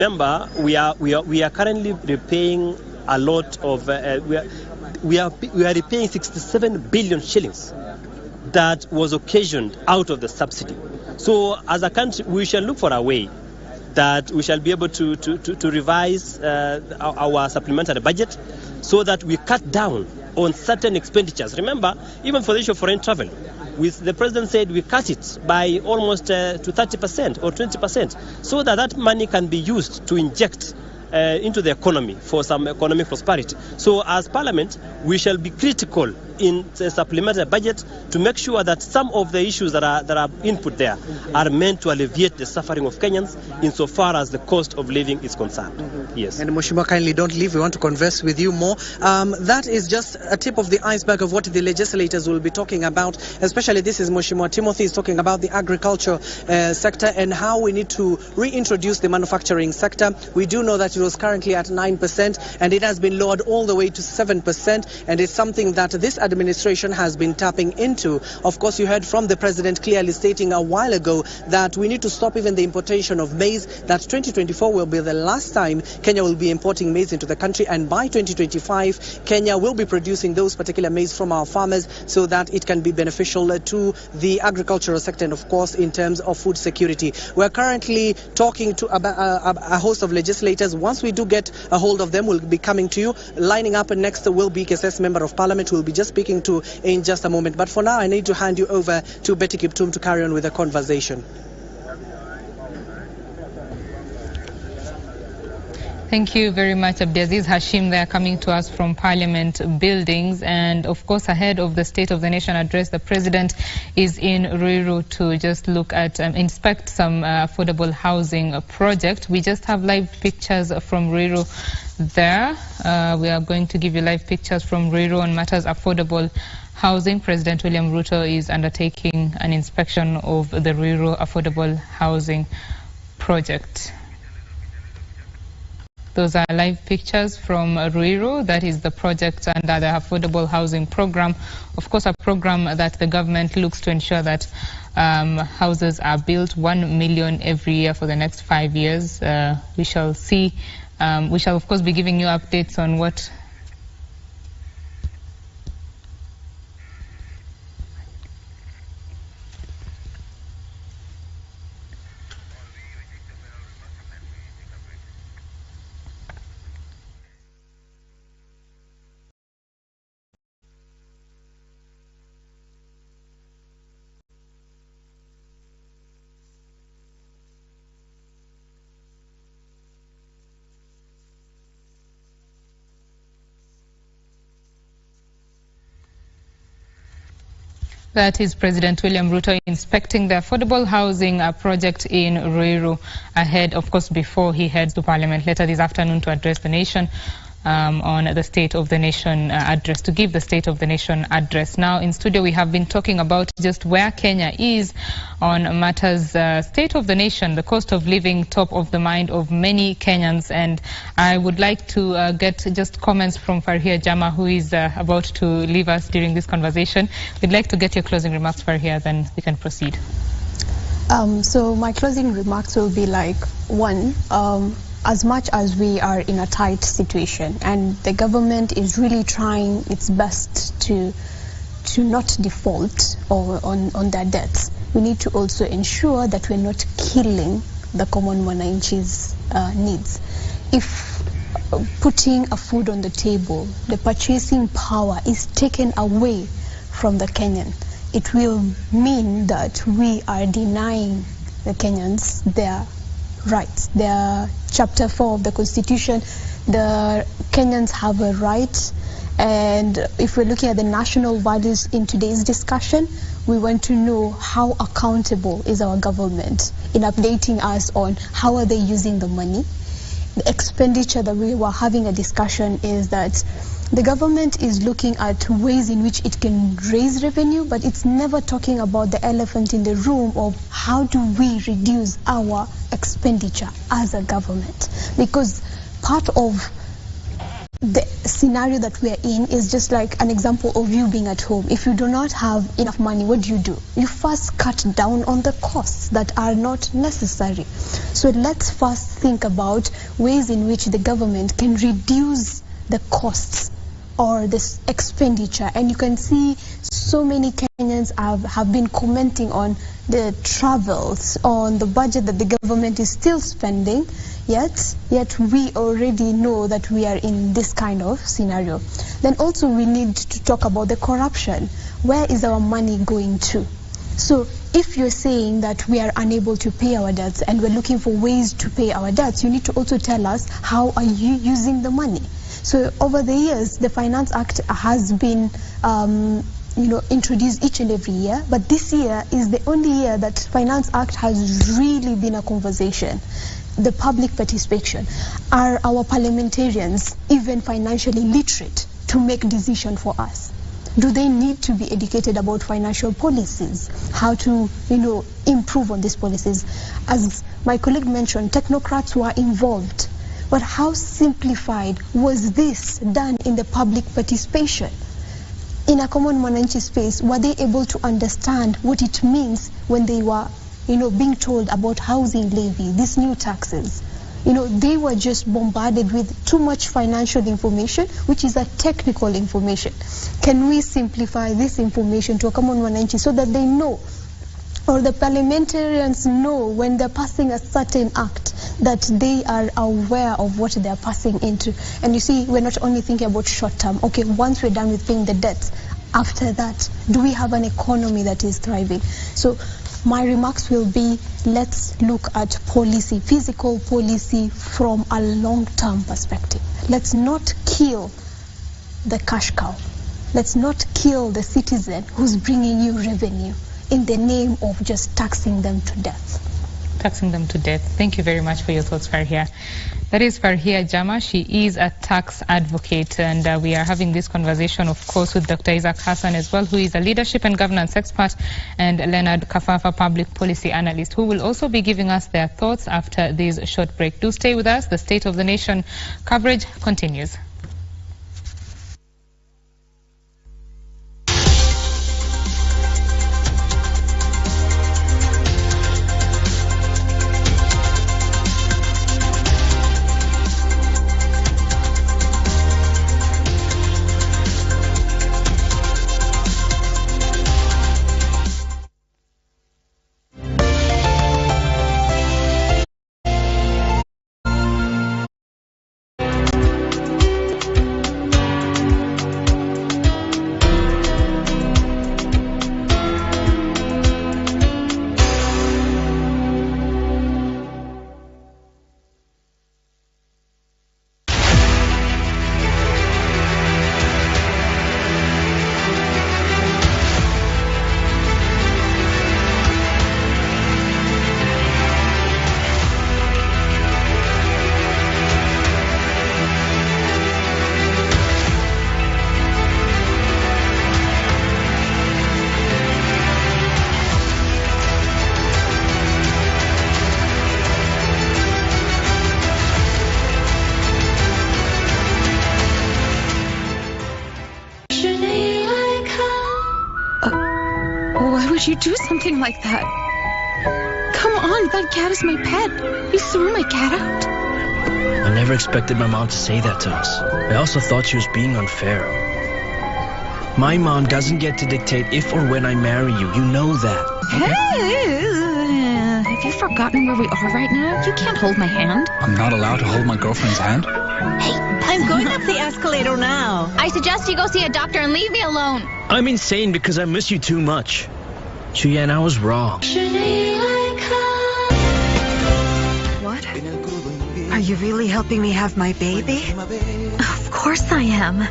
Remember, we are currently repaying a lot of we are repaying 67 billion shillings that was occasioned out of the subsidy. So as a country, we shall look for a way that we shall be able to revise our supplementary budget so that we cut down on certain expenditures. Remember, even for the issue of foreign travel, the president said we cut it by almost to 30% or 20%, so that money can be used to inject into the economy for some economic prosperity. So as Parliament, we shall be critical in the supplementary budget to make sure that some of the issues that are input there are meant to alleviate the suffering of Kenyans insofar as the cost of living is concerned. Yes. And Mheshimiwa, kindly don't leave. We want to converse with you more. That is just a tip of the iceberg of what the legislators will be talking about. Especially this is Mheshimiwa Timothy is talking about the agriculture sector and how we need to reintroduce the manufacturing sector. We do know that it was currently at 9% and it has been lowered all the way to 7%, and it's something that this administration has been tapping into. Of course, you heard from the president clearly stating a while ago that we need to stop even the importation of maize, that 2024 will be the last time Kenya will be importing maize into the country, and by 2025 Kenya will be producing those particular maize from our farmers so that it can be beneficial to the agricultural sector and of course in terms of food security. We're currently talking to a host of legislators. Once we do get a hold of them, we'll be coming to you. Lining up next will be KSS Member of Parliament, who will be just speaking to in just a moment. But for now, I need to hand you over to Betty Kiptum to carry on with the conversation. Thank you very much, Abdiaziz Hashim. They are coming to us from Parliament buildings. And of course, ahead of the State of the Nation address, the President is in RUTO to just look at, inspect some affordable housing project. We just have live pictures from RUTO there. We are going to give you live pictures from RUTO on matters affordable housing. President William Ruto is undertaking an inspection of the RUTO affordable housing project. Those are live pictures from RUTO. That is the project under the Affordable Housing Program. Of course, a program that the government looks to ensure that houses are built, 1 million every year for the next 5 years. We shall see. We shall, of course, be giving you updates on what That is President William Ruto inspecting the affordable housing project in RUTO ahead, of course, before he heads to Parliament later this afternoon to address the nation on the State of the Nation address, to give the State of the Nation address. Now in studio we have been talking about just where Kenya is on matters State of the Nation, the cost of living top of the mind of many Kenyans, and I would like to get just comments from Farhia Jama, who is about to leave us during this conversation. We'd like to get your closing remarks, Farhia, then we can proceed. So my closing remarks will be like, one, as much as we are in a tight situation and the government is really trying its best to not default on their debts, we need to also ensure that we're not killing the common mwananchi's needs. If putting a food on the table, the purchasing power is taken away from the Kenyan, it will mean that we are denying the Kenyans their rights. Their Chapter 4 of the Constitution, the Kenyans have a right, and if we're looking at the national values in today's discussion, we want to know how accountable is our government in updating us on how are they using the money. The expenditure that we were having a discussion is that the government is looking at ways in which it can raise revenue, but it's never talking about the elephant in the room of how do we reduce our expenditure as a government. Because part of the scenario that we are in is just like an example of you being at home. If you do not have enough money, what do? You first cut down on the costs that are not necessary. So let's first think about ways in which the government can reduce the costs or this expenditure. And you can see so many Kenyans have been commenting on the travels, on the budget that the government is still spending, yet we already know that we are in this kind of scenario. Then also we need to talk about the corruption. Where is our money going to? So if you're saying that we are unable to pay our debts and we're looking for ways to pay our debts, you need to also tell us how are you using the money. So over the years, the Finance Act has been introduced each and every year, but this year is the only year that Finance Act has really been a conversation. The public participation. Are our parliamentarians even financially literate to make decisions for us? Do they need to be educated about financial policies? How to, improve on these policies? As my colleague mentioned, technocrats were involved. But how simplified was this done in the public participation? In a common mwananchi space, were they able to understand what it means when they were, being told about housing levy, these new taxes? They were just bombarded with too much financial information, which is a technical information. Can we simplify this information to a common mwananchi so that they know, or the parliamentarians know when they're passing a certain act, that they are aware of what they're passing into? And you see, we're not only thinking about short term. Okay, once we're done with paying the debts, after that, do we have an economy that is thriving? So my remarks will be, let's look at policy, physical policy from a long-term perspective. Let's not kill the cash cow. Let's not kill the citizen who's bringing you revenue in the name of just taxing them to death. Taxing them to death. Thank you very much for your thoughts, Farhia. That is Farhia Jama. She is a tax advocate, and we are having this conversation, of course, with Dr. Isaac Hassan as well, who is a leadership and governance expert, and Leonard Kafafa, public policy analyst, who will also be giving us their thoughts after this short break. Do stay with us. The State of the Nation coverage continues. Why would you do something like that? Come on, that cat is my pet. You threw my cat out. I never expected my mom to say that to us. I also thought she was being unfair. My mom doesn't get to dictate if or when I marry you. You know that. Hey, have you forgotten where we are right now? You can't hold my hand. I'm not allowed to hold my girlfriend's hand? Hey, I'm going up the escalator now. I suggest you go see a doctor and leave me alone. I'm insane because I miss you too much. Chuyan, I was wrong. What? Are you really helping me have my baby? Of course I am.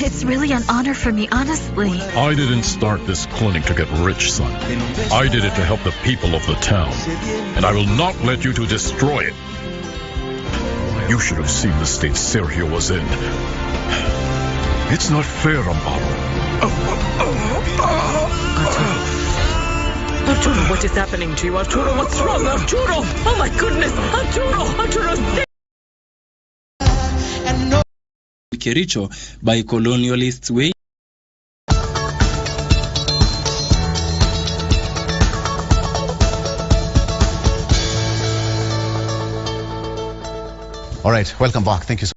It's really an honor for me, honestly. I didn't start this clinic to get rich, son. I did it to help the people of the town. And I will not let you to destroy it. You should have seen the state Sergio was in. It's not fair, Amparo. Arturo, what is happening to you? Arturo, what's wrong? Arturo! Oh my goodness! Arturo! Arturo, stay! Kericho by colonialists way. All right, welcome back. Thank you so much.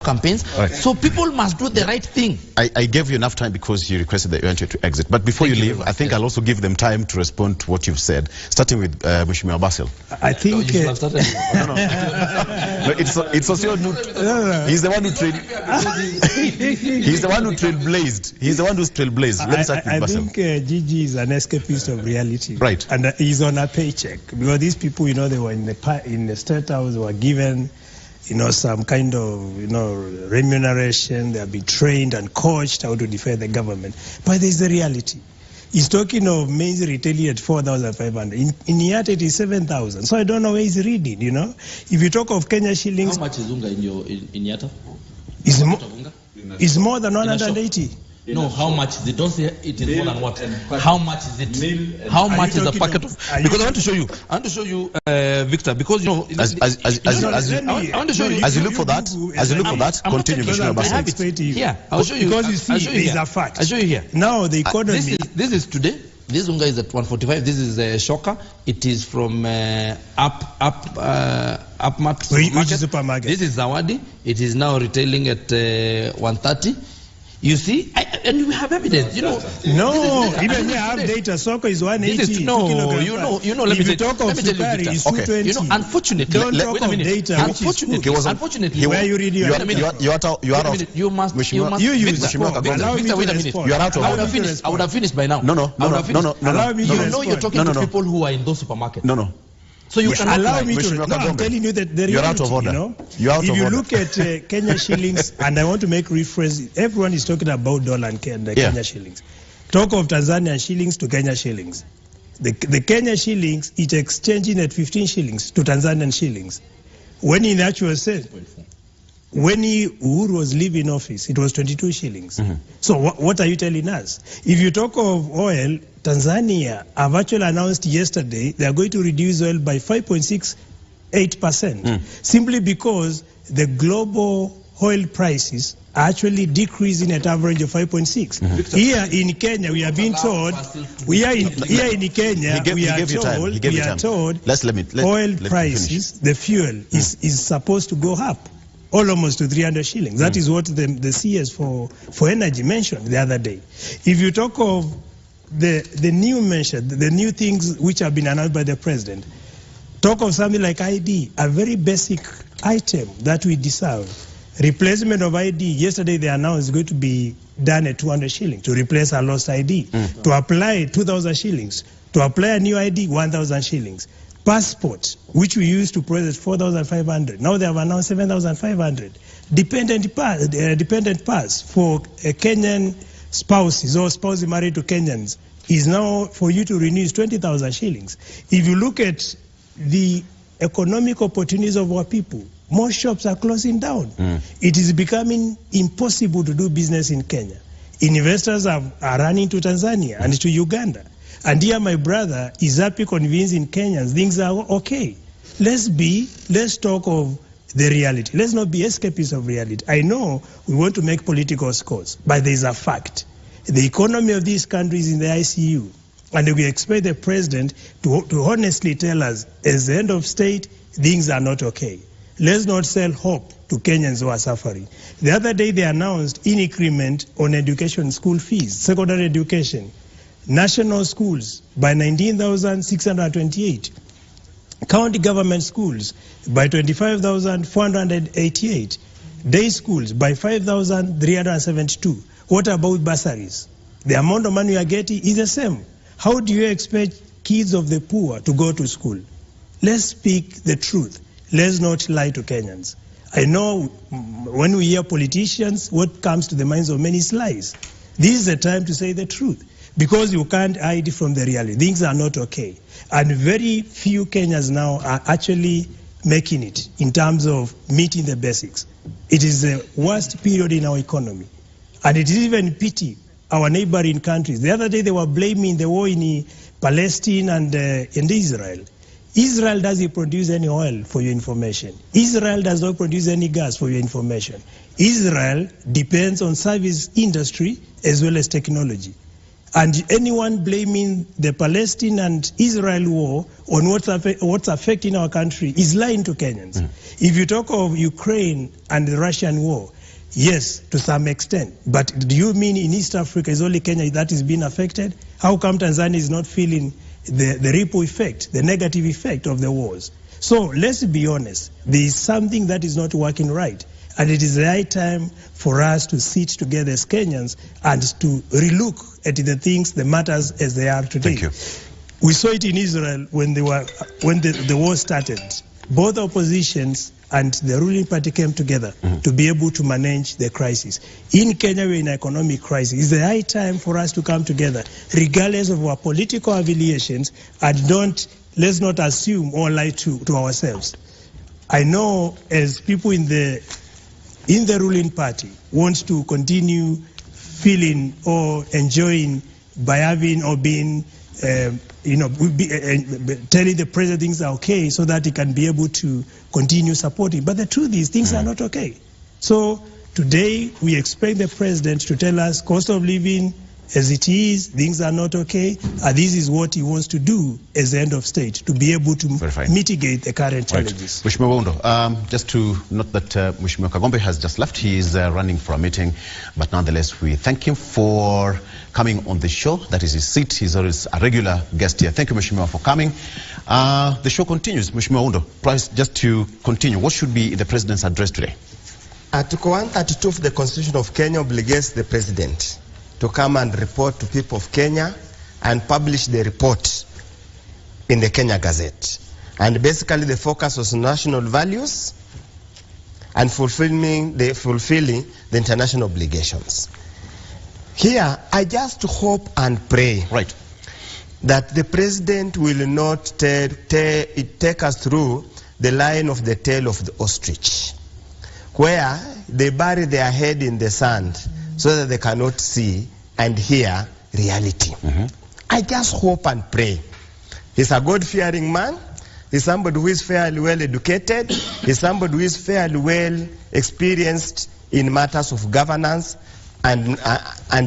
Campaigns. Right. So people must do the right thing. I gave you enough time because you requested that you wanted to exit. But before you leave, I think I'll also give them time to respond to what you've said, starting with Mheshimiwa Basil. I think... No, it's also not... He's the one who He's the one who trailblazed. He's the one who's trailblazed. Let me start with Basil. I think Gigi is an escapist of reality. Right. And he's on a paycheck. Because these people, you know, they were in the State House, they were given... some kind of, remuneration. They have been trained and coached how to defend the government. But there's the reality. He's talking of maize retailing at 4,500. In Yatta, it is 7,000. So I don't know where he's reading, If you talk of Kenya shillings... How much is unga in Yatta? It's more than 180. No, how much is it? Don't say it is more than what. How much is it? How much is a packet of? Because I want to show you. Victor. Because I want to show you. As you look for that, continue. Yeah, I'll show you. Because you see, it's a fact. I'll show you here. Now the economy. This is today. This unga is at 145. This is Shoka. It is from Upmart supermarket. This is Zawadi. It is now retailing at 130. You see, and we have evidence, No, even you have data. Soko is 180. Let me talk of Sukari is 220. Unfortunately, don't talk of data. Unfortunately, where you read you are out. You must. You use Allow me to respond. You are out of order. I would have finished by now. No. Allow me to respond. You're talking to people who are in those supermarkets. No. So you cannot allow me to. No, I'm telling you that the reality, you're out of order. If you look at Kenya shillings, and I want to make reference, everyone is talking about dollar and Kenya shillings. Talk of Tanzanian shillings to Kenya shillings. The Kenya shillings, it's exchanging at 15 shillings to Tanzanian shillings. When in actual sense, when Uhuru was leaving office, it was 22 shillings. So what are you telling us? If you talk of oil, Tanzania have actually announced yesterday they are going to reduce oil by 5.68%, simply because the global oil prices are actually decreasing at average of 5.6. Here in Kenya, we are being told, oil prices, the fuel is supposed to go up almost to 300 shillings. That is what the CS for energy mentioned the other day. If you talk of the new things which have been announced by the president, talk of something like ID, a very basic item that we deserve. Replacement of ID, yesterday they announced is going to be done at 200 shillings to replace our lost ID. To apply 2,000 shillings. To apply a new ID, 1,000 shillings. Passport, which we used to process 4,500. Now they have announced 7,500. Dependent pass for Kenyan spouses or spouses married to Kenyans is now for you to renew is 20,000 shillings. If you look at the economic opportunities of our people, more shops are closing down. It is becoming impossible to do business in Kenya. Investors are running to Tanzania and to Uganda. And here my brother is happy convincing Kenyans things are okay. Let's talk of the reality. Let's not be escapists of reality. I know we want to make political scores, but there is a fact. The economy of this country is in the ICU. And we expect the president to honestly tell us, as the end of state, things are not okay. Let's not sell hope to Kenyans who are suffering. The other day they announced an increment on education school fees, secondary education, national schools by 19,628, county government schools by 25,488, day schools by 5,372. What about bursaries? The amount of money we are getting is the same. How do you expect kids of the poor to go to school? Let's speak the truth. Let's not lie to Kenyans. I know when we hear politicians, what comes to the minds of many is lies. This is the time to say the truth, because you can't hide from the reality. Things are not okay. And very few Kenyans now are actually making it in terms of meeting the basics. It is the worst period in our economy. And it is even pity our neighboring countries. The other day they were blaming the war in Palestine and in Israel. Israel doesn't produce any oil, for your information. Israel does not produce any gas, for your information. Israel depends on service industry as well as technology. And anyone blaming the Palestine and Israel war on what's affecting our country is lying to Kenyans. If you talk of Ukraine and the Russian war, yes, to some extent. But do you mean in East Africa is only Kenya that is being affected? How come Tanzania is not feeling the ripple effect, the negative effect of the wars? So let's be honest. There is something that is not working right. And it is the right time for us to sit together as Kenyans and to relook at the things, the matters as they are today. Thank you. We saw it in Israel when the war started. Both oppositions and the ruling party came together to be able to manage the crisis. In Kenya, we're in an economic crisis. It's the high time for us to come together, regardless of our political affiliations, and let's not assume or lie to ourselves. I know as people in the ruling party want to continue feeling or enjoying by having or being telling the president things are okay so that he can be able to continue supporting. But the truth is things are not okay. So today we expect the president to tell us cost of living as it is, things are not okay, and this is what he wants to do as the end of state, to be able to mitigate the current challenges. Mheshimiwa Wundo, just to note that Mheshimiwa Kagombe has just left. He is running for a meeting, but nonetheless we thank him for coming on the show. That is his seat. He's always a regular guest here. Thank you, Mheshimiwa, for coming. The show continues. Mheshimiwa Wundo, just to continue, what should be the president's address today? Article 132 of the Constitution of Kenya obligates the president to come and report to people of Kenya and publish the report in the Kenya Gazette. And basically the focus was national values and fulfilling the international obligations. Here, I just hope and pray that the president will not take us through the line of the tail of the ostrich, where they bury their head in the sand so that they cannot see and hear reality. I just hope and pray. He's a God-fearing man. He's somebody who is fairly well educated. He's somebody who is fairly well experienced in matters of governance and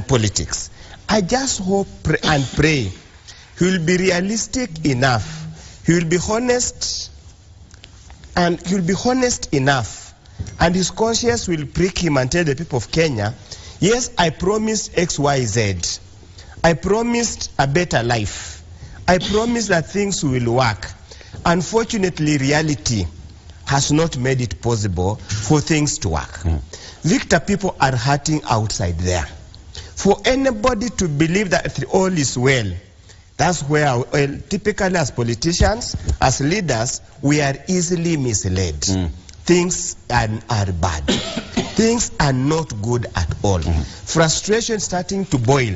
politics. I just hope and pray he will be realistic enough. He will be honest, and he will be honest enough, and his conscience will prick him and tell the people of Kenya, yes, I promised X, Y, Z. I promised a better life. I promised that things will work. Unfortunately, reality has not made it possible for things to work. Victor, people are hurting outside there. For anybody to believe that all is well, that's where, typically as politicians, as leaders, we are easily misled. Things are bad. Things are not good at all. Frustration starting to boil.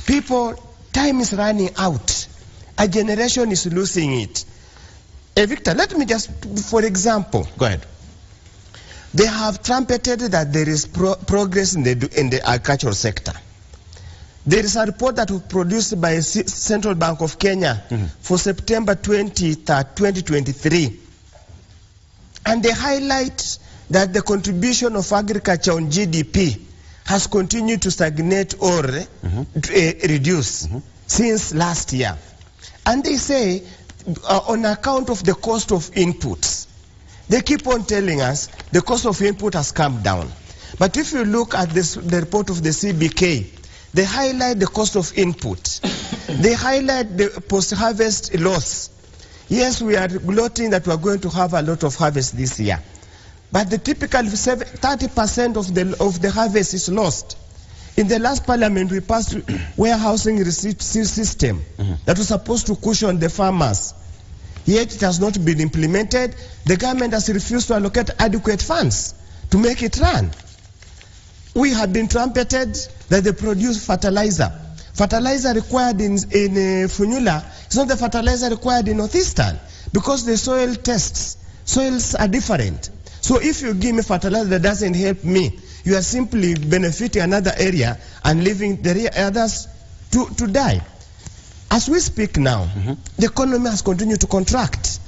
People, time is running out. A generation is losing it. Victor, let me just, for example, go ahead. They have trumpeted that there is progress in the agricultural sector. There is a report that was produced by Central Bank of Kenya for September 2023. And they highlight that the contribution of agriculture on GDP has continued to stagnate or reduce since last year. And they say, on account of the cost of inputs, they keep on telling us the cost of input has come down. But if you look at the report of the CBK, they highlight the cost of input. They highlight the post-harvest loss. Yes, we are gloating that we are going to have a lot of harvest this year. But the typical 30% of the harvest is lost. In the last parliament, we passed warehousing receipt system that was supposed to cushion the farmers. Yet it has not been implemented. The government has refused to allocate adequate funds to make it run. We have been trumpeted that they produce fertilizer. Fertilizer required in Funyula is not the fertilizer required in Northeastern, because the soils are different. So if you give me fertilizer that doesn't help me, you are simply benefiting another area and leaving the others to die. As we speak now, the economy has continued to contract.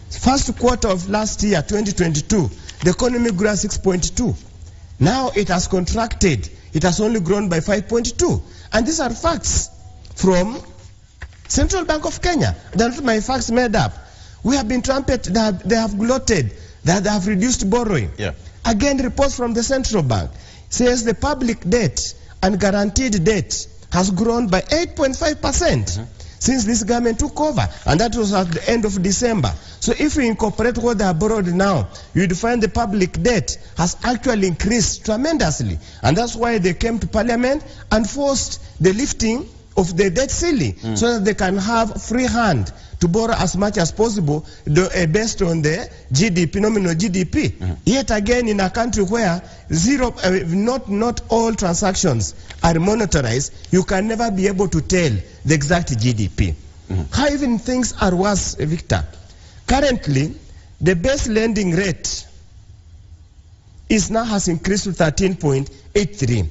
First quarter of last year, 2022, the economy grew at 6.2. Now it has contracted. It has only grown by 5.2. And these are facts from Central Bank of Kenya. They're not my facts made up. We have been trumpeted, they have gloated that they have reduced borrowing. Yeah. Again, reports from the Central Bank says the public debt and guaranteed debt has grown by 8.5% since this government took over, and that was at the end of December. So if we incorporate what they have borrowed now, you'd find the public debt has actually increased tremendously, and that's why they came to Parliament and forced the lifting of the debt ceiling so that they can have free hand to borrow as much as possible based on the GDP, nominal GDP. Yet again, in a country where not all transactions are monetarized, you can never be able to tell the exact GDP. How even things are worse, Victor. Currently, the base lending rate has increased to 13.83.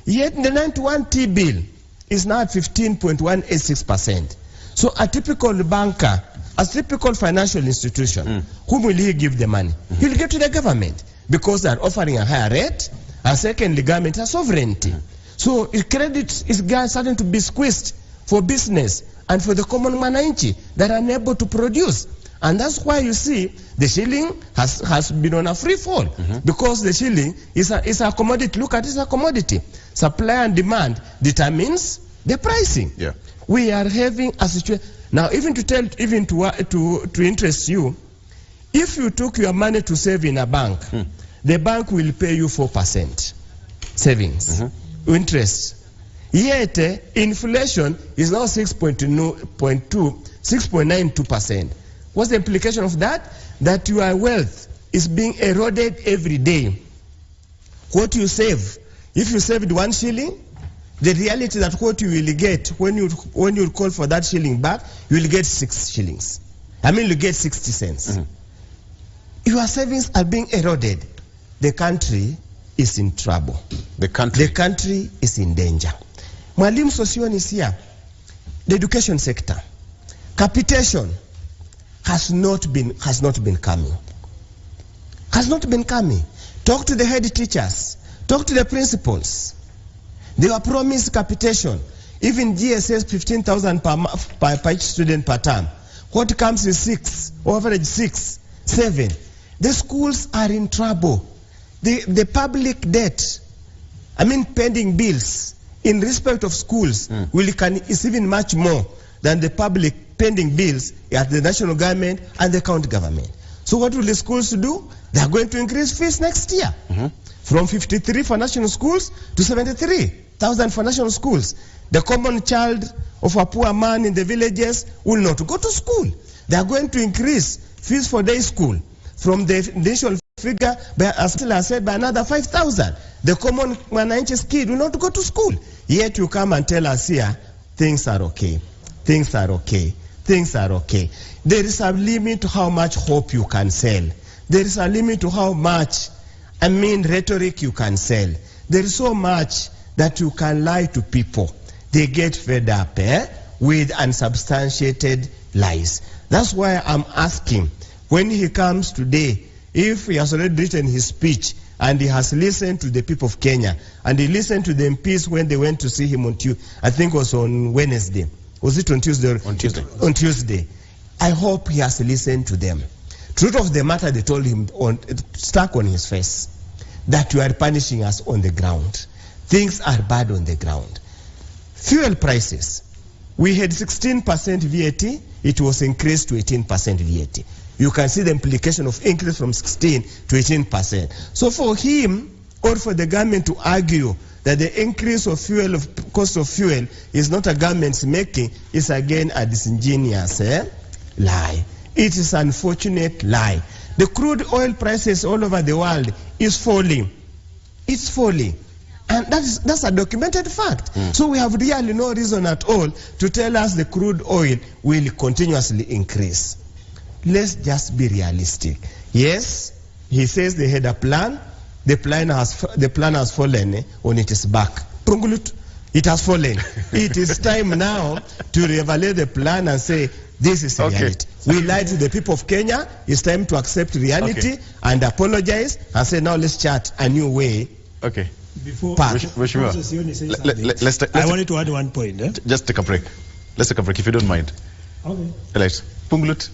Yet the 91 T-bill is now at 15.186%. So a typical banker, a typical financial institution, whom will he give the money? He'll give to the government because they're offering a higher rate, and secondly, government has sovereignty. So credit is starting to be squeezed for business and for the common mananchi that are unable to produce. And that's why you see the shilling has been on a free fall, because the shilling is a commodity. Look at it, it's a commodity. Supply and demand determines the pricing. Yeah. We are having a situation now. Even to interest you, if you took your money to save in a bank, the bank will pay you 4% savings interest. Yet inflation is now 6.92%. What's the implication of that? That your wealth is being eroded every day. What you save, if you saved 1 shilling, the reality that what you will get when you call for that shilling back, you will get 6 shillings. I mean, you get 60 cents. Your savings are being eroded. The country is in trouble. The country is in danger. Mwalimu Sossion is here. The education sector, capitation has not been coming. Has not been coming. Talk to the head teachers. Talk to the principals. They were promised capitation. Even GSS 15,000 per each student per term. What comes is 6, average 6, 7. The schools are in trouble. The public debt, I mean pending bills, in respect of schools, is even much more than the public pending bills at the national government and the county government. So what will the schools do? They are going to increase fees next year. From 53 for national schools to 73,000 for national schools. The common child of a poor man in the villages will not go to school. They are going to increase fees for day school from the initial figure, as I said, by another 5,000. The common mananchi's kid will not go to school. Yet you come and tell us here, things are okay. Things are okay. Things are okay. There is a limit to how much hope you can sell. There is a limit to how much, rhetoric you can sell. There is so much that you can lie to people. They get fed up with unsubstantiated lies. That's why I'm asking, when he comes today, if he has already written his speech and he has listened to the people of Kenya, and he listened to the MPs when they went to see him on Tuesday, I think it was on Wednesday. Was it on Tuesday? On Tuesday. On Tuesday. I hope he has listened to them. Truth of the matter, they told him, stuck on his face, that you are punishing us on the ground. Things are bad on the ground. Fuel prices. We had 16% VAT. It was increased to 18% VAT. You can see the implication of increase from 16 to 18%. So for him, or for the government to argue that the increase of fuel, cost of fuel, is not a government's making, is again a disingenuous lie. It is an unfortunate lie. The crude oil prices all over the world is falling. It's falling. And that's a documented fact. So we have really no reason at all to tell us the crude oil will continuously increase. Let's just be realistic. Yes, he says they had a plan. The plan has fallen on its back. It has fallen. It is time now to reevaluate the plan and say, this is reality. We lied to the people of Kenya. It's time to accept reality and apologize and say, now let's chart a new way. Okay. Before let's I wanted to add one point. Just take a break. Let's take a break if you don't mind. Okay. Right. Punglut.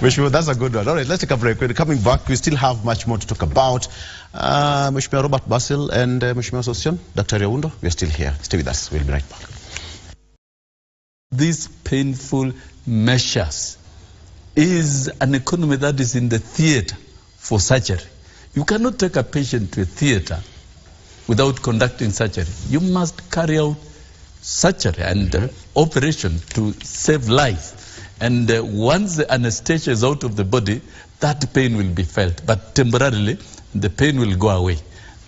Mheshimiwa, that's a good one. All right, let's take a break. We're coming back. We still have much more to talk about. Mheshimiwa Robert Basil and Mheshimiwa Sossion, Dr. Yaundo, we are still here. Stay with us. We'll be right back. These painful measures is an economy that is in the theater for surgery. You cannot take a patient to a theater without conducting surgery. You must carry out surgery and operation to save life. And once the anesthesia is out of the body, that pain will be felt. But temporarily, the pain will go away.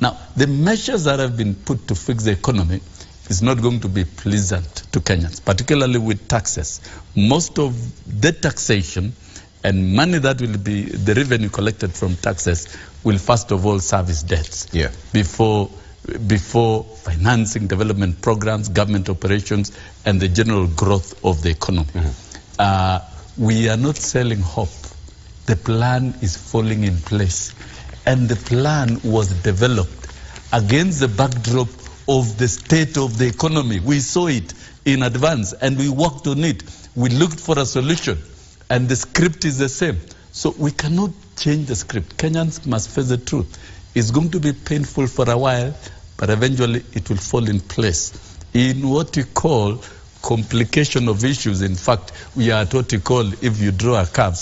Now, the measures that have been put to fix the economy is not going to be pleasant to Kenyans, particularly with taxes. Most of the taxation and money that will be the revenue collected from taxes will first of all service debts before financing development programs, government operations, and the general growth of the economy. We are not selling hope. The plan is falling in place. And the plan was developed against the backdrop of the state of the economy. We saw it in advance and we worked on it. We looked for a solution and the script is the same. So we cannot change the script. Kenyans must face the truth. It's going to be painful for a while, but eventually it will fall in place. In what we call complication of issues, in fact, we are at what we call, if you draw a curve,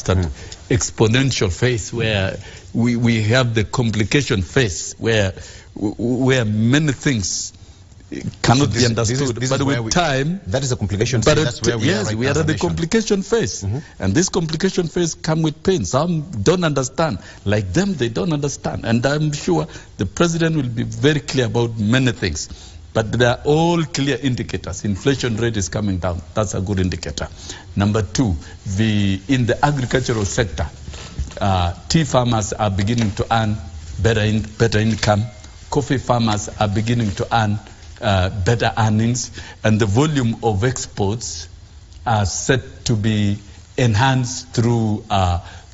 exponential phase, where we have the complication phase, where many things cannot be understood. But with time, that is a complication phase. That's where we are right now. We are at the complication phase. And this complication phase comes with pain. Some don't understand. Like them, they don't understand. And I'm sure the president will be very clear about many things. But they are all clear indicators. Inflation rate is coming down. That's a good indicator. Number two, in the agricultural sector, tea farmers are beginning to earn better income. Coffee farmers are beginning to earn better earnings, and the volume of exports are set to be enhanced through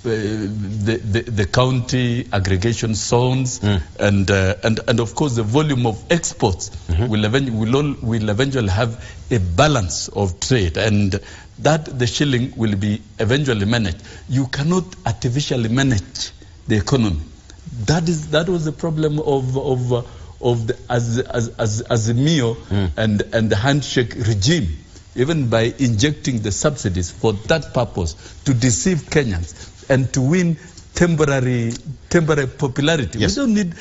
the county aggregation zones, and of course the volume of exports will eventually have a balance of trade, and that the shilling will be eventually managed. You cannot artificially manage the economy. That was the problem of the Azimio and the handshake regime, even by injecting the subsidies for that purpose, to deceive Kenyans and to win temporary popularity. We don't need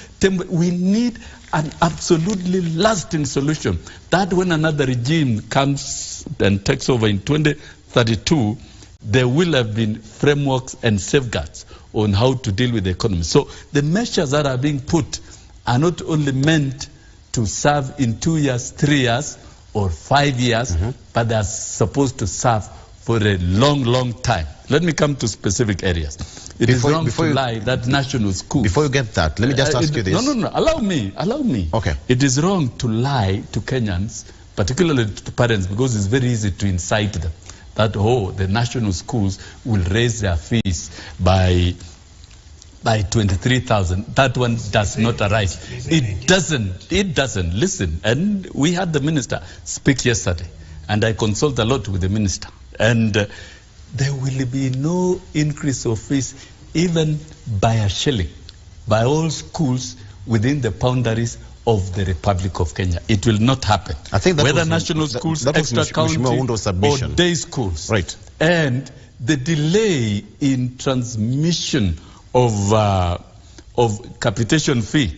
we need an absolutely lasting solution. That when another regime comes and takes over in 2032, there will have been frameworks and safeguards on how to deal with the economy. So the measures that are being put are not only meant to serve in 2 years, 3 years, or 5 years, but they are supposed to serve for a long, long time. Let me come to specific areas. It is wrong to lie that national schools... Before you get that, let me just ask you this. No. Allow me. Okay. It is wrong to lie to Kenyans, particularly to parents, because it's very easy to incite them that, the national schools will raise their fees by 23,000. That one does not arise. It doesn't. Listen, and we had the minister speak yesterday, and I consult a lot with the minister, and there will be no increase of fees even by a shilling by all schools within the boundaries of the Republic of Kenya. It will not happen. I think that whether national schools, extra county, or day schools. Right. And the delay in transmission of capitation fee,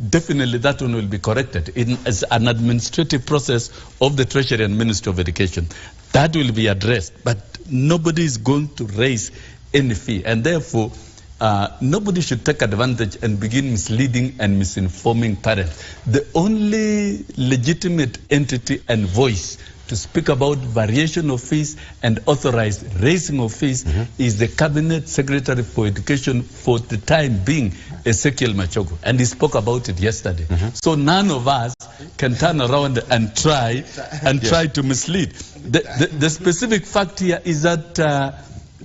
definitely that one will be corrected as an administrative process of the Treasury and Ministry of Education. That will be addressed, but nobody is going to raise any fee, and therefore nobody should take advantage and begin misleading and misinforming parents. The only legitimate entity and voice to to speak about variation of fees and authorize raising of fees is the Cabinet Secretary for Education for the time being, Ezekiel Machogo, and he spoke about it yesterday. So none of us can turn around and try to mislead. The specific fact here is that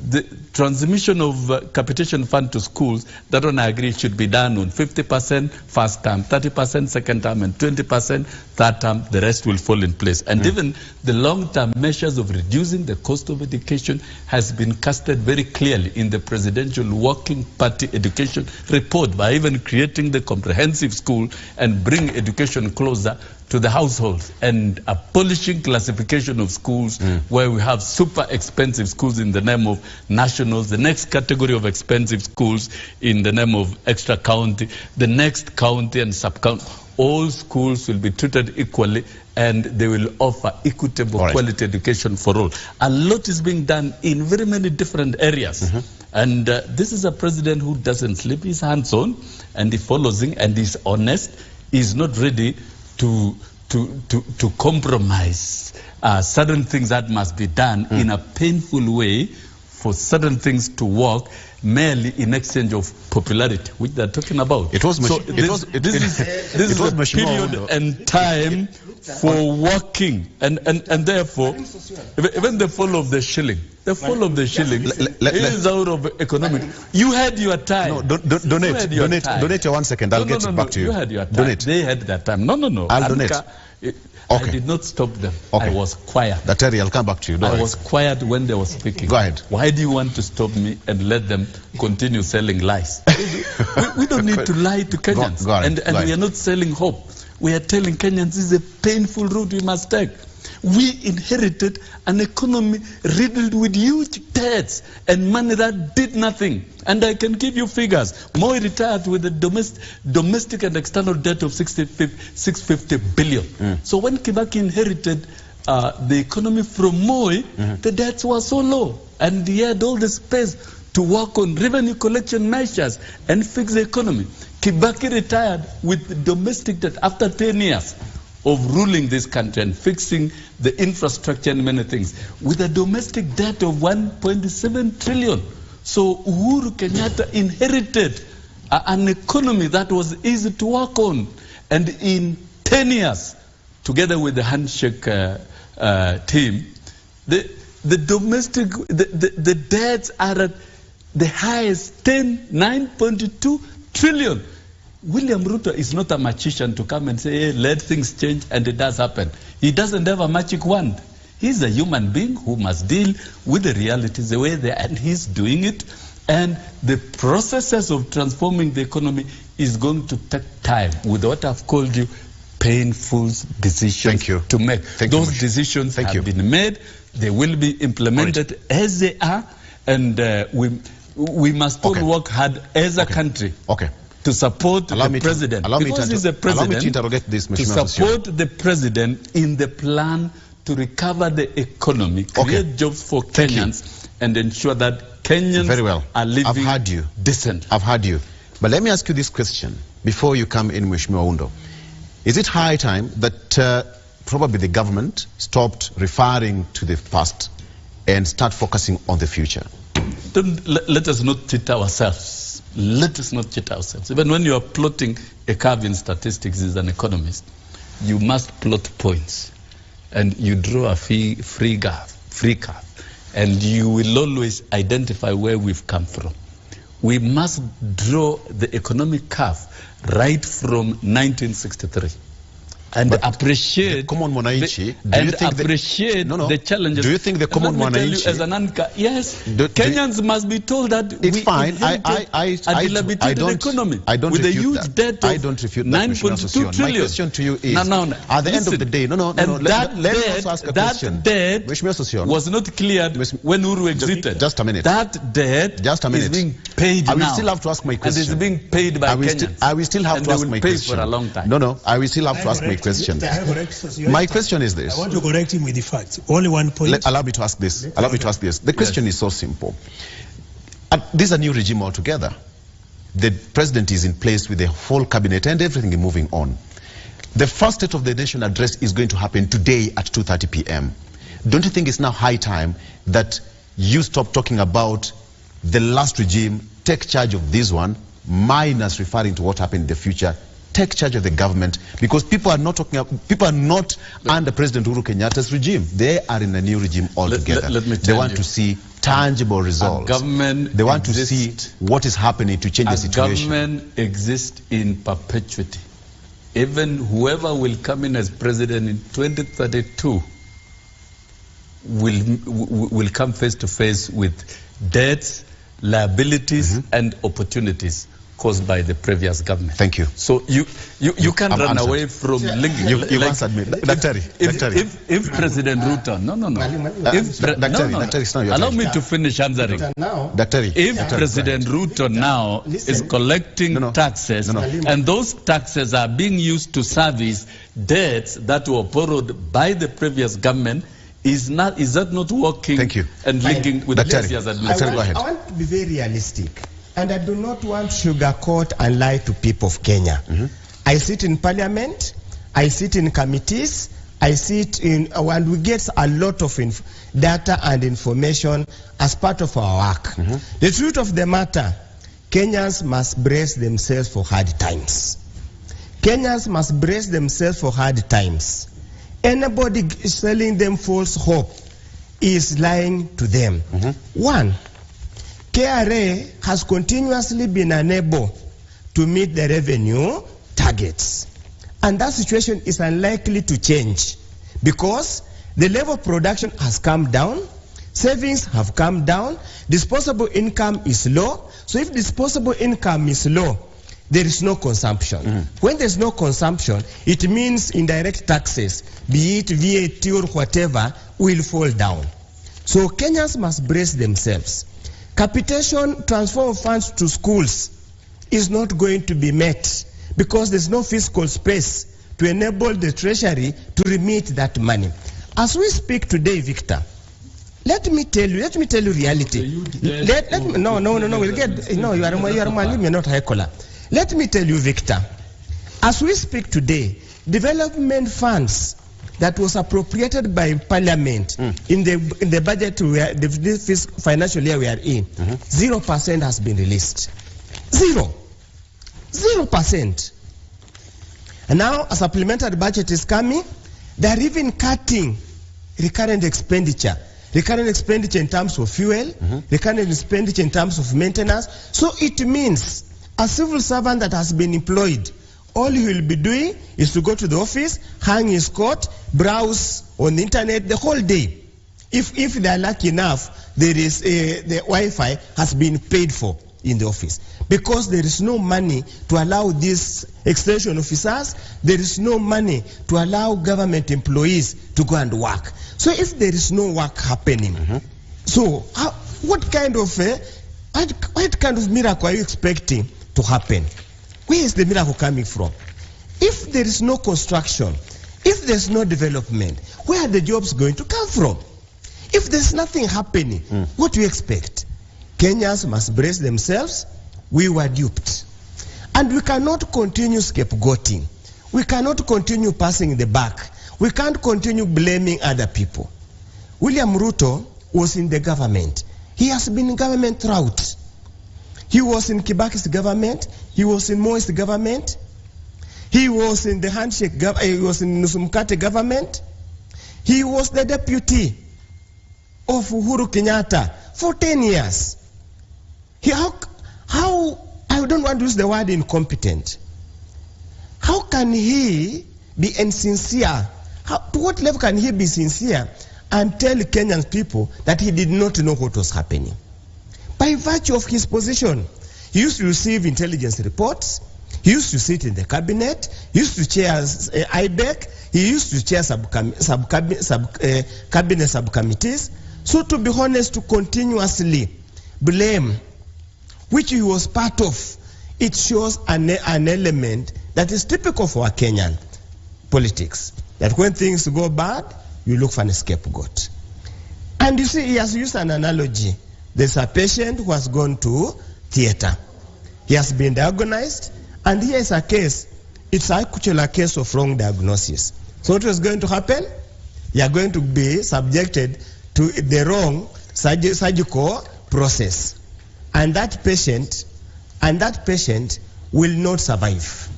the transmission of capitation fund to schools, that one I agree should be done on 50% first term, 30% second term, and 20% third term. The rest will fall in place. And even the long-term measures of reducing the cost of education has been casted very clearly in the Presidential Working Party Education Report by even creating the comprehensive school and bring education closer to the households and abolishing classification of schools where we have super expensive schools in the name of nationals, the next category of expensive schools in the name of extra county, the next county and sub-county. All schools will be treated equally and they will offer equitable quality education for all. A lot is being done in very many different areas. And this is a president who doesn't sleep. He's hands-on and he follows in and he's honest. He's not ready to compromise certain things that must be done in a painful way for certain things to work merely in exchange of popularity, which they're talking about. This is a period and time for working, and therefore, even the fall of the shilling, is out of economic. You had your time. No, donate your 1 second. I'll get back to you. You had your time. Donate. They had their time. No. I'll donate. I did not stop them. I was quiet. Terry, I'll come back to you. I was quiet when they were speaking. Go ahead. Why do you want to stop me and let them continue selling lies? we don't need to lie to Kenyans. And we are not selling hope. We are telling Kenyans this is a painful route we must take. We inherited an economy riddled with huge debts and money that did nothing. And I can give you figures. Moi retired with a domestic and external debt of 650 billion. So when Kibaki inherited the economy from Moi, the debts were so low. And he had all the space to work on revenue collection measures and fix the economy. Kibaki retired with domestic debt after 10 years of ruling this country and fixing the infrastructure and many things, with a domestic debt of 1.7 trillion. So Uhuru Kenyatta inherited an economy that was easy to work on. And in 10 years, together with the handshake team, the debts are at the highest 9.2 trillion. William Ruto is not a magician to come and say, hey, let things change, and it does happen. He doesn't have a magic wand. He's a human being who must deal with the realities the way they are, and he's doing it. And the processes of transforming the economy is going to take time with what I've called you painful decisions to make. Those decisions have been made. They will be implemented as they are, and we must all work hard as a country. To support the president, because he's the president, to support the president in the plan to recover the economy, create jobs for Kenyans, and ensure that Kenyans are living decent. I've heard you. But let me ask you this question before you come in, Mheshimiwa Undo. Is it high time that probably the government stopped referring to the past and start focusing on the future? Let us not cheat ourselves. Let us not cheat ourselves. Even when you are plotting a curve in statistics as an economist, you must plot points. And you draw a free curve. And you will always identify where we've come from. We must draw the economic curve right from 1963. And appreciate common Mwananchi. The challenges. Do you think the common Mwananchi? As an anchor, yes. Kenyans must be told that it's fine. I dilapidated economy with a huge debt of 9.2 trillion. My question to you is: at the end of the day, let us ask a question. That debt was not cleared when Uhuru exited. Just a minute. That debt is being paid now. I will still have to ask my question. And it's being paid by Kenyans. I will still have to ask my question. For a long time. No. I will still have to ask my question. My question is this. I want to correct him with the facts. Only one point. Allow me to ask this. The question is so simple. This is a new regime altogether. The president is in place with the whole cabinet and everything is moving on. The first State of the Nation address is going to happen today at 2:30 p.m. Don't you think it's now high time that you stop talking about the last regime, take charge of this one, minus referring to what happened in the future? Take charge of the government, because people are not under President Uhuru Kenyatta's regime. They are in a new regime altogether. Let me tell they want to see tangible results. They want to see what is happening to change the situation. Government exists in perpetuity. Even whoever will come in as president in 2032 will come face to face with debts, liabilities, and opportunities caused by the previous government. Thank you. So you can't run away from linking. You've answered me. If President RUTO, allow me to finish answering. If President RUTO now is collecting taxes, and those taxes are being used to service debts that were borrowed by the previous government, is that not working and linking with the previous administration? I want to be very realistic. And I do not want to sugarcoat and lie to people of Kenya. I sit in parliament, I sit in committees, I sit in, and we get a lot of data and information as part of our work. The truth of the matter, Kenyans must brace themselves for hard times. Kenyans must brace themselves for hard times. Anybody selling them false hope is lying to them. One, KRA has continuously been unable to meet the revenue targets. And that situation is unlikely to change because the level of production has come down, savings have come down, disposable income is low. So if disposable income is low, there is no consumption. When there's no consumption, it means indirect taxes, be it VAT or whatever, will fall down. So Kenyans must brace themselves. Capitation transfer of funds to schools is not going to be met because there's no fiscal space to enable the treasury to remit that money. As we speak today, Victor, let me tell you reality. We'll get, no, you are not Hekola. Let me tell you, Victor, as we speak today, development funds that was appropriated by Parliament in the budget this financial year we are in, 0% has been released. 0%. And now a supplementary budget is coming. They are even cutting recurrent expenditure in terms of fuel, recurrent expenditure in terms of maintenance. So it means a civil servant that has been employed, all he will be doing is to go to the office, hang his coat, browse on the internet the whole day. If they are lucky enough, there is the Wi-Fi has been paid for in the office. Because there is no money to allow these extension officers, there is no money to allow government employees to go and work. So if there is no work happening, so what kind of miracle are you expecting to happen? Where is the miracle coming from? If there is no construction, if there's no development, where are the jobs going to come from? If there's nothing happening, what do you expect? Kenyans must brace themselves. We were duped. And we cannot continue scapegoating. We cannot continue passing the buck. We can't continue blaming other people. William RUTO was in the government. He has been in government throughout. He was in Kibaki's government. He was in Moi's government. He was in the handshake. He was in Nusumkate government. He was the deputy of Uhuru Kenyatta for 10 years. How I don't want to use the word incompetent. How can he be insincere? To what level can he be sincere and tell Kenyan people that he did not know what was happening? By virtue of his position, he used to receive intelligence reports, he used to sit in the cabinet, he used to chair IBEC, he used to chair cabinet subcommittees. So to be honest, to continuously blame, which he was part of, it shows an element that is typical for our Kenyan politics. That when things go bad, you look for a scapegoat. And you see, he has used an analogy. There's a patient who has gone to theater. He has been diagnosed, and here is a case. it's actually a case of wrong diagnosis. So what is going to happen? You are going to be subjected to the wrong surgical process. And that patient will not survive.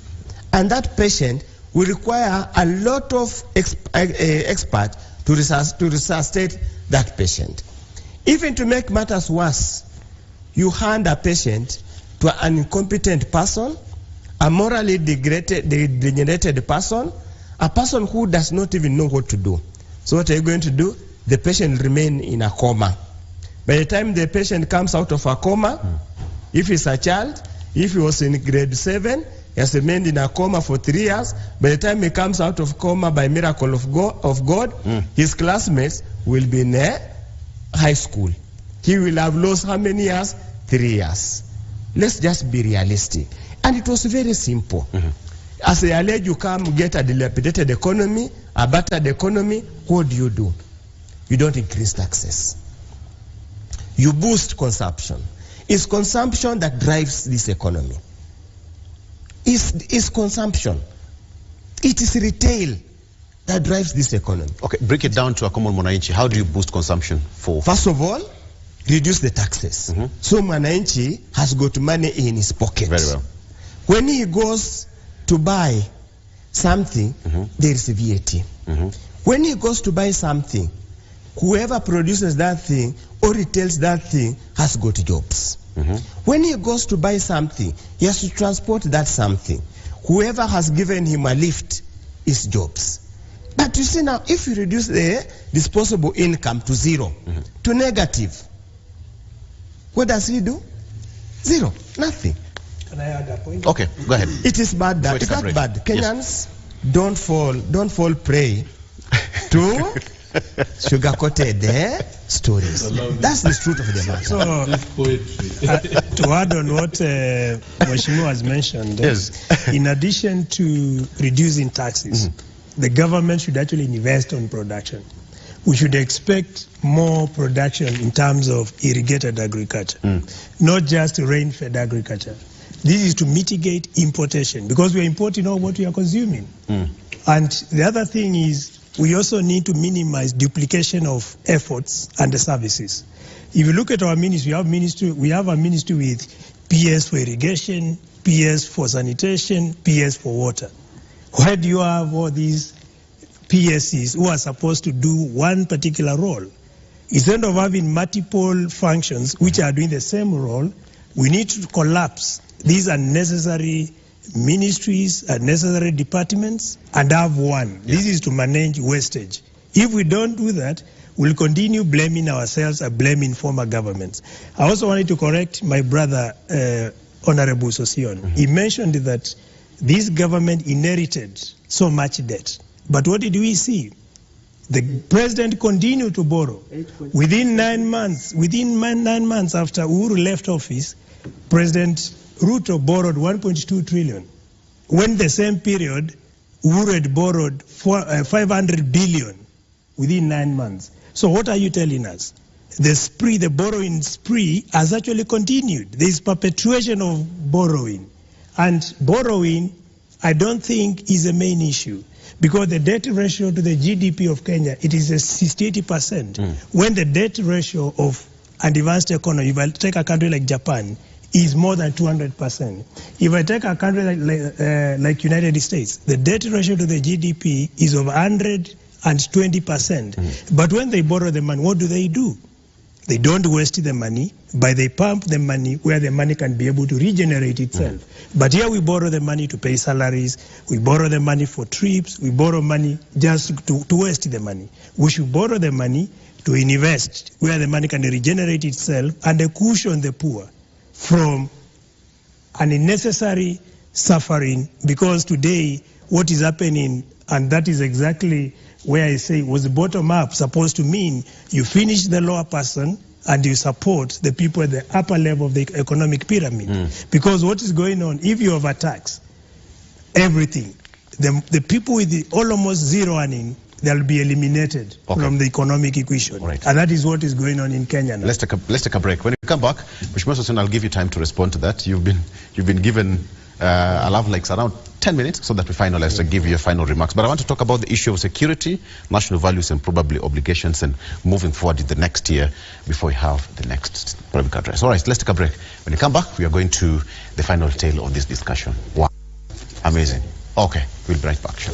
And that patient will require a lot of experts to resuscitate that patient. Even to make matters worse, you hand a patient to an incompetent person, a morally degenerated person, a person who does not even know what to do. So what are you going to do? The patient will remain in a coma. By the time the patient comes out of a coma, if he's a child, if he was in grade 7, he has remained in a coma for 3 years. By the time he comes out of coma by miracle of God, his classmates will be in high school. He will have lost how many years? 3 years. Let's just be realistic. And it was very simple. As a alleged, you come get a dilapidated economy, a battered economy, what do? You don't increase taxes. You boost consumption. It's consumption that drives this economy. It's consumption. It is retail that drives this economy. Okay, break it down to a common mwananchi. How do you boost consumption for? First of all, reduce the taxes. So mwananchi has got money in his pocket. Very well. When he goes to buy something, there is VAT. When he goes to buy something, whoever produces that thing or retails that thing has got jobs. When he goes to buy something, he has to transport that something. Whoever has given him a lift is jobs. But you see now, if you reduce the disposable income to zero, to negative, what does he do? Zero, nothing. Can I add a point? Okay, go ahead. It is bad that, it's not bad. Kenyans don't fall prey to sugar-coated stories. That's the truth of the matter. So, to add on what Mheshimiwa has mentioned, in addition to reducing taxes, the government should actually invest on production. We should expect more production in terms of irrigated agriculture, not just rain-fed agriculture. This is to mitigate importation, because we are importing all what we are consuming. And the other thing is, we also need to minimize duplication of efforts and the services. If you look at our ministry, we have a ministry with PS for irrigation, PS for sanitation, PS for water. Why do you have all these PSCs who are supposed to do one particular role? Instead of having multiple functions which are doing the same role, we need to collapse these unnecessary ministries, unnecessary departments, and have one. This is to manage wastage. If we don't do that, we'll continue blaming ourselves and blaming former governments. I also wanted to correct my brother, Honorable Sosion. He mentioned that this government inherited so much debt. But what did we see? The president continued to borrow. Within 9 months after Uhuru left office, President RUTO borrowed 1.2 trillion. When the same period, Uhuru had borrowed 500 billion within 9 months. So what are you telling us? The borrowing spree has actually continued. There is perpetuation of borrowing. And borrowing, I don't think, is a main issue. Because the debt ratio to the GDP of Kenya, it is 60-80%. When the debt ratio of an advanced economy, if I take a country like Japan, is more than 200%. If I take a country like United States, the debt ratio to the GDP is of 120%. But when they borrow the money, what do? They don't waste the money, but they pump the money where the money can be able to regenerate itself. But here we borrow the money to pay salaries, we borrow the money for trips, we borrow money just to waste the money. We should borrow the money to invest where the money can regenerate itself and cushion the poor from an unnecessary suffering, because today what is happening, and that is exactly where I say was bottom up supposed to mean you finish the lower person and you support the people at the upper level of the economic pyramid. Because what is going on, if you overtax everything, the people with the almost zero earning, they'll be eliminated from the economic equation. And that is what is going on in Kenya now. Let's take a break. When you come back, Mheshimiwa Sosion, I'll give you time to respond to that. You've been given I'll have like around 10 minutes so that we finalize to give you final remarks. But I want to talk about the issue of security, national values, and probably obligations, and moving forward in the next year before we have the next public address. All right, let's take a break. When we come back, we are going to the final tail of this discussion. Wow, amazing. Okay, we'll be right back. Sure.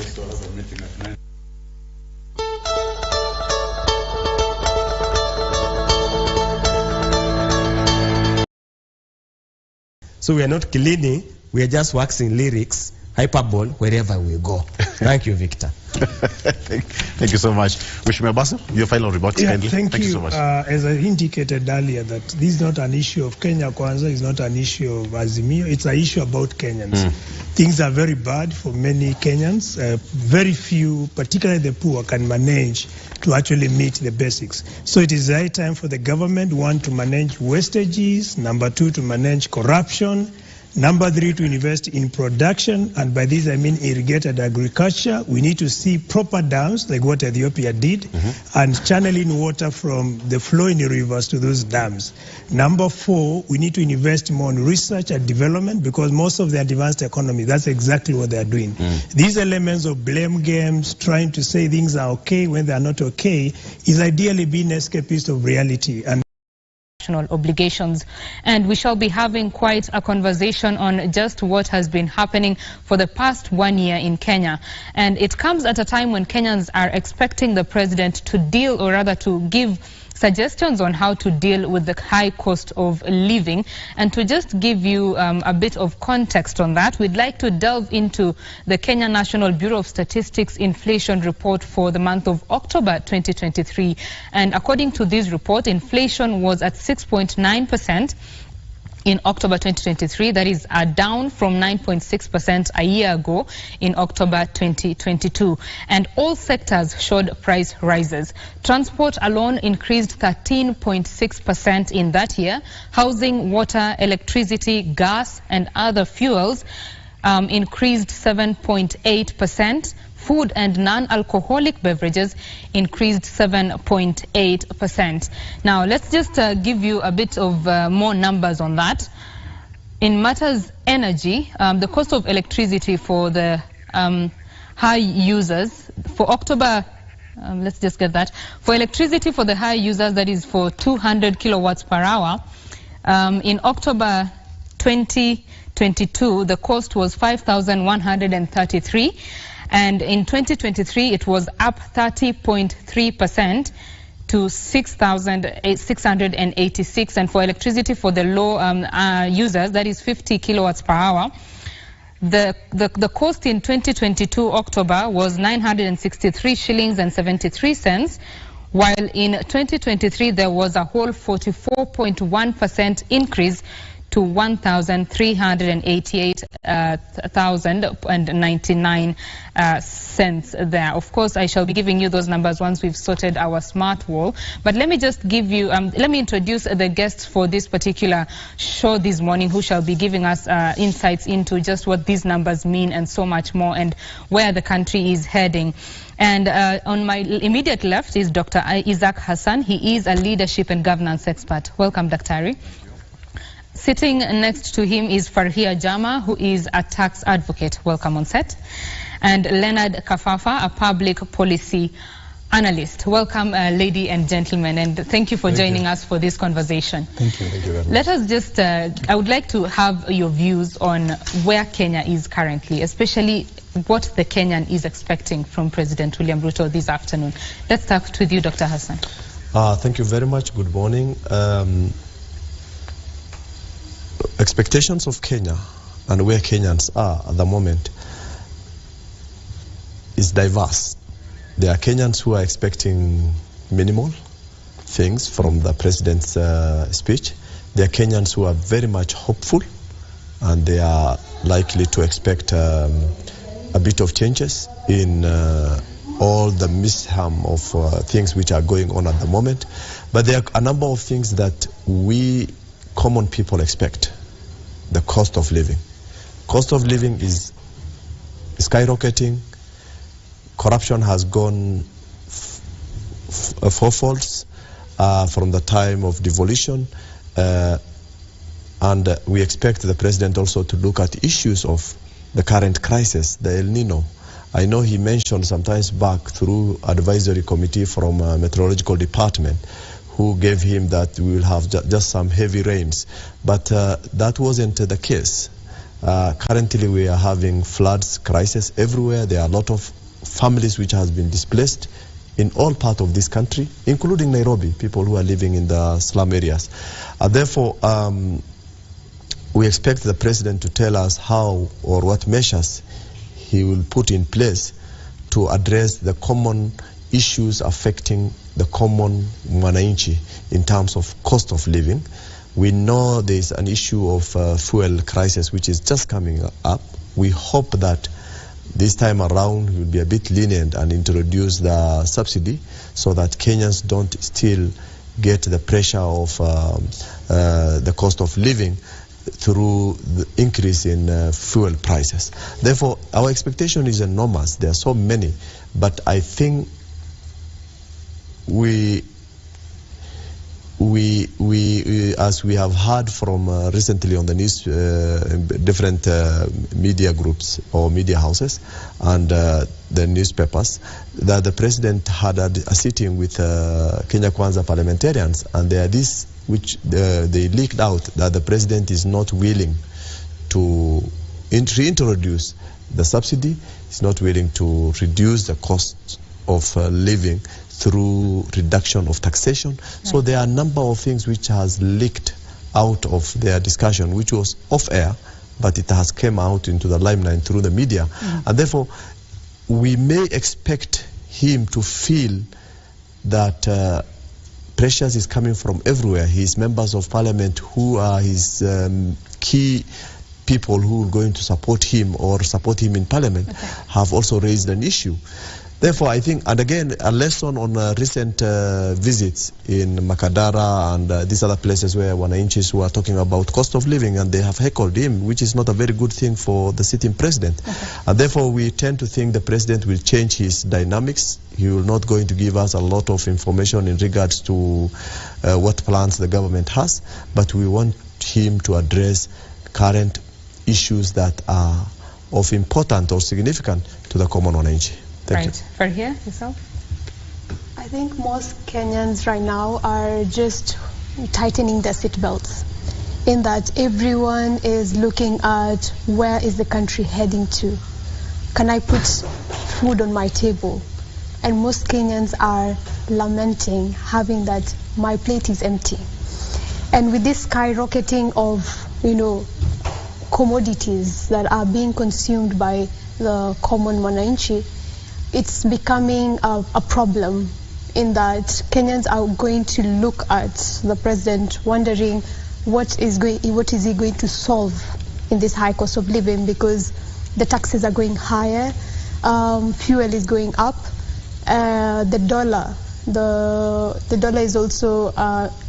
So we are not cleaning, we are just waxing lyrics, hyperbole, wherever we go. Thank you, Victor. Thank you so much. Mheshimiwa Basu, your final remarks. Yeah, thank you so much. As I indicated earlier, that this is not an issue of Kenya Kwanza, it's not an issue of Azimio, it's an issue about Kenyans. Things are very bad for many Kenyans. Very few, particularly the poor, can manage to actually meet the basics. So it is the right time for the government, one, to manage wastages, number two, to manage corruption, number three, to invest in production, and by this I mean irrigated agriculture. We need to see proper dams, like what Ethiopia did, and channeling water from the flowing rivers to those dams. Number four, we need to invest more in research and development, because most of the advanced economy, that's exactly what they are doing. These elements of blame games, trying to say things are okay when they are not okay, is ideally being escapist of reality. And obligations, and we shall be having quite a conversation on just what has been happening for the past 1 year in Kenya. And it comes at a time when Kenyans are expecting the president to deal, or rather to give suggestions on how to deal with the high cost of living. And to just give you a bit of context on that, we'd like to delve into the Kenya National Bureau of Statistics inflation report for the month of October 2023. And according to this report, inflation was at 6.9% in October 2023. That is down from 9.6% a year ago in October 2022. And all sectors showed price rises. Transport alone increased 13.6% in that year. Housing, water, electricity, gas, and other fuels increased 7.8%. Food and non-alcoholic beverages increased 7.8%. Now, let's just give you a bit of more numbers on that. In matters energy, the cost of electricity for the high users for October, let's just get that. For electricity for the high users, that is for 200 kilowatts per hour, in October 2022, the cost was 5,133. And in 2023, it was up 30.3% to 6,686. And for electricity for the low users, that is 50 kilowatts per hour, the cost in 2022 October was 963 shillings and 73 cents, while in 2023 there was a whole 44.1% increase to 1,388,099 cents there. Of course, I shall be giving you those numbers once we've sorted our smart wall. But let me just give you, let me introduce the guests for this particular show this morning, who shall be giving us insights into just what these numbers mean and so much more, and where the country is heading. And on my immediate left is Dr. Isaac Hassan. He is a leadership and governance expert. Welcome, Dr. Sitting next to him is Farhia Jama, who is a tax advocate. Welcome on set. And Leonard Kafafa, a public policy analyst. Welcome, lady and gentlemen, and thank you for joining us for this conversation. Thank you. Thank you very much. Let us just, I would like to have your views on where Kenya is currently, especially what the Kenyan is expecting from President William Ruto this afternoon. Let's start with you, Dr. Hassan. Thank you very much. Good morning. Expectations of Kenya and where Kenyans are at the moment is diverse. There are Kenyans who are expecting minimal things from the president's speech. There are Kenyans who are very much hopeful, and they are likely to expect a bit of changes in all the mishap of things which are going on at the moment. But there are a number of things that we common people expect. The cost of living. Cost of living is skyrocketing. Corruption has gone fourfolds from the time of devolution. And we expect the president also to look at issues of the current crisis, the El Nino. I know he mentioned sometimes back through advisory committee from meteorological department who gave him that we will have just some heavy rains. But that wasn't the case. Currently we are having floods crisis everywhere. There are a lot of families which has been displaced in all parts of this country, including Nairobi, people who are living in the slum areas. Therefore, we expect the president to tell us how or what measures he will put in place to address the common issues affecting the common mwananchi in terms of cost of living. We know there is an issue of fuel crisis which is just coming up. We hope that this time around we will be a bit lenient and introduce the subsidy so that Kenyans don't still get the pressure of the cost of living through the increase in fuel prices. Therefore, our expectation is enormous. There are so many, but I think we as we have heard from recently on the news, different media groups or media houses and the newspapers, that the president had a sitting with Kenya Kwanza parliamentarians, and there are this which they leaked out that the president is not willing to reintroduce the subsidy, is not willing to reduce the cost of living through reduction of taxation. Right. So there are a number of things which has leaked out of their discussion, which was off air, but it has come out into the limelight through the media. And therefore, we may expect him to feel that pressures is coming from everywhere. His members of parliament who are his key people who are going to support him or support him in parliament have also raised an issue. Therefore, I think, and again, a lesson on recent visits in Makadara and these other places where wananchis who are talking about cost of living, and they have heckled him, which is not a very good thing for the sitting president. And therefore, we tend to think the president will change his dynamics. He will not going to give us a lot of information in regards to what plans the government has, but we want him to address current issues that are of important or significant to the common wananchi. Thank you. For here, yourself? I think most Kenyans right now are just tightening their seatbelts, in that everyone is looking at where is the country heading to. Can I put food on my table? And most Kenyans are lamenting having that my plate is empty. And with this skyrocketing of, commodities that are being consumed by the common mwananchi, it's becoming a problem, in that Kenyans are going to look at the president wondering what is he going to solve in this high cost of living, because the taxes are going higher, fuel is going up, the dollar is also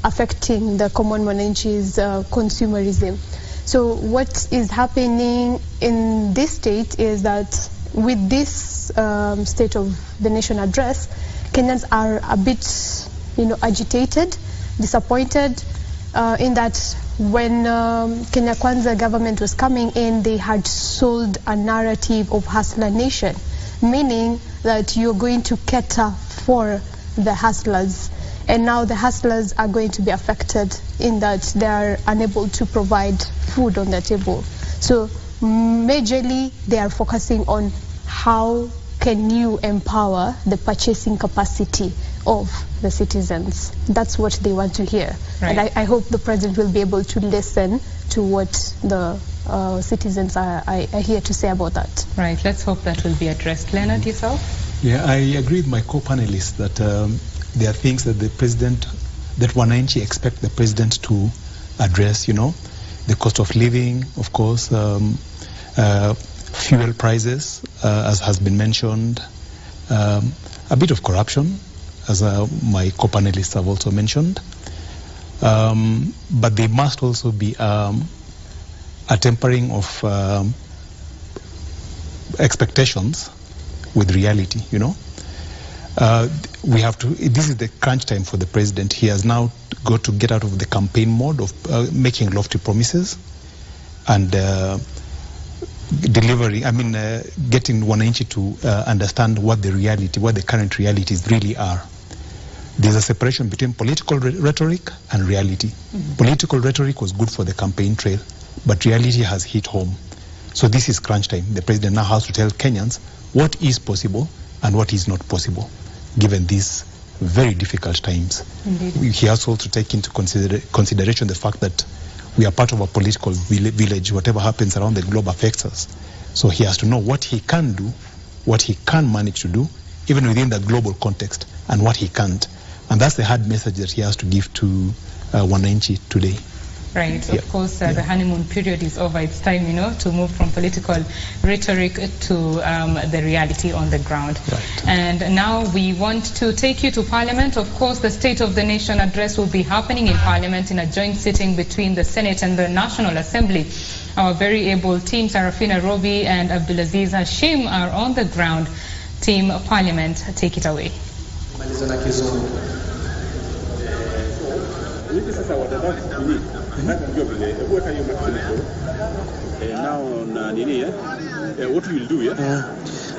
affecting the common mwananchi's consumerism. So what is happening in this state is that with this State of the Nation address, Kenyans are a bit, agitated, disappointed, in that when Kenya Kwanza government was coming in, they had sold a narrative of hustler nation, meaning that you're going to cater for the hustlers. And now the hustlers are going to be affected in that they are unable to provide food on their table. So majorly they are focusing on how can you empower the purchasing capacity of the citizens. That's what they want to hear. Right. And I hope the president will be able to listen to what the citizens are here to say about that. Right, let's hope that will be addressed. Leonard, yourself? Yeah, I agree with my co-panelists that there are things that that wananchi expect the president to address, the cost of living, of course, fuel prices, as has been mentioned, a bit of corruption, as my co-panelists have also mentioned. But there must also be a tempering of expectations with reality, we have to, this is the crunch time for the president. He has now got to get out of the campaign mode of making lofty promises and delivering, getting wananchi to understand what the reality, what the current realities really are. There's a separation between political rhetoric and reality. Political rhetoric was good for the campaign trail, but reality has hit home. So this is crunch time. The president now has to tell Kenyans what is possible and what is not possible, given these very difficult times. Indeed. He has also to take into consideration the fact that we are part of a political village. Whatever happens around the globe affects us. So he has to know what he can do, what he can manage to do, even within the global context, and what he can't. And that's the hard message that he has to give to wananchi today. Right, of course, the honeymoon period is over. It's time, to move from political rhetoric to the reality on the ground. Right. And now we want to take you to Parliament. Of course, the State of the Nation address will be happening in Parliament in a joint sitting between the Senate and the National Assembly. Our very able team, Sarafina Robi and Abdulaziz Hashim, are on the ground. Team Parliament, take it away. What will do,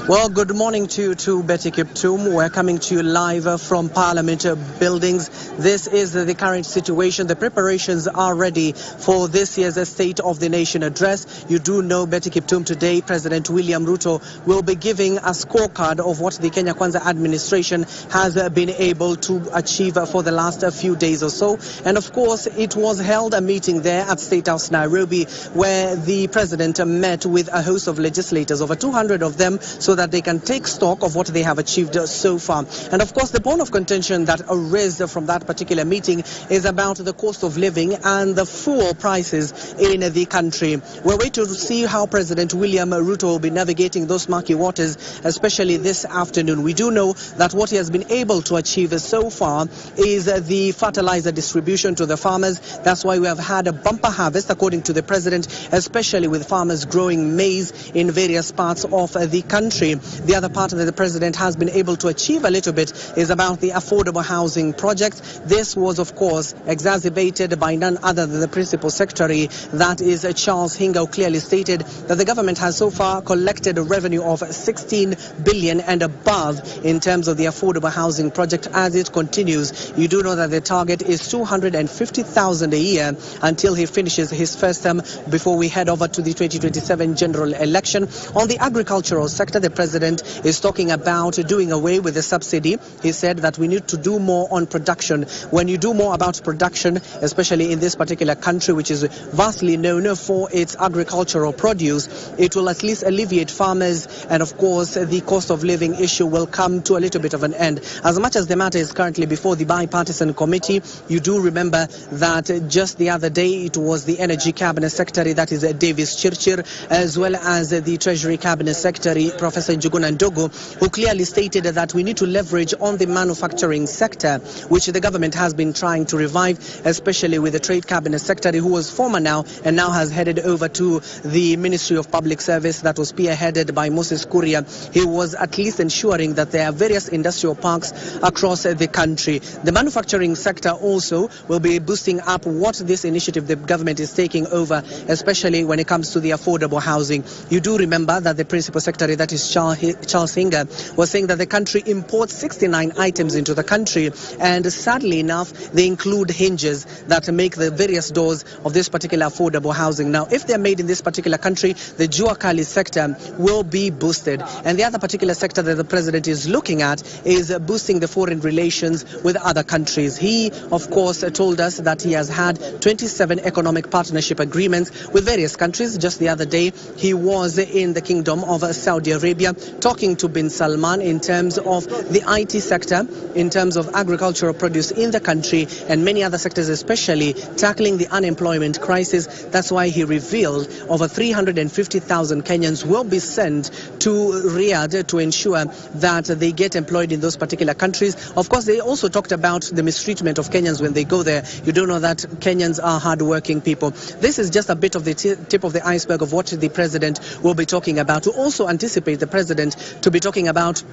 Well, good morning to you too, Betty Kiptum. We're coming to you live from Parliament buildings. This is the current situation. The preparations are ready for this year's State of the Nation address. You do know, Betty Kiptum, today President William Ruto will be giving a scorecard of what the Kenya Kwanza administration has been able to achieve for the last few days or so. And of course, it was held a meeting there at State House Nairobi, where the president met with a host of legislators, over 200 of them, so that they can take stock of what they have achieved so far. And of course, the bone of contention that arose from that particular meeting is about the cost of living and the fuel prices in the country. We're waiting to see how President William Ruto will be navigating those murky waters, especially this afternoon. We do know that what he has been able to achieve so far is the fertilizer distribution to the farmers. That's why we have had a bumper harvest, according to the president, especially with farmers growing maize in various parts of the country. The other part that the president has been able to achieve a little bit is about the affordable housing project. This was, of course, exacerbated by none other than the principal secretary, that is Charles Hinga, who clearly stated that the government has so far collected a revenue of 16 billion and above in terms of the affordable housing project as it continues. You do know that the target is 250,000 a year until he finishes his first term before we head over to the 2027 general election. On the agricultural sector, the president is talking about doing away with the subsidy. He said that we need to do more on production. When you do more about production, especially in this particular country, which is vastly known for its agricultural produce, it will at least alleviate farmers, and of course the cost of living issue will come to a little bit of an end. As much as the matter is currently before the bipartisan committee, you do remember that just the other day it was the Energy Cabinet Secretary, that is Davis Chirchir, as well as the Treasury Cabinet Secretary, Professor Njuguna Ndogo, who clearly stated that we need to leverage on the manufacturing sector, which the government has been trying to revive, especially with the Trade Cabinet Secretary, who was former now and now has headed over to the Ministry of Public Service, that was spearheaded by Moses Kuria. He was at least ensuring that there are various industrial parks across the country. The manufacturing sector also will be boosting up what this initiative the government is taking over, especially when it comes to the affordable housing. You do remember that the principal secretary, that is Charles Hinga, was saying that the country imports 69 items into the country, and sadly enough, they include hinges that make the various doors of this particular affordable housing. Now, if they're made in this particular country, the Jua Kali sector will be boosted. And the other particular sector that the president is looking at is boosting the foreign relations with other countries. He, of course, told us that he has had 27 economic partnership agreements with various countries. Just the other day, he was in the Kingdom of Saudi Arabia talking to Bin Salman in terms of the IT sector, in terms of agricultural produce in the country, and many other sectors, especially tackling the unemployment crisis. That's why he revealed over 350,000 Kenyans will be sent to Riyadh to ensure that they get employed in those particular countries. Of course, they also talked about the mistreatment of Kenyans when they go there. You don't know that Kenyans are hardworking people. This is just a bit of the tip of the iceberg of what the president will be talking about. To also anticipate the president to be talking about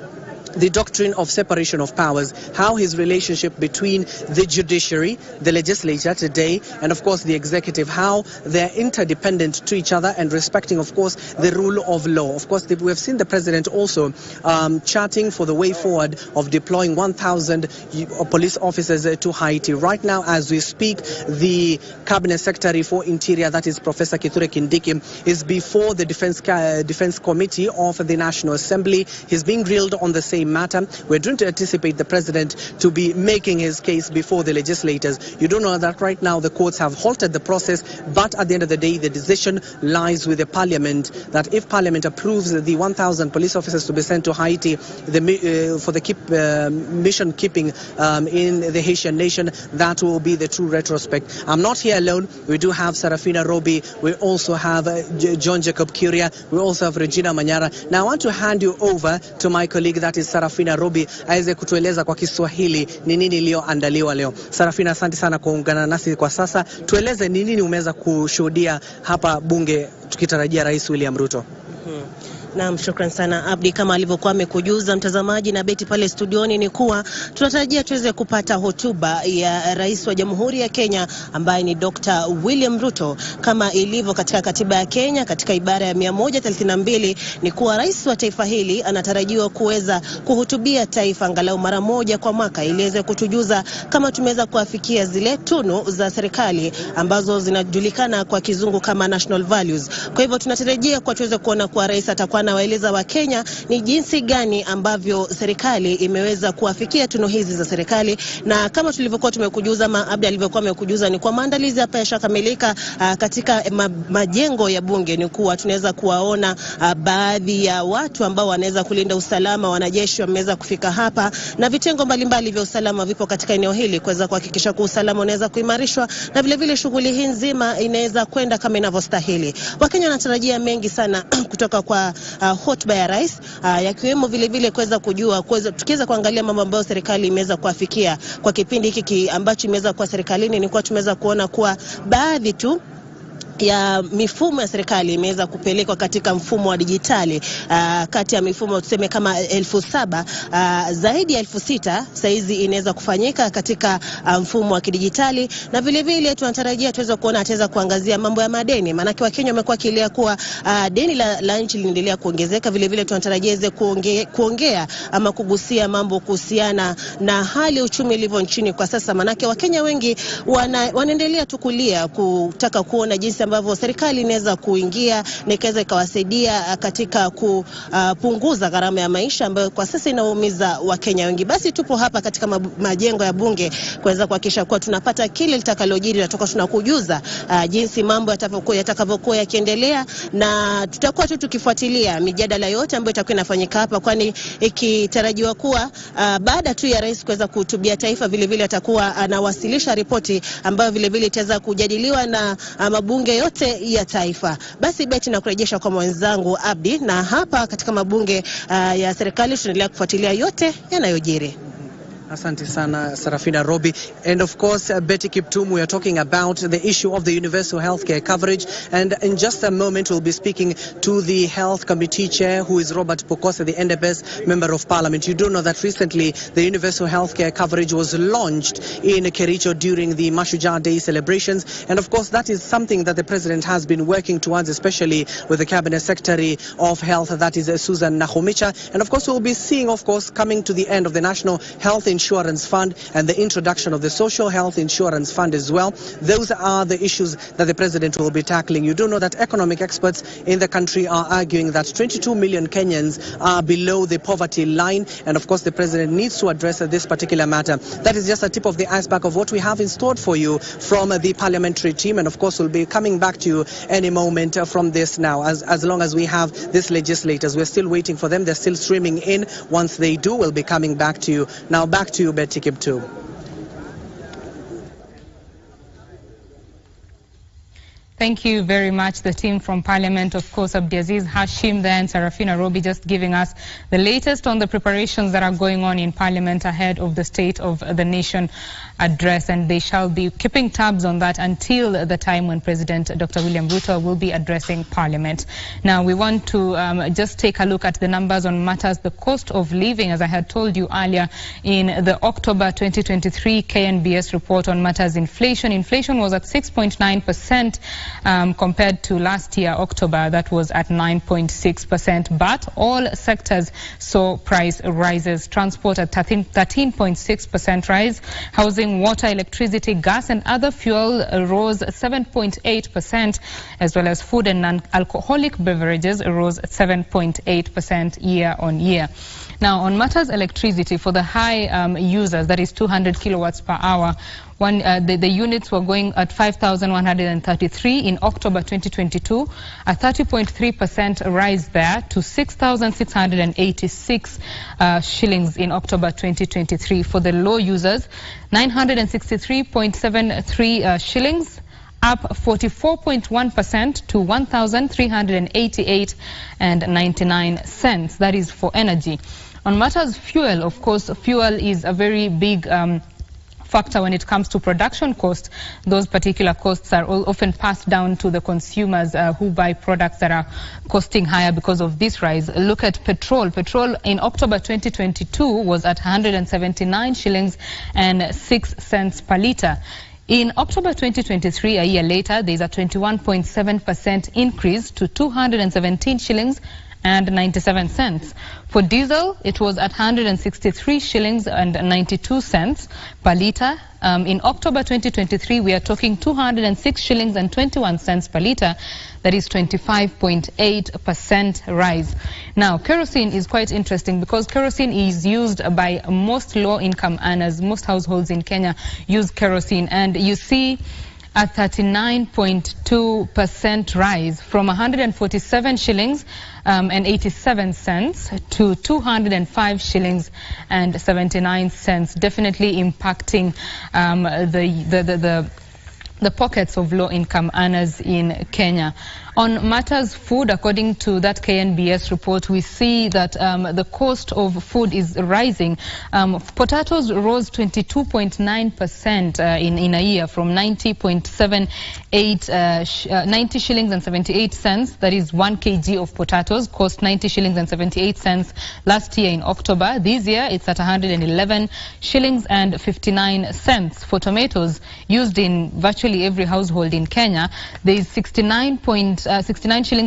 the doctrine of separation of powers, how his relationship between the judiciary, the legislature today, and of course the executive, how they're interdependent to each other and respecting, of course, the rule of law. Of course, we have seen the president also charting for the way forward of deploying 1,000 police officers to Haiti. Right now, as we speak, the Cabinet Secretary for Interior, that is Professor Kithure Kindiki, is before the Defense Committee of the National Assembly. He's being grilled on the same matter. We're going to anticipate the president to be making his case before the legislators. You do know that right now the courts have halted the process, but at the end of the day, the decision lies with the parliament, that if parliament approves the 1,000 police officers to be sent to Haiti for the mission keeping in the Haitian nation, that will be the true retrospect. I'm not here alone. We do have Sarafina Robi. We also have John Jacob Kuria. We also have Regina Manyora. Now I want to hand you over to my colleague, that is Sarafina Robi, aweze kutueleza kwa Kiswahili ni nini iliyoandaliwa leo. Sarafina, asante sana kuungana nasi kwa sasa. Tueleze ni nini umeweza kushuhudia hapa bunge tukitarajia Rais William Ruto. Naam, shukran sana Abdi. Kama alivyokuwa amekujuza mtazamaji na Beti pale studioni, ni kuwa tunatarajia tuweze kupata hotuba ya Rais wa Jamhuri ya Kenya ambaye ni Dr. William Ruto. Kama ilivyo katika katiba ya Kenya katika ibara ya 132 ni kuwa rais wa taifa hili anatarajiwa kuweza kuhutubia taifa angalau mara moja kwa mwaka ili aweze kutujuza kama tumeweza kuafikia zile tunu za serikali ambazo zinajulikana kwa kizungu kama national values. Kwa hivyo tunatarajia kwa tuweze kuona kwa rais atakuwa na waeleza wa Kenya ni jinsi gani ambavyo serikali imeweza kuafikia tunu hizi za serikali, na kama tulivyokuwa tumekujuza Abdi alivyokuwa amekujuza ni kwa maandalizi hapa yashakamilika katika majengo ya bunge. Ni kuwa tunaweza kuwaona baadhi ya watu ambao wanaweza kulinda usalama, wanajeshi wameweza kufika hapa na vitengo mbalimbali vya usalama vipo katika eneo hili kuweza kuhakikisha kwa usalama unaweza kuimarishwa na vile vile shughuli hii nzima inaweza kwenda kama inavyostahili. Wakenya wanatarajia mengi sana kutoka kwa hotuba ya rais, yakiwemo vile vile kuweza kujua, tukiweza kuangalia mambo ambayo serikali imeweza kuafikia kwa kipindi hiki ambacho imeweza kwa serikalini. Ni kwa tumeweza kuona kuwa baadhi tu ya mifumo ya serikali imeweza kupelekwa katika mfumo wa dijitali. Kati ya mifumo tuseme kama 7,000, zaidi ya 6,000 saizi inaweza kufanyika katika mfumo wa kidijitali, na vile vile tunatarajia tuweza kuona ataweza kuangazia mambo ya madeni, maana kwa Kenya wamekuwa kilia kuwa deni la nchi linaendelea kuongezeka. Vile vile tunatarajia iweze kuongea ama kugusia mambo kuhusiana na hali ya uchumi ilivyo nchini kwa sasa, maana Wakenya wengi wanaendelea tukulia kutaka kuona jinsi ambavyo serikali inaweza kuingia na ikaweza ikawasaidia katika kupunguza gharama ya maisha ambayo kwa sasa inaumiza Wakenya wengi. Basi tupo hapa katika majengo ya bunge kuweza kuhakikisha kuwa tunapata kile litakalojiri na tunakujuza jinsi mambo yatakavyokuwa yakiendelea, na tutakuwa tu tukifuatilia mijadala yote ambayo itakuwa inafanyika hapa, kwani ikitarajiwa kuwa baada tu ya rais kuweza kuhutubia taifa, vile vile atakuwa anawasilisha ripoti ambayo vile vile itaweza kujadiliwa na mabunge yote ya taifa. Basi Beti na kurejesha kwa mwenzangu Abdi, na hapa katika mabunge ya serikali tunaendelea kufuatilia yote yanayojiri. Asante sana Sarafina Robi. And of course, Betty Kiptum, we are talking about the issue of the universal healthcare coverage. And in just a moment, we'll be speaking to the Health Committee Chair, who is Robert Pokose, the NDPS Member of Parliament. You do know that recently the universal healthcare coverage was launched in Kericho during the Mashujaa Day celebrations. And of course, that is something that the President has been working towards, especially with the Cabinet Secretary of Health, that is Susan Nakhumicha. And of course, we'll be seeing, of course, coming to the end of the National Health Insurance Fund and the introduction of the Social Health Insurance Fund as well. Those are the issues that the President will be tackling. You do know that economic experts in the country are arguing that 22 million Kenyans are below the poverty line, and of course the President needs to address this particular matter. That is just a tip of the iceberg of what we have in store for you from the parliamentary team, and of course we'll be coming back to you any moment from this now. As long as we have these legislators, we're still waiting for them. They're still streaming in. Once they do, we'll be coming back to you. Now back to you, Betty Kiptum. Thank you very much, the team from Parliament, of course, Abdiaziz Hashim there and Sarafina Robi just giving us the latest on the preparations that are going on in Parliament ahead of the State of the Nation address, and they shall be keeping tabs on that until the time when President Dr. William Ruto will be addressing Parliament. Now, we want to just take a look at the numbers on matters, the cost of living, as I had told you earlier, in the October 2023 KNBS report on matters inflation. Inflation was at 6.9%. Compared to last year, October, that was at 9.6%. But all sectors saw price rises. Transport at 13.6% rise. Housing, water, electricity, gas and other fuel rose 7.8%, as well as food and non-alcoholic beverages rose 7.8% year on year. Now, on matters electricity, for the high users, that is 200 kilowatts per hour, the units were going at 5,133 in October 2022, a 30.3% rise there to 6,686 shillings in October 2023. For the low users, 963.73 shillings, up 44.1% to 1,388.99 cents. That is for energy. On matters fuel, of course, fuel is a very big factor when it comes to production cost. Those particular costs are often passed down to the consumers who buy products that are costing higher because of this rise. Look at petrol. Petrol in October 2022 was at 179 shillings and 6 cents per litre. In October 2023, a year later, there is a 21.7% increase to 217 shillings and 97 cents. For diesel, it was at 163 shillings and 92 cents per litre. In October 2023, we are talking 206 shillings and 21 cents per litre. That is 25.8% rise. Now, kerosene is quite interesting because kerosene is used by most low-income earners. Most households in Kenya use kerosene, and you see a 39.2% rise from 147 shillings and 87 cents to 205 shillings and 79 cents, definitely impacting the pockets of low-income earners in Kenya. On matters food, according to that KNBS report, we see that the cost of food is rising. Potatoes rose 22.9% in a year from 90 shillings and 78 cents. That is 1 kg of potatoes cost 90 shillings and 78 cents last year in October. This year it's at 111 shillings and 59 cents. For tomatoes used in virtually every household in Kenya, there is 69 shillings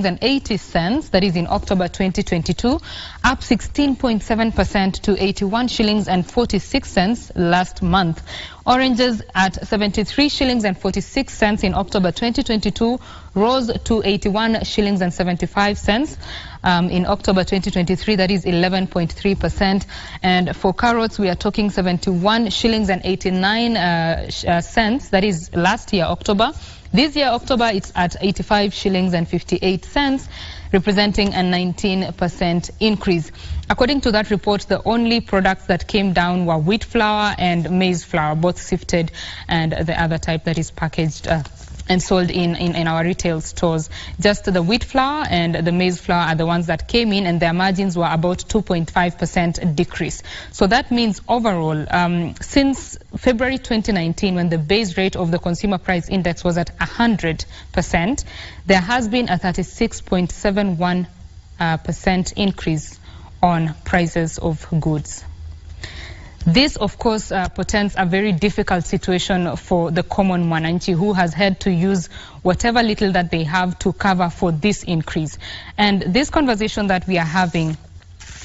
and 80 cents, that is in October 2022, up 16.7% to 81 shillings and 46 cents last month. Oranges at 73 shillings and 46 cents in October 2022 rose to 81 shillings and 75 cents in October 2023, that is 11.3%. And for carrots, we are talking 71 shillings and 89 cents, that is last year, October. This year, October, it's at 85 shillings and 58 cents, representing a 19% increase. According to that report, the only products that came down were wheat flour and maize flour, both sifted, and the other type that is packaged and sold in our retail stores. Just the wheat flour and the maize flour are the ones that came in, and their margins were about 2.5% decrease. So that means overall, since February 2019, when the base rate of the consumer price index was at 100%, there has been a 36.71% increase on prices of goods. This, of course, portends a very difficult situation for the common mwananchi, who has had to use whatever little that they have to cover for this increase. And this conversation that we are having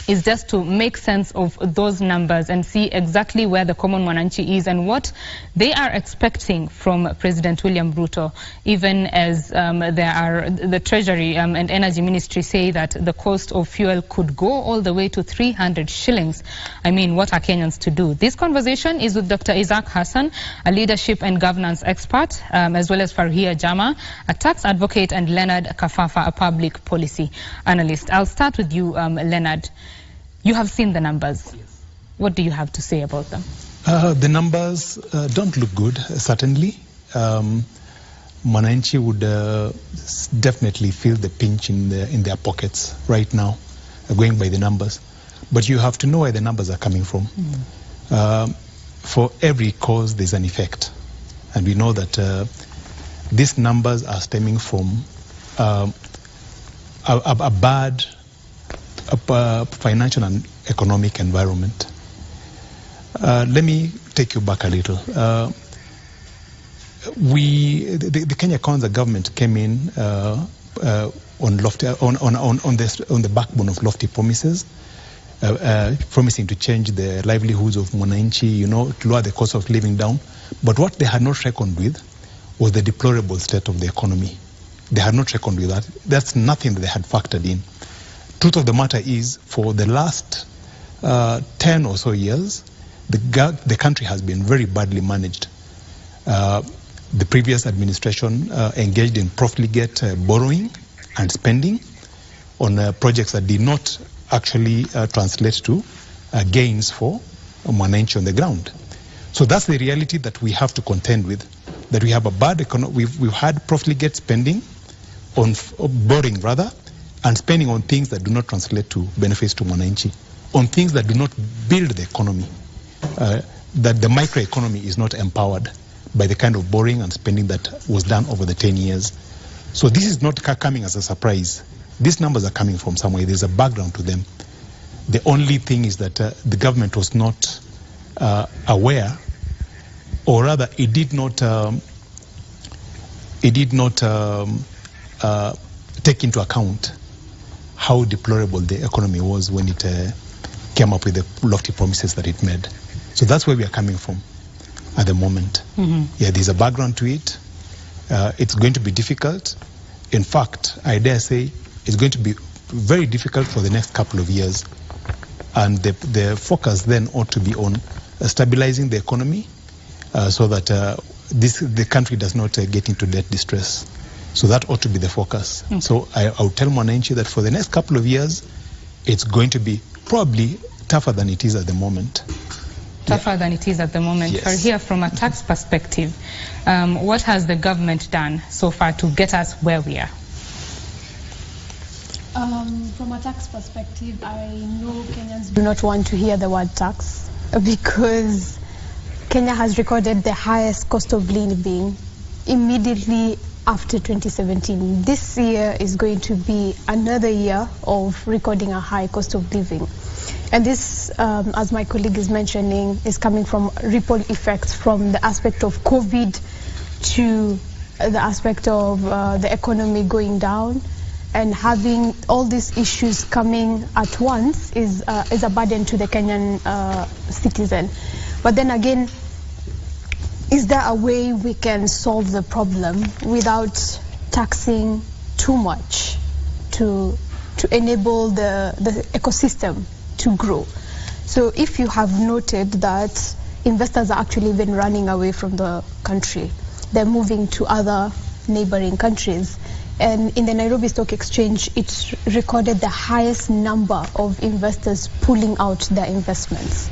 is just to make sense of those numbers and see exactly where the common mwananchi is and what they are expecting from President William Ruto, even as the Treasury and Energy Ministry say that the cost of fuel could go all the way to 300 shillings. I mean, what are Kenyans to do? This conversation is with Dr. Isaac Hassan, a leadership and governance expert, as well as Farhia Jama, a tax advocate, and Leonard Kafafa, a public policy analyst. I'll start with you, Leonard. You have seen the numbers. Yes. What do you have to say about them? The numbers don't look good, certainly. Mwananchi would definitely feel the pinch in their pockets right now, going by the numbers. But you have to know where the numbers are coming from. For every cause, there's an effect. And we know that these numbers are stemming from a bad financial and economic environment. Let me take you back a little. The Kenya Kwanza government came in on the backbone of lofty promises, promising to change the livelihoods of Mwananchi, to lower the cost of living down. But what they had not reckoned with was the deplorable state of the economy. They had not reckoned with that. That's nothing that they had factored in. Truth of the matter is, for the last 10 or so years, the country has been very badly managed. The previous administration engaged in profligate borrowing and spending on projects that did not actually translate to gains for Mwananchi on the ground. So that's the reality that we have to contend with, that we have a bad economy. We've had profligate spending, on borrowing rather, and spending on things that do not translate to benefits to Mwananchi, on things that do not build the economy, that the microeconomy is not empowered by the kind of borrowing and spending that was done over the 10 years. So this is not coming as a surprise. These numbers are coming from somewhere. There's a background to them. The only thing is that the government was not aware, or rather it did not take into account how deplorable the economy was when it came up with the lofty promises that it made. So that's where we are coming from at the moment. Yeah, there's a background to it. It's going to be difficult. In fact, I dare say it's going to be very difficult for the next couple of years. And the focus then ought to be on stabilizing the economy so that the country does not get into debt distress. So that ought to be the focus. So I would tell Mwananchi that for the next couple of years, it's going to be probably tougher than it is at the moment. Tougher than it is at the moment. Yes. For here, from a tax perspective, what has the government done so far to get us where we are? From a tax perspective, I know Kenyans do not want to hear the word tax because Kenya has recorded the highest cost of living immediately after 2017. This year is going to be another year of recording a high cost of living. And this, as my colleague is mentioning, is coming from ripple effects from the aspect of COVID to the aspect of the economy going down. And having all these issues coming at once is a burden to the Kenyan citizen. But then again, is there a way we can solve the problem without taxing too much to enable the ecosystem to grow? So if you have noted that investors are actually even running away from the country, they're moving to other neighboring countries. And in the Nairobi Stock Exchange, it's recorded the highest number of investors pulling out their investments.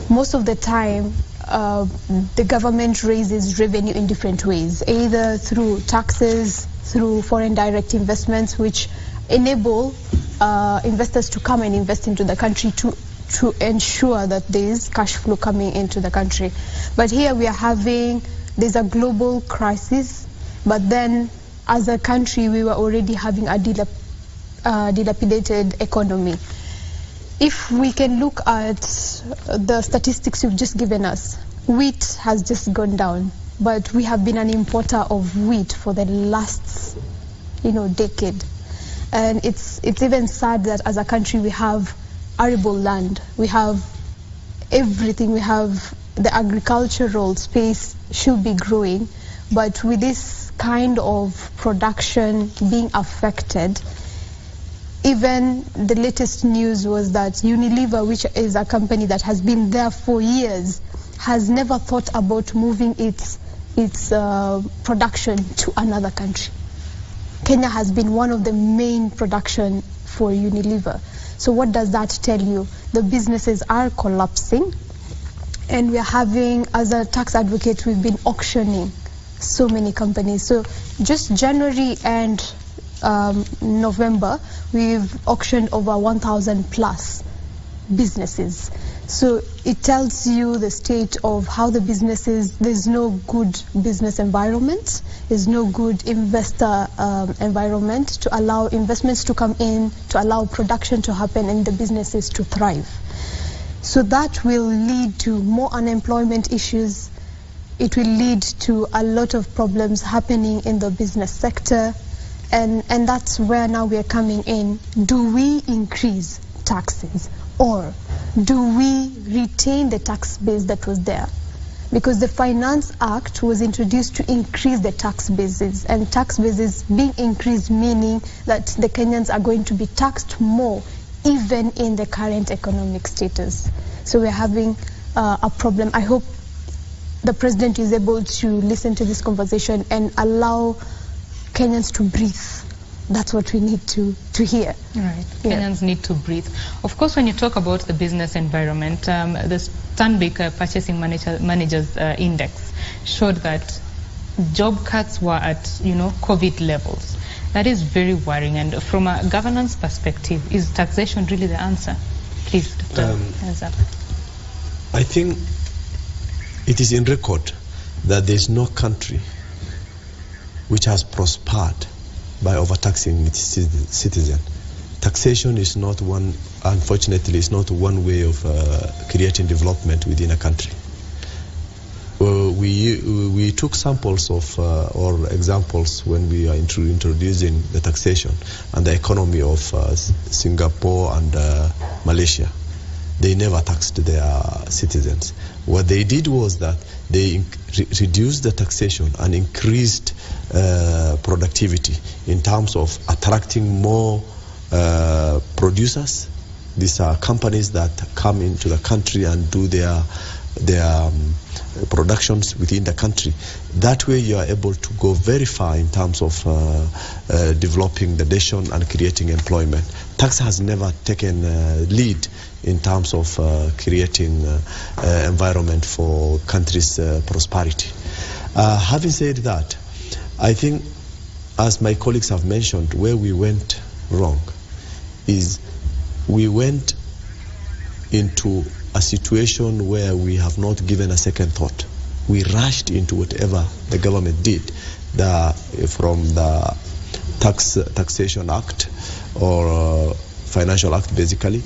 Most of the time, the government raises revenue in different ways, either through taxes, through foreign direct investments, which enable investors to come and invest into the country to ensure that there is cash flow coming into the country. But here we are there's a global crisis, but then as a country, we were already having a dilapidated economy. If we can look at the statistics you've just given us, wheat has just gone down, but we have been an importer of wheat for the last, decade. And it's even sad that as a country we have arable land, we have everything, we have the agricultural space should be growing, but with this kind of production being affected, even the latest news was that Unilever, which is a company that has been there for years, has never thought about moving its production to another country. Kenya has been one of the main production for Unilever. So what does that tell you? The businesses are collapsing, and we are having, as a tax advocate, we've been auctioning so many companies. So just January and November, we've auctioned over 1,000 plus businesses. So it tells you the state of how the business is. There's no good business environment. There's no good investor environment to allow investments to come in, to allow production to happen and the businesses to thrive. So that will lead to more unemployment issues. It will lead to a lot of problems happening in the business sector. And that's where now we are coming in. Do we increase taxes, or do we retain the tax base that was there? Because the Finance Act was introduced to increase the tax bases, and tax bases being increased meaning that the Kenyans are going to be taxed more even in the current economic status. So we're having a problem. I hope the President is able to listen to this conversation and allow Kenyans to breathe. That's what we need to hear. Right. Yeah. Kenyans need to breathe. Of course, when you talk about the business environment, the Stanbic Purchasing Managers Index showed that job cuts were at, COVID levels. That is very worrying. And from a governance perspective, is taxation really the answer? Please, Dr. Ezra. I think it is in record that there is no country which has prospered by overtaxing its citizen. Taxation is not one, unfortunately, is not one way of creating development within a country. We took samples of or examples when we are introducing the taxation and the economy of Singapore and Malaysia. They never taxed their citizens. What they did was that they reduced the taxation and increased productivity in terms of attracting more producers. These are companies that come into the country and do their productions within the country. That way you are able to go very far in terms of developing the nation and creating employment. Tax has never taken lead in terms of creating environment for countries' prosperity. Having said that, I think, as my colleagues have mentioned, where we went wrong is we went into a situation where we have not given a second thought. We rushed into whatever the government did, from the Taxation Act or Financial Act basically,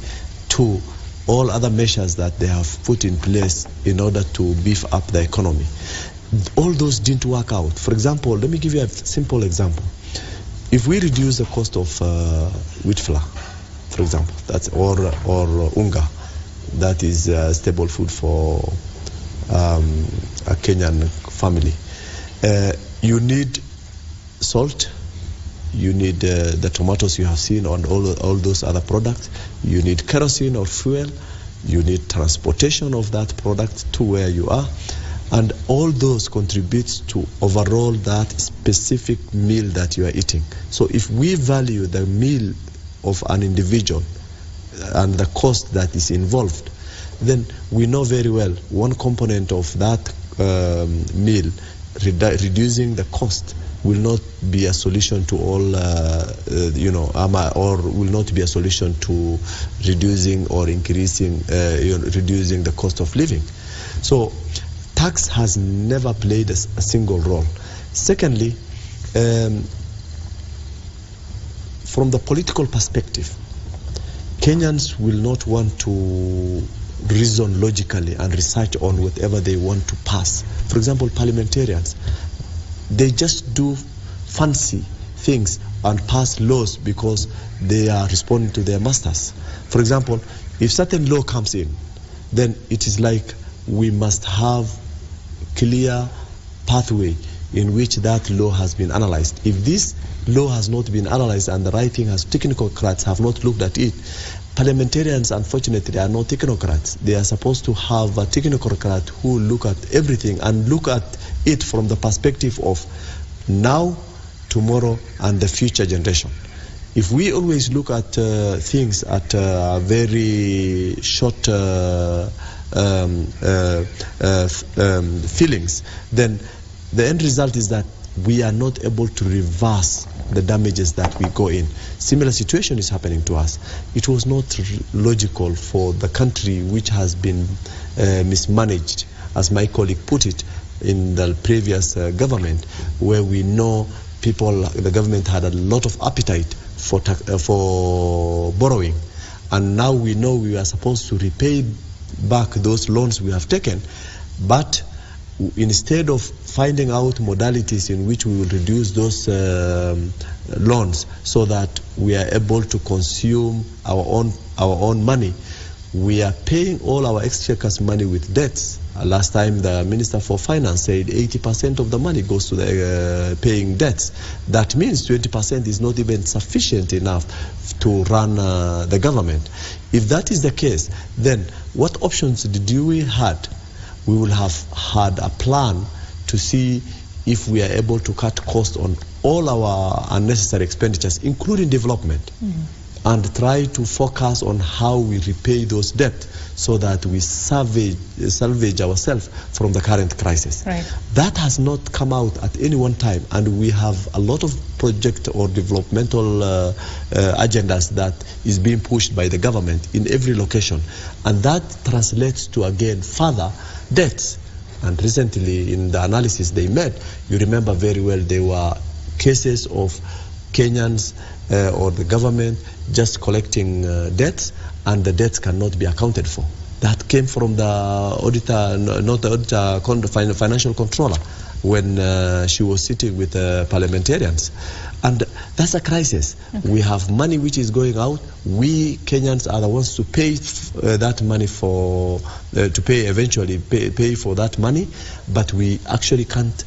to all other measures that they have put in place in order to beef up the economy. All those didn't work out. For example, let me give you a simple example. If we reduce the cost of wheat flour, for example, that's or unga, that is staple food for a Kenyan family. You need salt, you need the tomatoes you have seen on all those other products, you need kerosene or fuel, you need transportation of that product to where you are, and all those contribute to overall that specific meal that you are eating. So if we value the meal of an individual and the cost that is involved, then we know very well one component of that meal, reducing the cost, will not be a solution to all, or will not be a solution to reducing or increasing, reducing the cost of living. So tax has never played a single role. Secondly, from the political perspective, Kenyans will not want to reason logically and research on whatever they want to pass. For example, parliamentarians, they just do fancy things and pass laws because they are responding to their masters. For example, if certain law comes in, then it is like we must have clear pathway in which that law has been analyzed. If this law has not been analyzed and the right thing has, technocrats have not looked at it. Parliamentarians, unfortunately, are not technocrats. They are supposed to have a technocrat who look at everything and look at it from the perspective of now, tomorrow, and the future generation. If we always look at things at very short feelings, then the end result is that we are not able to reverse the damages that we go in. Similar situation is happening to us. It was not logical for the country which has been mismanaged, as my colleague put it, in the previous government, where we know the government had a lot of appetite for borrowing. And now we know we are supposed to repay back those loans we have taken, but instead of finding out modalities in which we will reduce those loans so that we are able to consume our own money, we are paying all our exchequer's money with debts. Last time the Minister for Finance said 80% of the money goes to the paying debts. That means 20% is not even sufficient enough to run the government. If that is the case, then what options did we had? We will have had a plan to see if we are able to cut costs on all our unnecessary expenditures, including development, and try to focus on how we repay those debts so that we salvage ourselves from the current crisis. Right. That has not come out at any one time, and we have a lot of project or developmental agendas that is being pushed by the government in every location, and that translates to, again, further debts. And recently in the analysis they made, you remember very well, there were cases of Kenyans or the government just collecting debts, and the debts cannot be accounted for. That came from the auditor, not the auditor, the financial controller, when she was sitting with parliamentarians. And that's a crisis. We have money which is going out. We Kenyans are the ones to pay that money for, to pay eventually, pay for that money, but we actually can't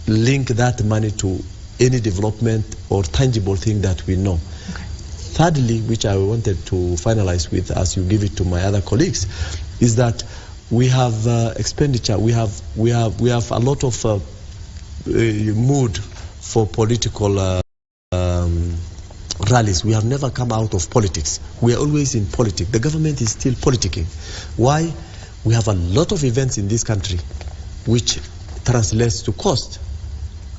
link that money to any development or tangible thing that we know. Thirdly, which I wanted to finalize with as you give it to my other colleagues, is that we have expenditure. We have a lot of mood for political rallies. We have never come out of politics. We are always in politics. The government is still politicking. Why? We have a lot of events in this country which translates to cost.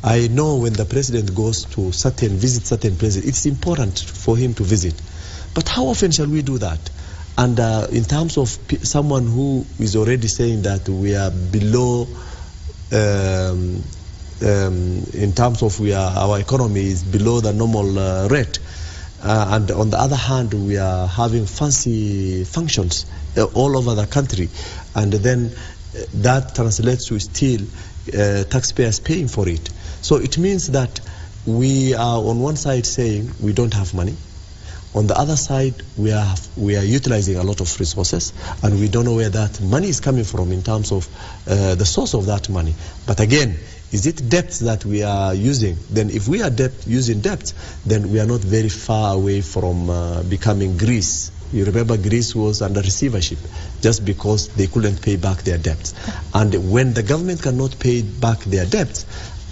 I know when the president goes to visit certain places, it's important for him to visit. But how often shall we do that? And in terms of someone who is already saying that we are below, in terms of our economy is below the normal rate, and on the other hand, we are having fancy functions all over the country, and then that translates to still taxpayers paying for it. So it means that we are on one side saying we don't have money. On the other side, we are utilizing a lot of resources, and we don't know where that money is coming from in terms of the source of that money. But again, is it debts that we are using? Then if we are using debts, then we are not very far away from becoming Greece. You remember Greece was under receivership just because they couldn't pay back their debts. And when the government cannot pay back their debts,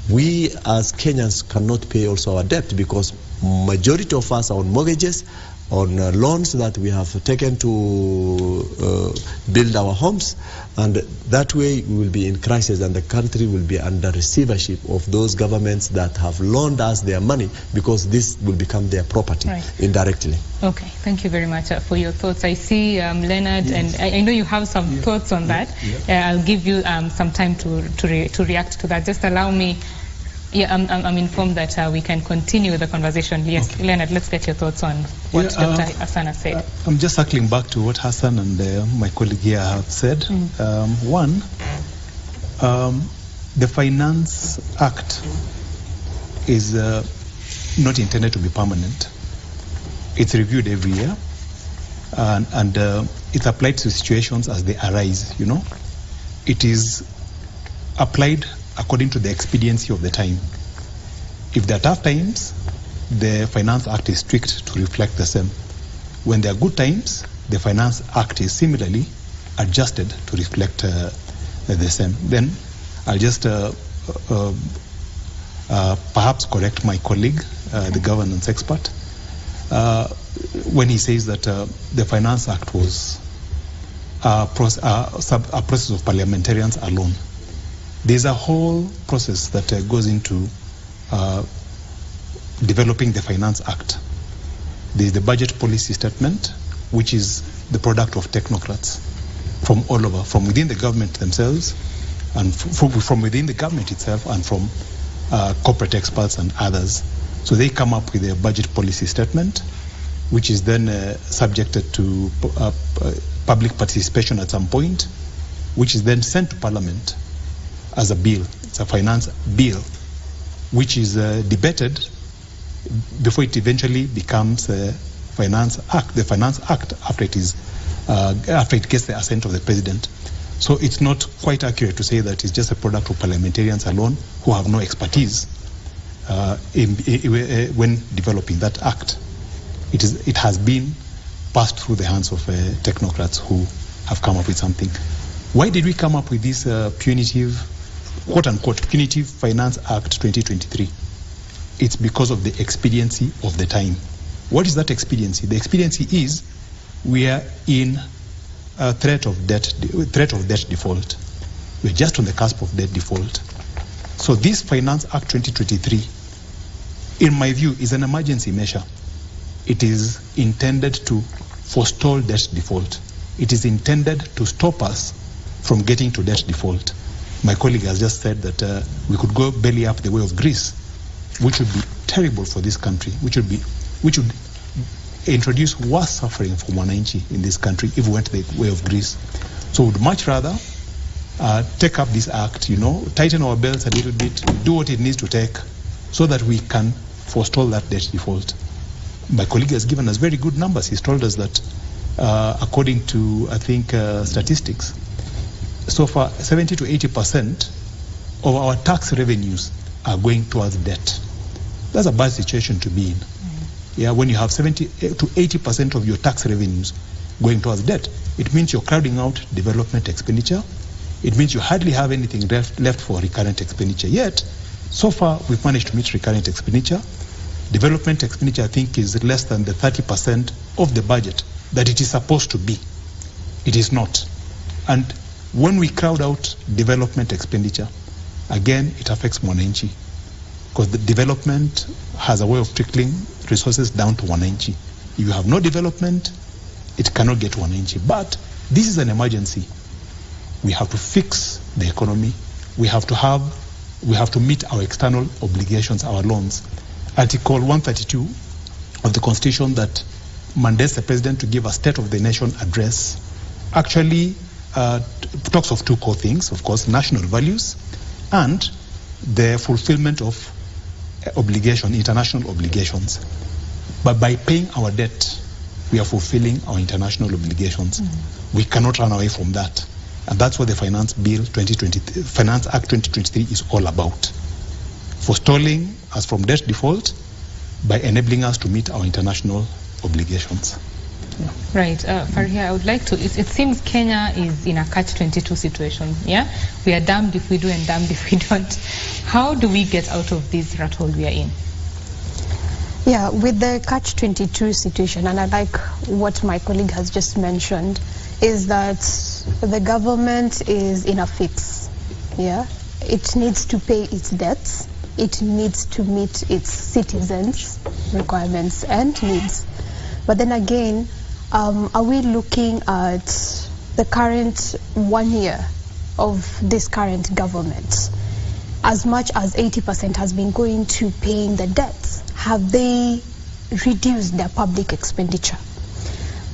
we as Kenyans cannot pay also our debt, because majority of us are on mortgages, on loans that we have taken to build our homes, and that way we will be in crisis, and the country will be under receivership of those governments that have loaned us their money, because this will become their property indirectly. Okay, thank you very much for your thoughts. I see Leonard, and I know you have some thoughts on that. I'll give you some time to react to that. Just allow me. Yeah, I'm informed that we can continue the conversation. Yes, okay. Leonard, let's get your thoughts on what Dr. Hassan has said. I'm just circling back to what Hassan and my colleague here have said. One, the Finance Act is not intended to be permanent. It's reviewed every year, and it's applied to situations as they arise, you know. It is applied according to the expediency of the time. If there are tough times, the Finance Act is strict to reflect the same. When there are good times, the Finance Act is similarly adjusted to reflect the same. Then I'll just perhaps correct my colleague, the governance expert, when he says that the Finance Act was a process of parliamentarians alone. There's a whole process that goes into developing the Finance Act. There's the budget policy statement, which is the product of technocrats from all over, from within the government themselves, and from within the government itself, and from corporate experts and others. So they come up with a budget policy statement, which is then subjected to public participation at some point, which is then sent to Parliament as a bill. It's a finance bill, which is debated before it eventually becomes a Finance Act. The Finance Act after it gets the assent of the President. So it's not quite accurate to say that it's just a product of parliamentarians alone who have no expertise when developing that act. It has been passed through the hands of technocrats who have come up with something. Why did we come up with this punitive, quote-unquote, Punitive Finance Act 2023? It's because of the expediency of the time. What is that expediency? The expediency is we are in a threat of debt default. We're just on the cusp of debt default. So this Finance Act 2023, in my view, is an emergency measure. It is intended to forestall debt default. It is intended to stop us from getting to debt default. My colleague has just said that we could go belly up the way of Greece, which would be terrible for this country, which would introduce worse suffering for Mwananchi in this country if we went the way of Greece. So we'd much rather take up this act, tighten our belts a little bit, do what it needs to take so that we can forestall that debt default. My colleague has given us very good numbers. He's told us that according to, I think, statistics, so far 70 to 80% of our tax revenues are going towards debt. That's a bad situation to be in. Yeah, when you have 70 to 80% of your tax revenues going towards debt, it means you're crowding out development expenditure. It means you hardly have anything left for recurrent expenditure. Yet, so far, we've managed to meet recurrent expenditure. Development expenditure, I think, is less than the 30% of the budget that it is supposed to be. It is not. And when we crowd out development expenditure, again, it affects Mwananchi, because the development has a way of trickling resources down to Mwananchi. If you have no development, it cannot get to Mwananchi. But this is an emergency. We have to fix the economy. We have to meet our external obligations, our loans. Article 132 of the Constitution that mandates the President to give a State of the Nation address actually talks of two core things, of course, national values and the fulfillment of international obligations. But by paying our debt, we are fulfilling our international obligations. We cannot run away from that. And that's what the Finance Act 2023 is all about. Forestalling us from debt default by enabling us to meet our international obligations. Yeah. Right. Farhia, I would like to, it seems Kenya is in a catch-22 situation, yeah? We are damned if we do and damned if we don't. How do we get out of this rat hole we are in? Yeah, with the catch-22 situation, and I like what my colleague has just mentioned, is that the government is in a fix, yeah? It needs to pay its debts. It needs to meet its citizens' requirements and needs. But then again, are we looking at the current 1 year of this current government? As much as 80% has been going to paying the debts, have they reduced their public expenditure?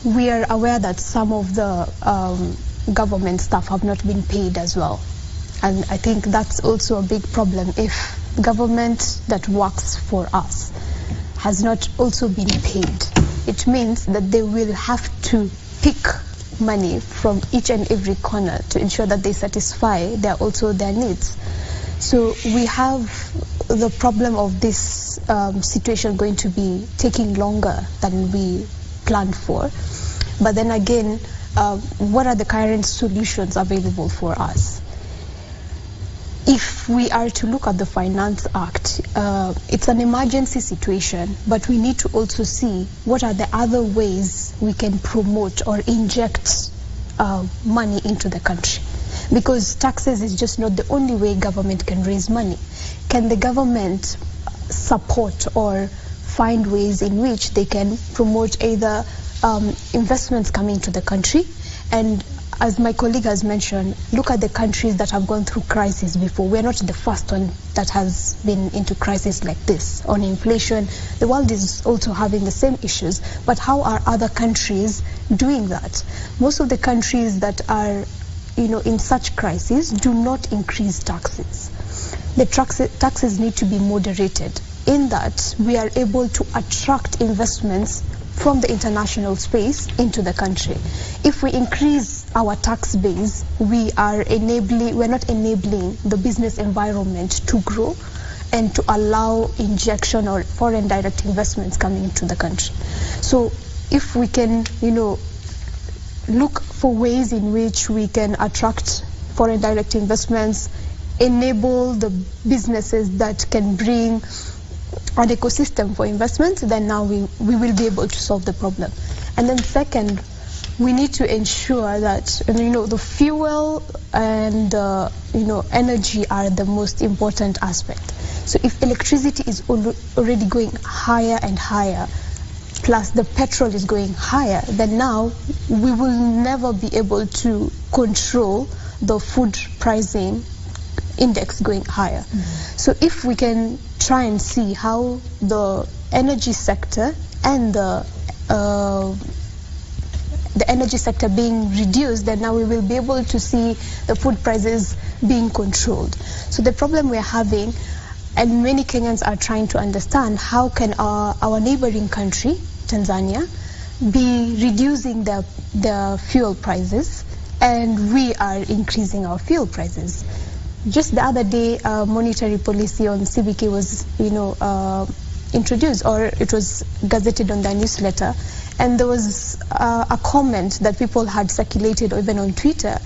We are aware that some of the government staff have not been paid as well. And I think that's also a big problem if government that works for us has not also been paid. It means that they will have to pick money from each and every corner to ensure that they satisfy their needs. So we have the problem of this situation going to be taking longer than we planned for. But then again, what are the current solutions available for us? If we are to look at the Finance Act, it's an emergency situation, but we need to also see what are the other ways we can promote or inject money into the country. because taxes is just not the only way government can raise money. Can the government support or find ways in which they can promote either investments coming to the country? And as my colleague has mentioned, look at the countries that have gone through crisis before. We're not the first one that has been into crisis like this. On inflation, the world is also having the same issues. But how are other countries doing that? Most of the countries that are, in such crises do not increase taxes. The taxes need to be moderated, in that we are able to attract investments from the international space into the country. If we increase our tax base, we're not enabling the business environment to grow and to allow injection or foreign direct investments coming into the country. So if we can, look for ways in which we can attract foreign direct investments, enable the businesses that can bring an ecosystem for investment, then now we will be able to solve the problem. And then second, we need to ensure that the fuel and energy are the most important aspect. So if electricity is already going higher and higher, plus the petrol is going higher, then now we will never be able to control the food pricing index going higher. So if we can try and see how the energy sector and the energy sector being reduced, then now we will be able to see the food prices being controlled. So the problem we're having, and many Kenyans are trying to understand, how can our neighboring country, Tanzania, be reducing the fuel prices, and we are increasing our fuel prices. Just the other day, monetary policy on CBK was, introduced, or it was gazetted on the newsletter, and there was a comment that people had circulated, or even on Twitter.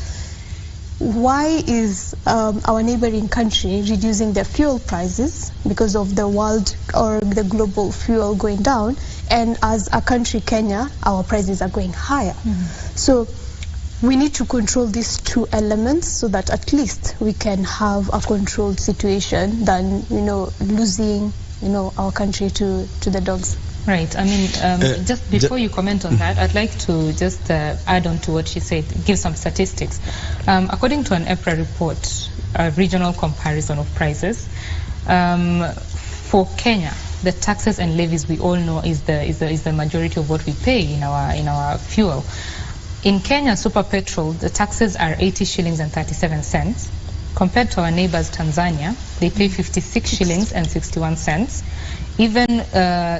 Why is our neighboring country reducing their fuel prices because of the world or the global fuel going down, and as a country, Kenya, our prices are going higher? So we need to control these two elements so that at least we can have a controlled situation than, losing, our country to the dogs. Right. I mean, just before you comment on that, I'd like to just add on to what she said, give some statistics. According to an EPRA report, a regional comparison of prices, for Kenya, the taxes and levies we all know is the majority of what we pay in our fuel. In Kenya, super petrol, the taxes are 80 shillings and 37 cents. Compared to our neighbors, Tanzania, they pay 56 shillings and 61 cents. Even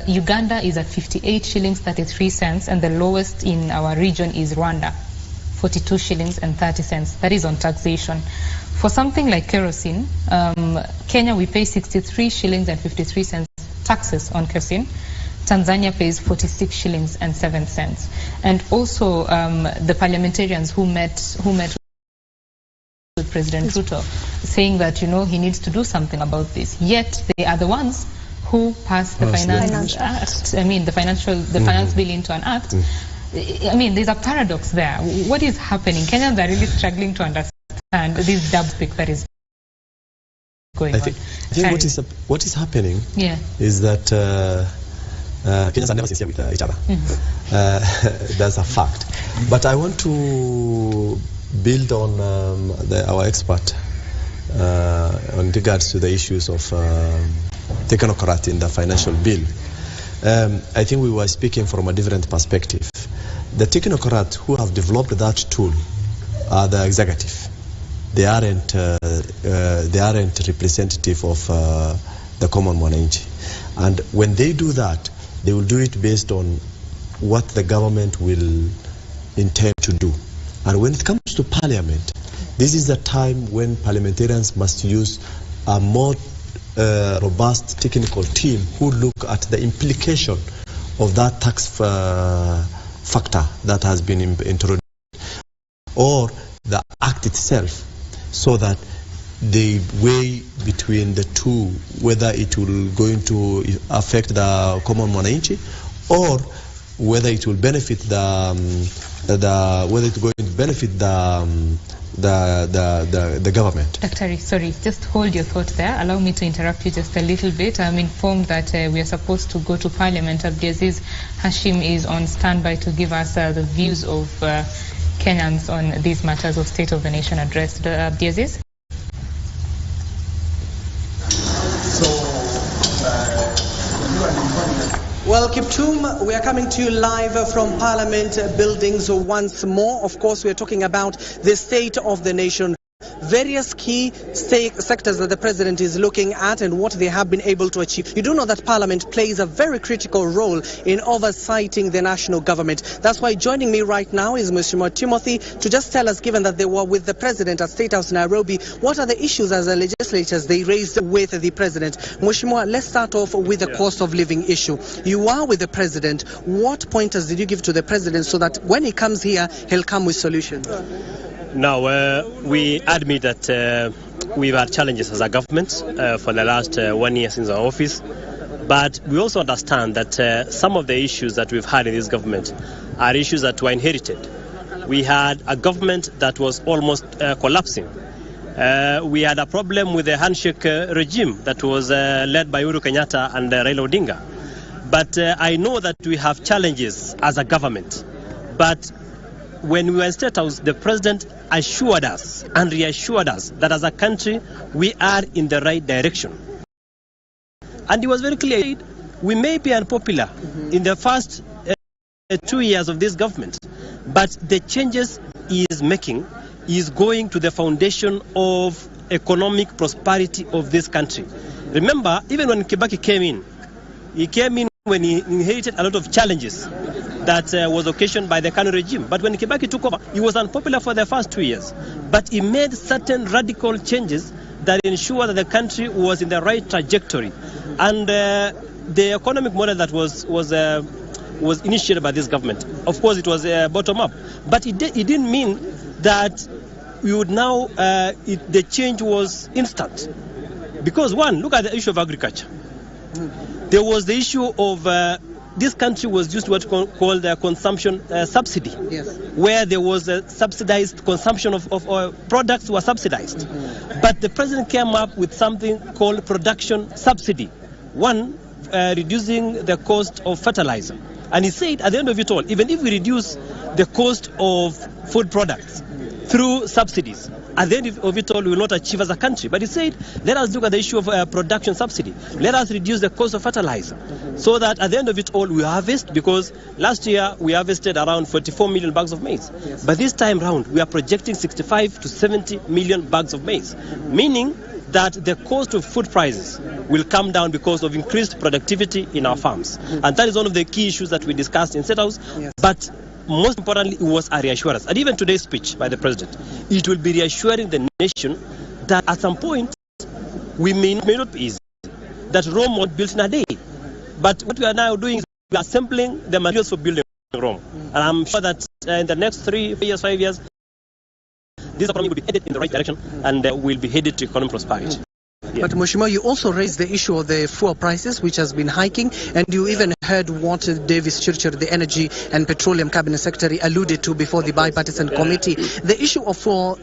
Uganda is at 58 shillings 33 cents, and the lowest in our region is Rwanda, 42 shillings and 30 cents. That is on taxation. For something like kerosene, Kenya we pay 63 shillings and 53 cents taxes on kerosene. Tanzania pays 46 shillings and 7 cents. And also the parliamentarians who met with President RUTO, saying that, he needs to do something about this. Yet they are the ones who passed the finance act. I mean, the finance bill into an act. I mean, there's a paradox there. What is happening? Kenyans are really struggling to understand this double speak that is going on. I think what is happening is that Kenyans are never sincere with each other. That's a fact. But I want to build on our expert on regards to the issues of technocrat in the financial bill. I think we were speaking from a different perspective. The technocrats who have developed that tool are the executive. They aren't representative of the common mwananchi. And when they do that, they will do it based on what the government will intend to do. And when it comes to parliament, this is the time when parliamentarians must use a more robust technical team who look at the implication of that tax factor that has been introduced, or the act itself, so that they weigh between the two, whether it will going to affect the common mwananchi or whether it will benefit whether it's going to benefit the government. Dr. Sorry, just hold your thought there. Allow me to interrupt you just a little bit. I'm informed that we are supposed to go to Parliament. Abdiaziz Hashim is on standby to give us the views of Kenyans on these matters of State of the Nation address. Abdiaziz? Well, Kiptum, we are coming to you live from Parliament buildings once more. Of course, we are talking about the state of the nation. Various key sectors that the president is looking at and what they have been able to achieve. You do know that Parliament plays a very critical role in oversighting the national government. That's why joining me right now is Mheshimiwa Timothy to just tell us, given that they were with the president at State House Nairobi, what are the issues as the legislators they raised with the president? Mheshimiwa, let's start off with the cost of living issue. You are with the president. What pointers did you give to the president so that when he comes here, he'll come with solutions? Now, we admit that we've had challenges as a government for the last 1 year since our office, but we also understand that some of the issues that we've had in this government are issues that were inherited. We had a government that was almost collapsing. We had a problem with the handshake regime that was led by Uhuru Kenyatta and Raila Odinga. But I know that we have challenges as a government, but when we were in State House, the president assured us and reassured us that as a country, we are in the right direction. And he was very clear, we may be unpopular in the first 2 years of this government, but the changes he is making is going to the foundation of economic prosperity of this country. Remember, even when Kibaki came in, he came in when he inherited a lot of challenges that was occasioned by the Kanu regime. But when Kibaki took over, he was unpopular for the first 2 years. But he made certain radical changes that ensured that the country was in the right trajectory. And the economic model that was initiated by this government, of course, it was bottom up. But it didn't mean that we would now, the change was instant. Because one, look at the issue of agriculture. There was the issue of this country was used to what called the consumption subsidy, where there was a subsidized consumption of products were subsidized. But the president came up with something called production subsidy. One, reducing the cost of fertilizer. And he said at the end of it all, even if we reduce the cost of food products through subsidies, at the end of it all, we will not achieve as a country. But he said, let us look at the issue of production subsidy. Let us reduce the cost of fertilizer so that at the end of it all, we harvest, because last year we harvested around 44 million bags of maize. Yes. But this time round, we are projecting 65 to 70 million bags of maize, meaning that the cost of food prices will come down because of increased productivity in our farms. And that is one of the key issues that we discussed in State House. Yes. But most importantly, it was a reassurance. And even today's speech by the president, it will be reassuring the nation that at some point, we may not be easy, that Rome was built in a day. But what we are now doing is we are assembling the materials for building Rome. And I'm sure that in the next 3 years, 5 years, this economy will be headed in the right direction and will be headed to economic prosperity. Yeah. But Mheshimiwa, you also raised the issue of the fuel prices, which has been hiking, and you even heard what Davis Churchill, the Energy and Petroleum Cabinet Secretary, alluded to before the bipartisan committee. The issue of fuel,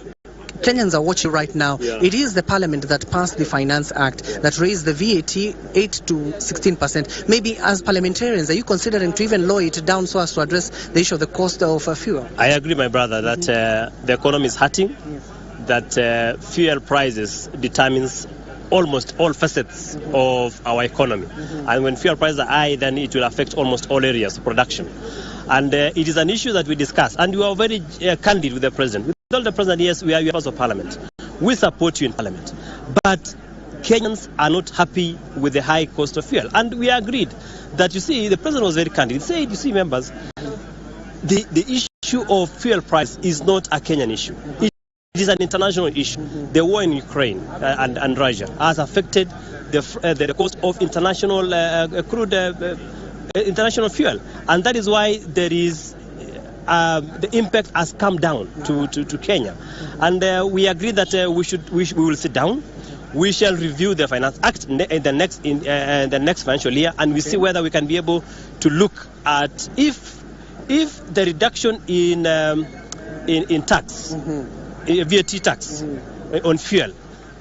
Kenyans are watching right now. Yeah. It is the Parliament that passed the Finance Act that raised the VAT 8 to 16%. Maybe as parliamentarians, are you considering to even lower it down so as to address the issue of the cost of fuel? I agree, my brother, that the economy is hurting, that fuel prices determines almost all facets of our economy. And when fuel prices are high, then it will affect almost all areas of production. And it is an issue that we discuss. And we are very candid with the president. We told the president, yes, we are members of parliament. We support you in parliament. But Kenyans are not happy with the high cost of fuel. And we agreed that, you see, the president was very candid. He said, you see, members, the issue of fuel price is not a Kenyan issue. It is an international issue. The war in Ukraine and Russia has affected the cost of international crude, international fuel, and that is why there is the impact has come down to Kenya, and we agree that we will sit down. We shall review the Finance Act in the next financial year, and we see whether we can be able to look at if the reduction in tax, VAT tax on fuel,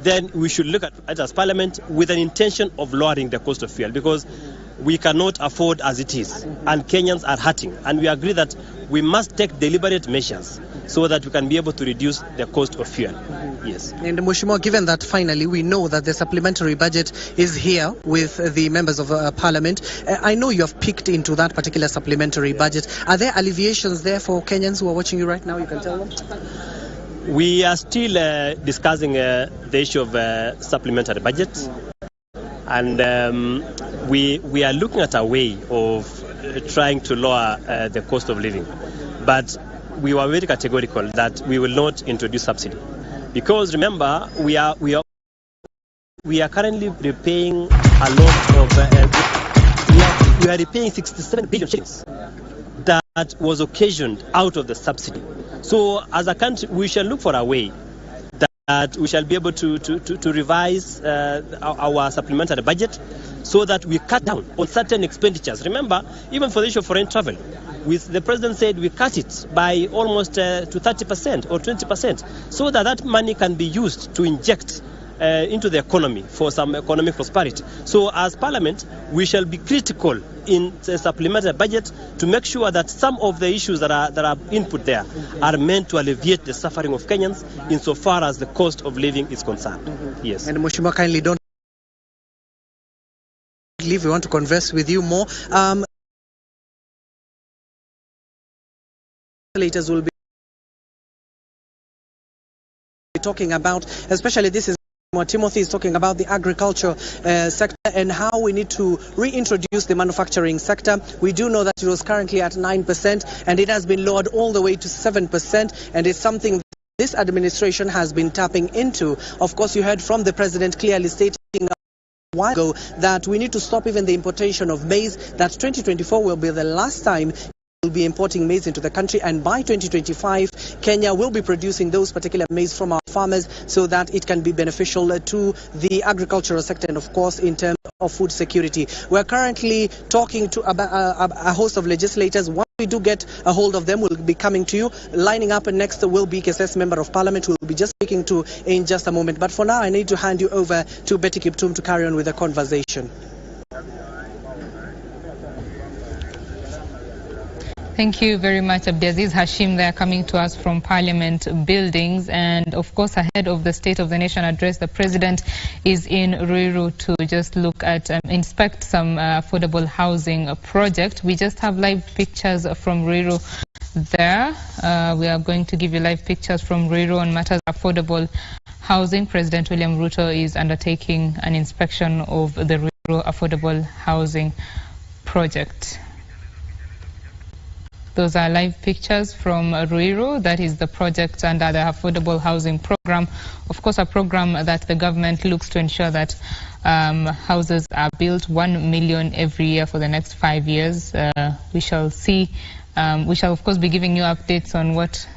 then we should look at it as Parliament with an intention of lowering the cost of fuel, because we cannot afford as it is, and Kenyans are hurting, and we agree that we must take deliberate measures so that we can be able to reduce the cost of fuel. Yes. And Mheshimiwa, given that finally we know that the supplementary budget is here with the members of Parliament, I know you have picked into that particular supplementary budget. Are there alleviations there for Kenyans who are watching you right now? You can tell them. We are still discussing the issue of supplementary budget, and we are looking at a way of trying to lower the cost of living, but we were very categorical that we will not introduce subsidy, because remember we are currently repaying a lot of we are repaying 67 billion shillings that was occasioned out of the subsidy. So as a country, we shall look for a way that we shall be able to revise our supplementary budget so that we cut down on certain expenditures. Remember, even for the issue of foreign travel, the president said we cut it by almost to 30% or 20%, so that money can be used to inject into the economy for some economic prosperity. So as Parliament, we shall be critical in the supplementary budget to make sure that some of the issues that are input there are meant to alleviate the suffering of Kenyans insofar as the cost of living is concerned. Yes. And Mheshimiwa, kindly don't leave. We want to converse with you more. Legislators will be talking about, especially this is Timothy is talking about the agriculture sector and how we need to reintroduce the manufacturing sector. We do know that it was currently at 9% and it has been lowered all the way to 7%, and it's something this administration has been tapping into. Of course, you heard from the president clearly stating a while ago that we need to stop even the importation of maize, that 2024 will be the last time will be importing maize into the country, and by 2025 Kenya will be producing those particular maize from our farmers so that it can be beneficial to the agricultural sector and of course in terms of food security. We're currently talking to a host of legislators. Once we do get a hold of them, we'll be coming to you. Lining up next will be KSS Member of Parliament, who will be just speaking to in just a moment. But for now, I need to hand you over to Betty Kiptum to carry on with the conversation. Thank you very much, Abdiaziz Hashim, there coming to us from Parliament buildings. And of course, ahead of the State of the Nation address, the President is in Ruiru to just look at, inspect some affordable housing project. We just have live pictures from Ruiru there. We are going to give you live pictures from Ruiru on matters of affordable housing. President William Ruto is undertaking an inspection of the Ruiru affordable housing project. Those are live pictures from Ruiru. That is the project under the Affordable Housing Program. Of course, a program that the government looks to ensure that houses are built 1 million every year for the next 5 years. We shall see. We shall, of course, be giving you updates on what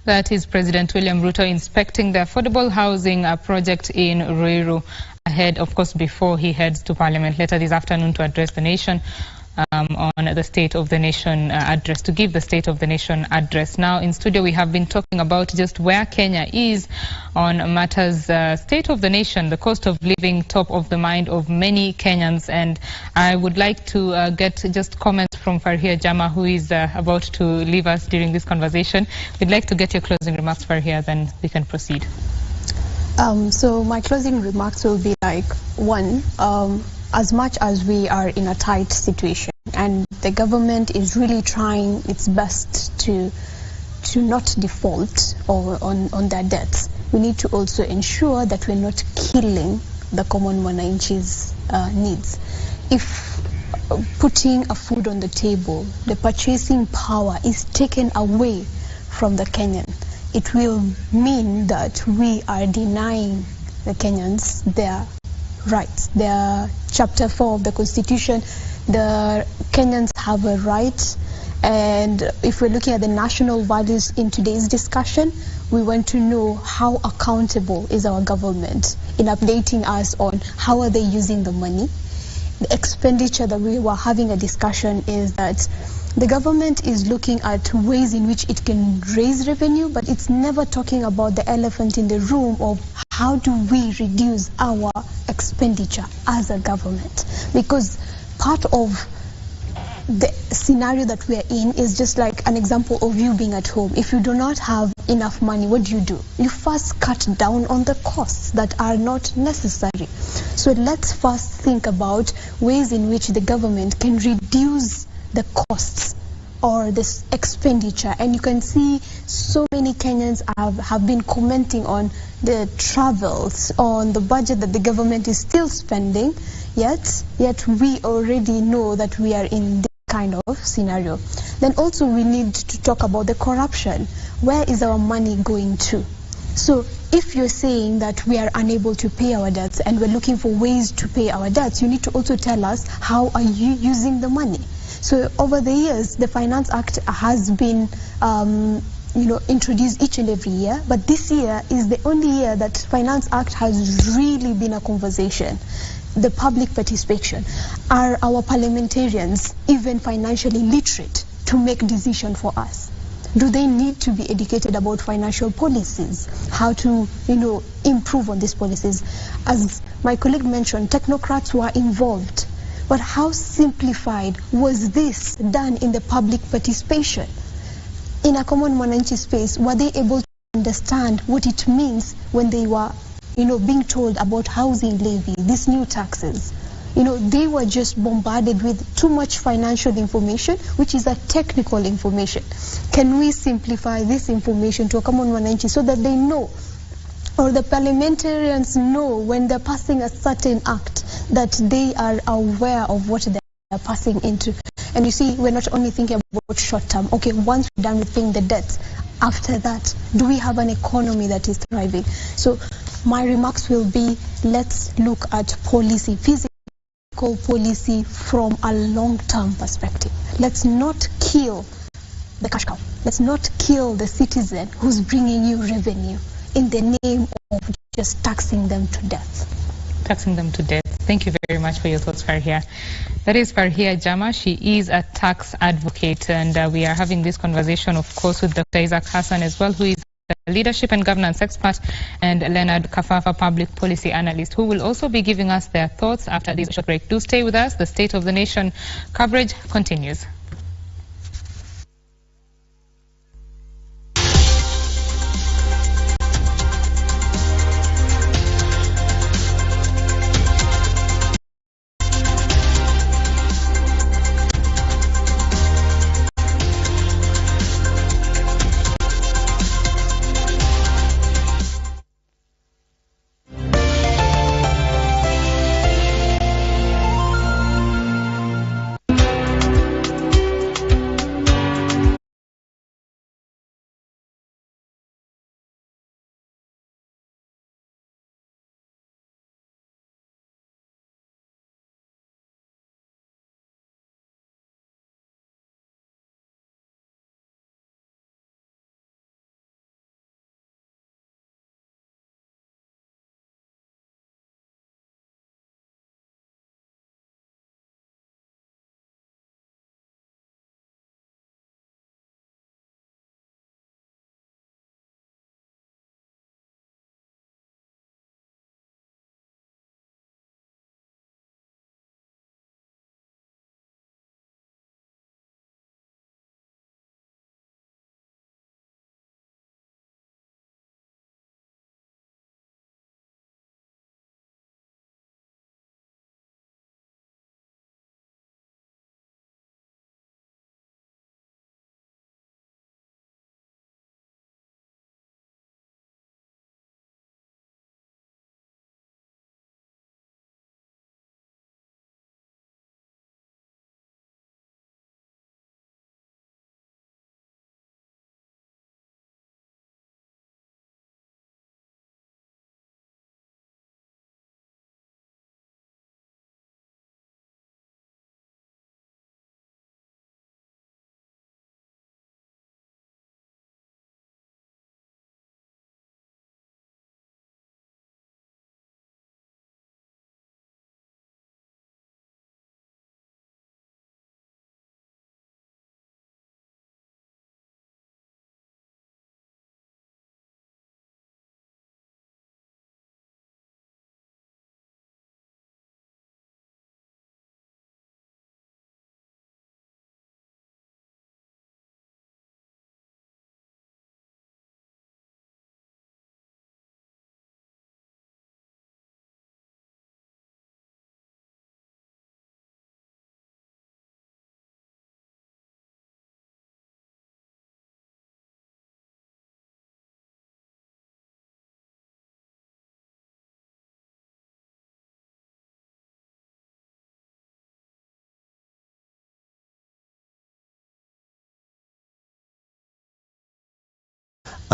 That is President William Ruto inspecting the affordable housing project in Ruiru ahead, of course, before he heads to Parliament later this afternoon to address the nation on the State of the Nation address, to give the State of the Nation address. Now in studio we have been talking about just where Kenya is on matters State of the Nation, the cost of living top of the mind of many Kenyans, and I would like to get just comments from Farhia Jama, who is about to leave us during this conversation. We'd like to get your closing remarks, Farhia, then we can proceed. So my closing remarks will be like, one, as much as we are in a tight situation and the government is really trying its best to not default on their debts, we need to also ensure that we're not killing the common mwananchi's needs. if putting a food on the table, the purchasing power is taken away from the Kenyan, it will mean that we are denying the Kenyans their rights. Their Chapter 4 of the Constitution, the Kenyans have a right, and if we're looking at the national values in today's discussion, we want to know how accountable is our government in updating us on how are they using the money. The expenditure that we were having a discussion is that the government is looking at ways in which it can raise revenue, but it's never talking about the elephant in the room of how do we reduce our expenditure as a government. Because part of the scenario that we are in is just like an example of you being at home. If you do not have enough money, what do? You first cut down on the costs that are not necessary. So let's first think about ways in which the government can reduce the costs or this expenditure. And you can see so many Kenyans have been commenting on the travels, on the budget that the government is still spending, yet we already know that we are in this kind of scenario. Then also we need to talk about the corruption. Where is our money going to? So if you're saying that we are unable to pay our debts and we're looking for ways to pay our debts, you need to also tell us how are you using the money. So over the years, the Finance Act has been introduced each and every year, but this year is the only year that Finance Act has really been a conversation. The public participation. Are our parliamentarians even financially literate to make decisions for us? Do they need to be educated about financial policies? How to, improve on these policies? As my colleague mentioned, technocrats were involved. But how simplified was this done in the public participation? In a common mwananchi space, were they able to understand what it means when they were, being told about housing levy, these new taxes? They were just bombarded with too much financial information, which is a technical information. Can we simplify this information to a common mwananchi so that they know, or the parliamentarians know when they're passing a certain act, that they are aware of what they are passing into? And you see, we're not only thinking about short term. Okay, once we're done with paying the debts, after that, do we have an economy that is thriving? So my remarks will be, let's look at policy, physical policy from a long-term perspective. Let's not kill the cash cow. Let's not kill the citizen who's bringing you revenue in the name of just taxing them to death. Taxing them to death. Thank you very much for your thoughts, Farhia. That is Farhia Jama. She is a tax advocate, and we are having this conversation, of course, with Dr. Isaac Hassan as well, who is a leadership and governance expert, and Leonard Kafafa, public policy analyst, who will also be giving us their thoughts after this short break. Do stay with us. The State of the Nation coverage continues.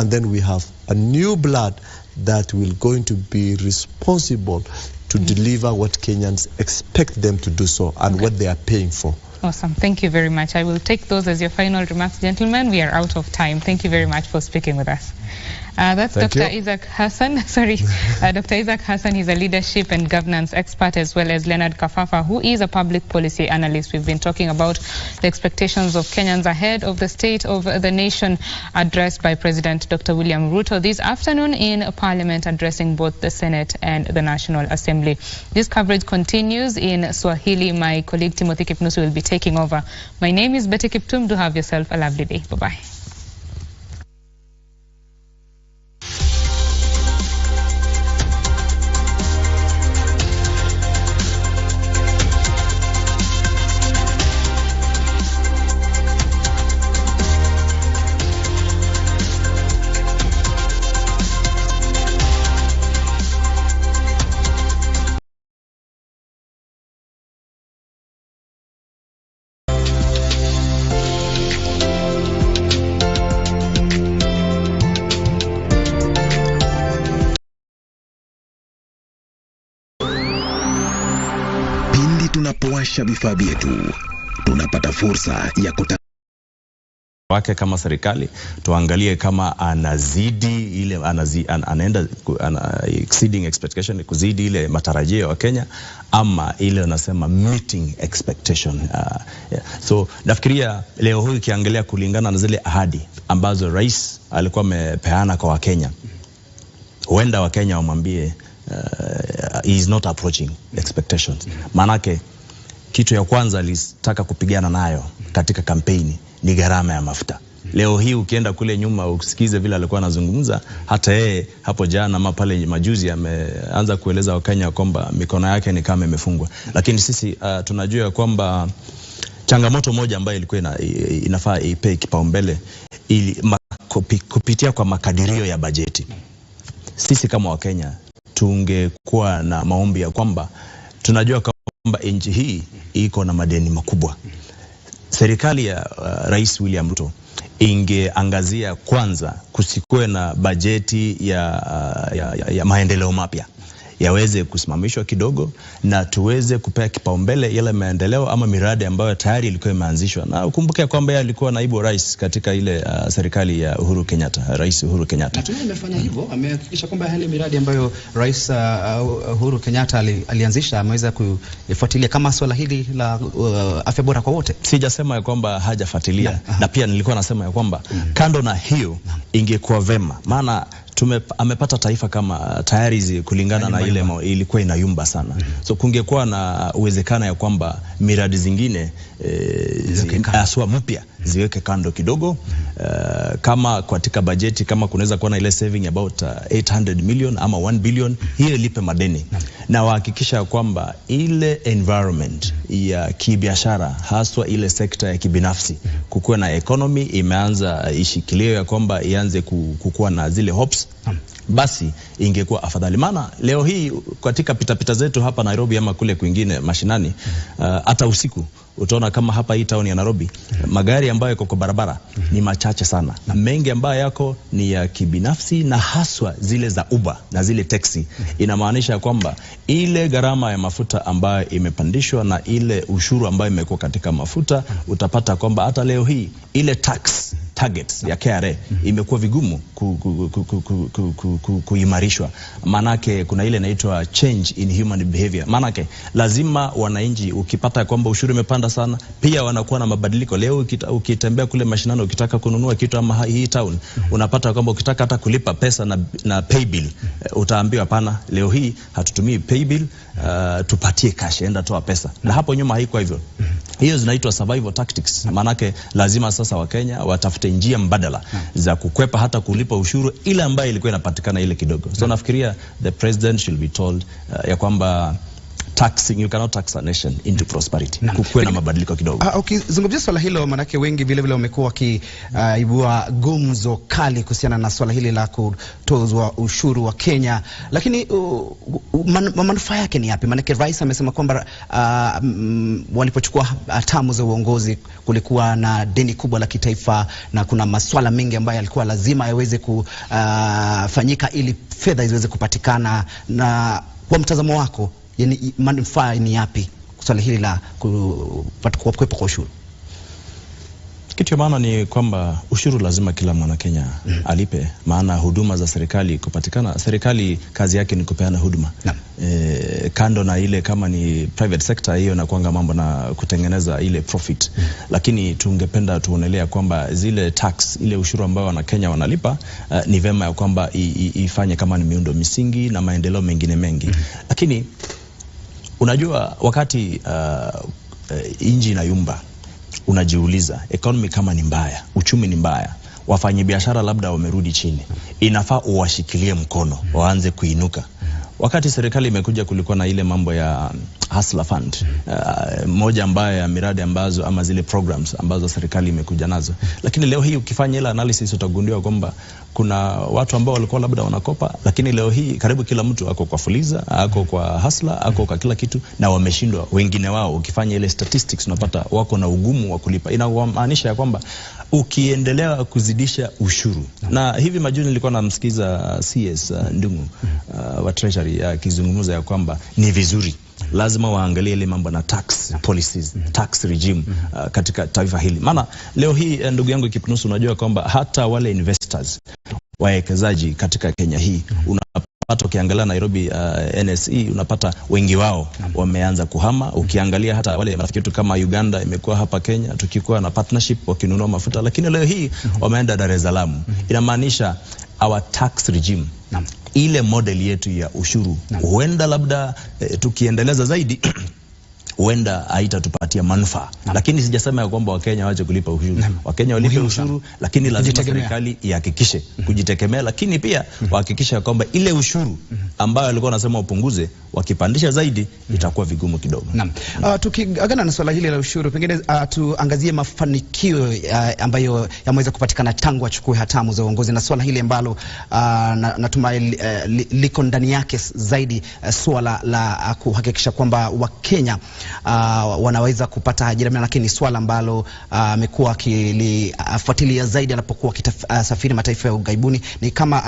and then we have a new blood that will going to be responsible to deliver what Kenyans expect them to do so and what they are paying for. Awesome. Thank you very much. I will take those as your final remarks, gentlemen. We are out of time. Thank you very much for speaking with us. That's Dr. Isaac Hassan. Dr. Isaac Hassan is a leadership and governance expert, as well as Leonard Kafafa, who is a public policy analyst. We've been talking about the expectations of Kenyans ahead of the State of the Nation addressed by President Dr. William Ruto this afternoon in Parliament, addressing both the Senate and the National Assembly. This coverage continues in Swahili. My colleague Timothy Kipnusu will be taking over. My name is Betty Kiptum. Do have yourself a lovely day. Bye-bye. Tunapowasha vifaa vyetu tunapata fursa ya wake kama serikali tuangalie kama anazidi ile anaenda exceeding expectation, kuzidi ile matarajio ya Kenya, ama ile unasema meeting expectation. So nafikiria leo hii kiangalia kulingana na zile ahadi ambazo rais alikuwa amepeana kwa Wakenya, huenda Wakenya wamwambie he is not approaching expectations. Manake kitu ya kwanza alitaka kupigana nayo katika kampeni ni gharama ya mafuta. Leo hii ukienda kule nyuma usikize vile alikuwa anazungumza, hata yeye hapo jana ama pale majuzi ameanza kueleza Wakenya kwamba mikono yake ni kama imefungwa. Lakini sisi tunajua kwamba changamoto moja ambayo ilikuwa inafaa ipe kipaumbele ili kupitia kwa makadirio ya bajeti. Sisi kama Wakenya tungekuwa na maombi ya kwamba tunajua kwamba nchi hii iko na madeni makubwa. Serikali ya Rais William Ruto ingeangazia kwanza kusikue na bajeti ya maendeleo mapya yaweze kusimamishwa kidogo, na tuweze kupea kipaumbele yale maendeleo ama miradi ambayo tayari ilikuwa imeanzishwa. Na ukumbuke kwamba yeye alikuwa naibu rais katika ile serikali ya Uhuru Kenyatta, Rais Uhuru Kenyatta. Tume imefanya hivyo, amehakikisha kwamba yale miradi ambayo Rais Uhuru Kenyatta alianzisha ameweza kufuatilia, kama swala hili la afya bora kwa wote. Sijasema ya kwamba hajafuatilia, na pia nilikuwa nasema ya kwamba kando na hiyo ingekuwa vema, maana amepata taifa kama tayari kulingana na ile ilikuwa inayumba sana. So kungekuwa na uwezekano ya kwamba miradi zingine aswa mpya ziweke kando kidogo, kama katika bajeti kama kunaweza kuwa na ile saving about 800 million ama 1 billion, hiyo lipe madeni, na wahakikisha kwamba ile environment ya kibiashara haswa ile sekta ya kibinafsi kukuwa na economy imeanza ishikilio ya kwamba ianze kukua na zile hopes, basi ingekuwa afadhali. Maana leo hii katika pitapita zetu hapa Nairobi ama kule kwingine mashinani, hata usiku utaona kama hapa hii town ya Nairobi magari ambayo yako kwa barabara ni machache sana, na mengi ambayo yako ni ya kibinafsi na haswa zile za Uber na zile taxi. Inamaanisha kwamba ile gharama ya mafuta ambayo imepandishwa na ile ushuru ambayo imekuwa katika mafuta, utapata kwamba hata leo hii ile tax targets ya KRA imekuwa vigumu kuimarishwa. Manake kuna ile inaitwa change in human behavior. Manake lazima wananchi, ukipata kwamba ushuru imepanda sana, pia wanakuwa na mabadiliko. Leo ukitembea kule mashinani ukitaka kununua kitu ama hii town, unapata kwamba ukitaka hata kulipa pesa na pay bill, utaambiwa hapana, leo hii hatutumii pay bill, tupatie cash, enda toa pesa. Na hapo nyuma haikuwa hivyo. Hiyo zinaitwa survival tactics. Manake lazima sasa Wakenya watafute njia mbadala za kukwepa hata kulipa ushuru ile ambayo ilikuwa inapatikana ile kidogo. So nafikiria the president should be told ya kwamba taxing, you cannot tax a nation into prosperity. Kukuwe na mabadiliko kidogo. Ukizungumzia swala hilo, manake wengi vile vile wamekuwa wakiibua gumzo kali kuhusiana na swala hili la kutozwa ushuru wa Kenya, lakini manufaa yake ni yapi? Manake rais amesema kwamba walipochukua hatamu za uongozi kulikuwa na deni kubwa la kitaifa na kuna maswala mengi ambayo yalikuwa lazima yaweze kufanyika ili fedha ziweze kupatikana. Na kwa mtazamo wako, yani manufaa ni yapi swala hili la kuwepo kwa ushuru? Kitu maana ni kwamba ushuru lazima kila mwana Kenya alipe, maana huduma za serikali kupatikana. Serikali kazi yake ni kupeana huduma. Kando na ile kama ni private sector, hiyo na kuanga mambo na kutengeneza ile profit. Lakini tungependa tuonelea kwamba zile tax, ile ushuru ambao wana Kenya wanalipa, ni vema ya kwamba ifanye kama ni miundo misingi na maendeleo mengine mengi. Lakini unajua wakati inji na yumba, unajiuliza economy kama ni mbaya, uchumi ni mbaya, wafanyabiashara labda wamerudi chini, inafaa uwashikilie mkono waanze kuinuka. Wakati serikali imekuja kulikuwa na ile mambo ya hustler fund, moja ambayo ya miradi ambazo ama zile programs ambazo serikali imekuja nazo. Lakini leo hii ukifanya ile analysis utagundua kwamba kuna watu ambao walikuwa labda wanakopa, lakini leo hii karibu kila mtu ako kwa fuliza, ako kwa hustler, ako kwa kila kitu, na wameshindwa wengine wao. Ukifanya ile statistics unapata wako na ugumu wa kulipa. Inamaanisha ya kwamba ukiendelea kuzidisha ushuru, na hivi majuzi nilikuwa namsikiza CS Ndungu wa Treasury akizungumza ya kwamba ni vizuri lazima waangalie ile mambo na tax policies, tax regime katika taifa hili. Maana leo hii ndugu yangu Kipnusu, unajua kwamba hata wale investors, wawekezaji katika Kenya hii, unapata ukiangalia Nairobi NSE, unapata wengi wao wameanza kuhama. Ukiangalia hata wale marafiki wetu kama Uganda imekuwa hapa Kenya tukikuwa na partnership wakinunua mafuta, lakini leo hii wameenda Dar es Salaam. Inamaanisha our tax regime, ile model yetu ya ushuru, huenda labda tukiendeleza zaidi huenda haitatupatia manufaa. Lakini sijasema ya kwamba Wakenya waache kulipa ushuru. Wakenya walipe ushuru, lakini lazima serikali ihakikishe kujitegemea, lakini pia wahakikisha kwamba ile ushuru ambayo walikuwa wanasema upunguze, wakipandisha zaidi itakuwa vigumu kidogo. Tukiagana na swala hili la ushuru, pengine tuangazie mafanikio ambayo yameweza kupatikana tangu achukue hatamu za uongozi, na swala hili ambalo natumai liko ndani yake zaidi, swala la kuhakikisha kwamba Wakenya wanaweza kupata ajira, lakini swala ambalo amekuwa akilifuatilia zaidi anapokuwa akisafiri mataifa ya ughaibuni ni kama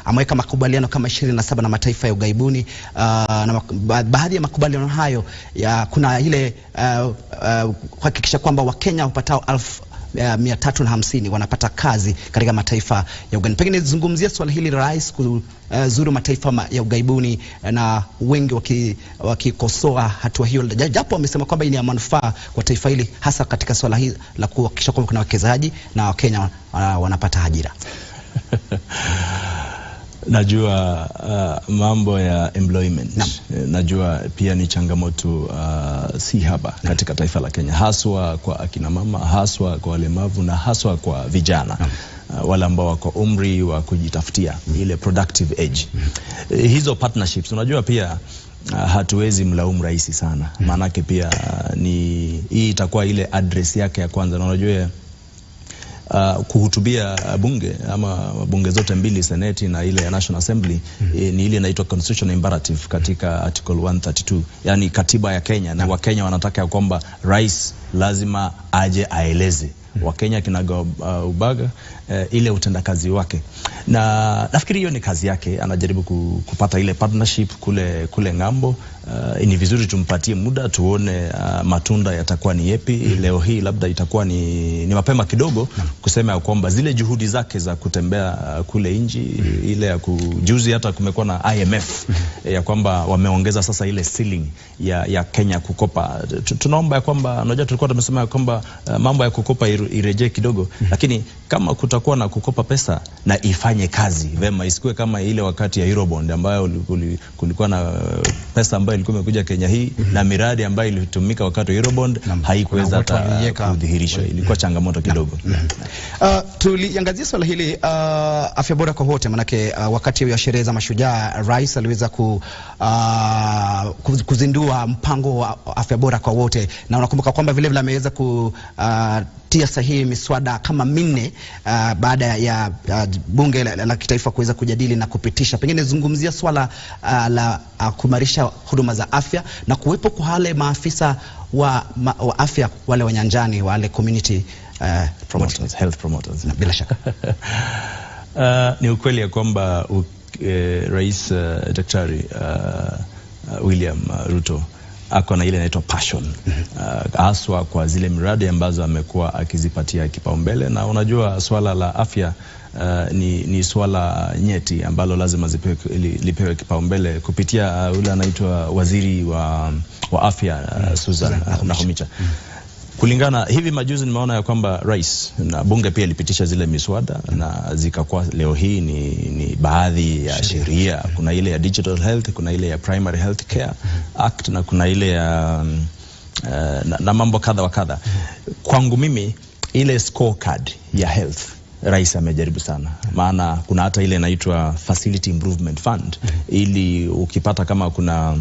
ameweka makubaliano kama 27 na mataifa ya ughaibuni, na baadhi ya makubaliano hayo kuna ile kuhakikisha kwamba Wakenya hupatao 350 wanapata kazi katika mataifa ya ughaibuni. Pengine zungumzia swala hili la rais kuzuru mataifa ya ughaibuni, na wengi wakikosoa hatua hiyo, japo wamesema kwamba ni ya manufaa kwa taifa hili, hasa katika swala hili la kuhakikisha kwamba kuna wawekezaji na Wakenya wanapata ajira. Najua mambo ya employment, najua pia ni changamoto si haba katika taifa la Kenya, haswa kwa akina mama, haswa kwa walemavu, na haswa kwa vijana wale ambao wako umri wa kujitafutia ile productive age. Hizo partnerships, unajua pia hatuwezi mlaumu rais sana, maanake pia hii itakuwa ile address yake ya kwanza. Na unajua kuhutubia bunge ama bunge zote mbili, Senate na ile ya National Assembly, ni ile inaitwa constitutional imperative katika article 132, yani katiba ya Kenya. Na Wakenya wanataka ya kwamba rais lazima aje aeleze Wakenya kinaga ubaga ile utendakazi wake, na nafikiri hiyo ni kazi yake. Anajaribu kupata ile partnership kule ngambo. Ni vizuri tumpatie muda tuone matunda yatakuwa ni yepi. Leo hii labda itakuwa ni mapema kidogo kusema ya kwamba zile juhudi zake za kutembea kule nje, ile ya kujuzi hata kumekuwa na IMF ya kwamba wameongeza sasa ile ceiling ya Kenya kukopa. Tunaomba ya kwamba, unajua tulikuwa tumesema ya kwamba mambo ya kukopa irejee kidogo, lakini kama kutakuwa na kukopa pesa na ifanye kazi vema, isikuwe kama ile wakati ya Eurobond ambayo kulikuwa na pesa ambayo ilikuwa imekuja Kenya hii na miradi ambayo ilitumika wakati wa Eurobond haikuweza kudhihirishwa. Ilikuwa changamoto kidogo. Tuliangazia swala hili afya bora kwa wote, manake wakati wa sherehe za mashujaa rais aliweza kuzindua mpango wa afya bora kwa wote, na unakumbuka kwamba vile vile ameweza kutia sahihi miswada kama 4 baada ya bunge la kitaifa kuweza kujadili na kupitisha. Pengine zungumzia swala la kuimarisha huduma za afya na kuwepo kwa wale maafisa wa afya, wale wanyanjani, wale community promoters, health promoters. Bila shaka ni ukweli ya kwamba Rais Daktari William Ruto ako na ile inaitwa passion haswa kwa zile miradi ambazo amekuwa akizipatia kipaumbele, na unajua swala la afya ni swala nyeti ambalo lazima lipewe kipaumbele kupitia ule anaitwa waziri wa afya Susan Nahumicha. Kulingana hivi majuzi nimeona ya kwamba rais na bunge pia ilipitisha zile miswada na zikakuwa leo hii ni baadhi ya sheria. Kuna ile ya digital health, kuna ile ya primary health care act, na kuna ile ya na mambo kadha wa kadha. Kwangu mimi ile scorecard ya health rais amejaribu sana, maana kuna hata ile inaitwa facility improvement fund, ili ukipata kama kuna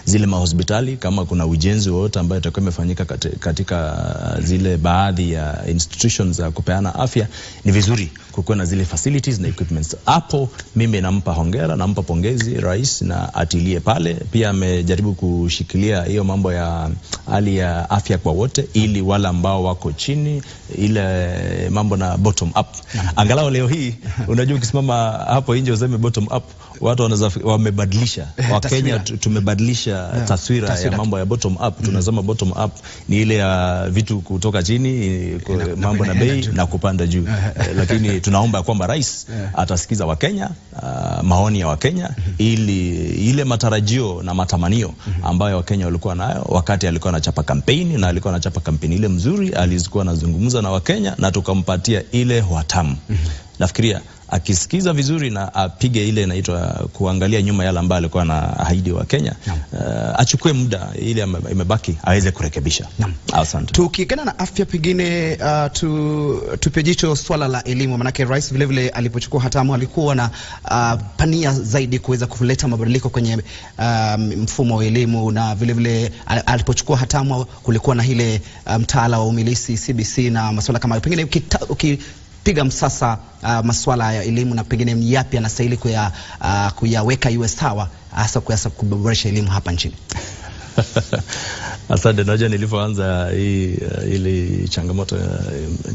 zile mahospitali, kama kuna ujenzi wote ambayo itakuwa imefanyika katika zile baadhi ya institutions za kupeana afya, ni vizuri kukuwa na zile facilities na equipments. Hapo mimi nampa hongera, nampa pongezi rais na atilie pale. Pia amejaribu kushikilia hiyo mambo ya hali ya afya kwa wote, ili wale ambao wako chini, ile mambo na bottom up. Angalau leo hii unajua ukisimama hapo nje useme bottom up, watu wamebadilisha. Wakenya tumebadilisha taswira ya mambo ya bottom up. Tunasema bottom up ni ile ya vitu kutoka chini, mambo na bei na kupanda juu. Lakini tunaomba kwamba rais atasikiza Wakenya, maoni ya Wakenya, ili ile matarajio na matamanio ambayo Wakenya walikuwa nayo wakati alikuwa anachapa kampeni, na alikuwa anachapa kampeni ile mzuri, alikuwa anazungumza na Wakenya na tukampatia ile watamu. Nafikiria akisikiza vizuri na apige ile inaitwa kuangalia nyuma yale ambayo alikuwa na ahidi wa Kenya, achukue muda ile imebaki aweze kurekebisha. Asante. Tukikana na afya, pengine tupe jicho swala la elimu, manake rais vile vile alipochukua hatamu alikuwa na pania zaidi kuweza kuleta mabadiliko kwenye mfumo wa elimu, na vile vile alipochukua hatamu kulikuwa na ile mtaala wa umilisi CBC na masuala kama hayo. Pengine piga msasa masuala ya elimu, na pengine yapi anastahili kuyaweka iwe sawa, hasa kuboresha elimu hapa nchini? Asante. Najua nilipoanza ile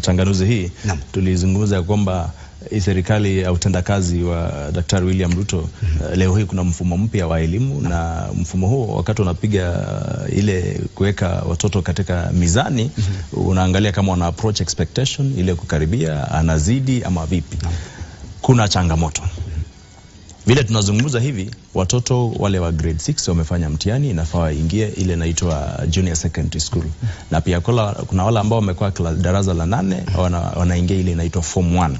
changanuzi hii, tulizungumza kwamba serikali ya utendakazi wa Daktari William Ruto leo hii kuna mfumo mpya wa elimu, na mfumo huo wakati unapiga ile kuweka watoto katika mizani, unaangalia kama wana approach expectation ile kukaribia, anazidi ama vipi. Kuna changamoto. Vile tunazungumza hivi, watoto wale wa grade 6 wamefanya mtihani, inafaa waingie ile inaitwa junior secondary school, na pia kuna wale ambao wamekuwa darasa la 8 wanaingia ile inaitwa form 1.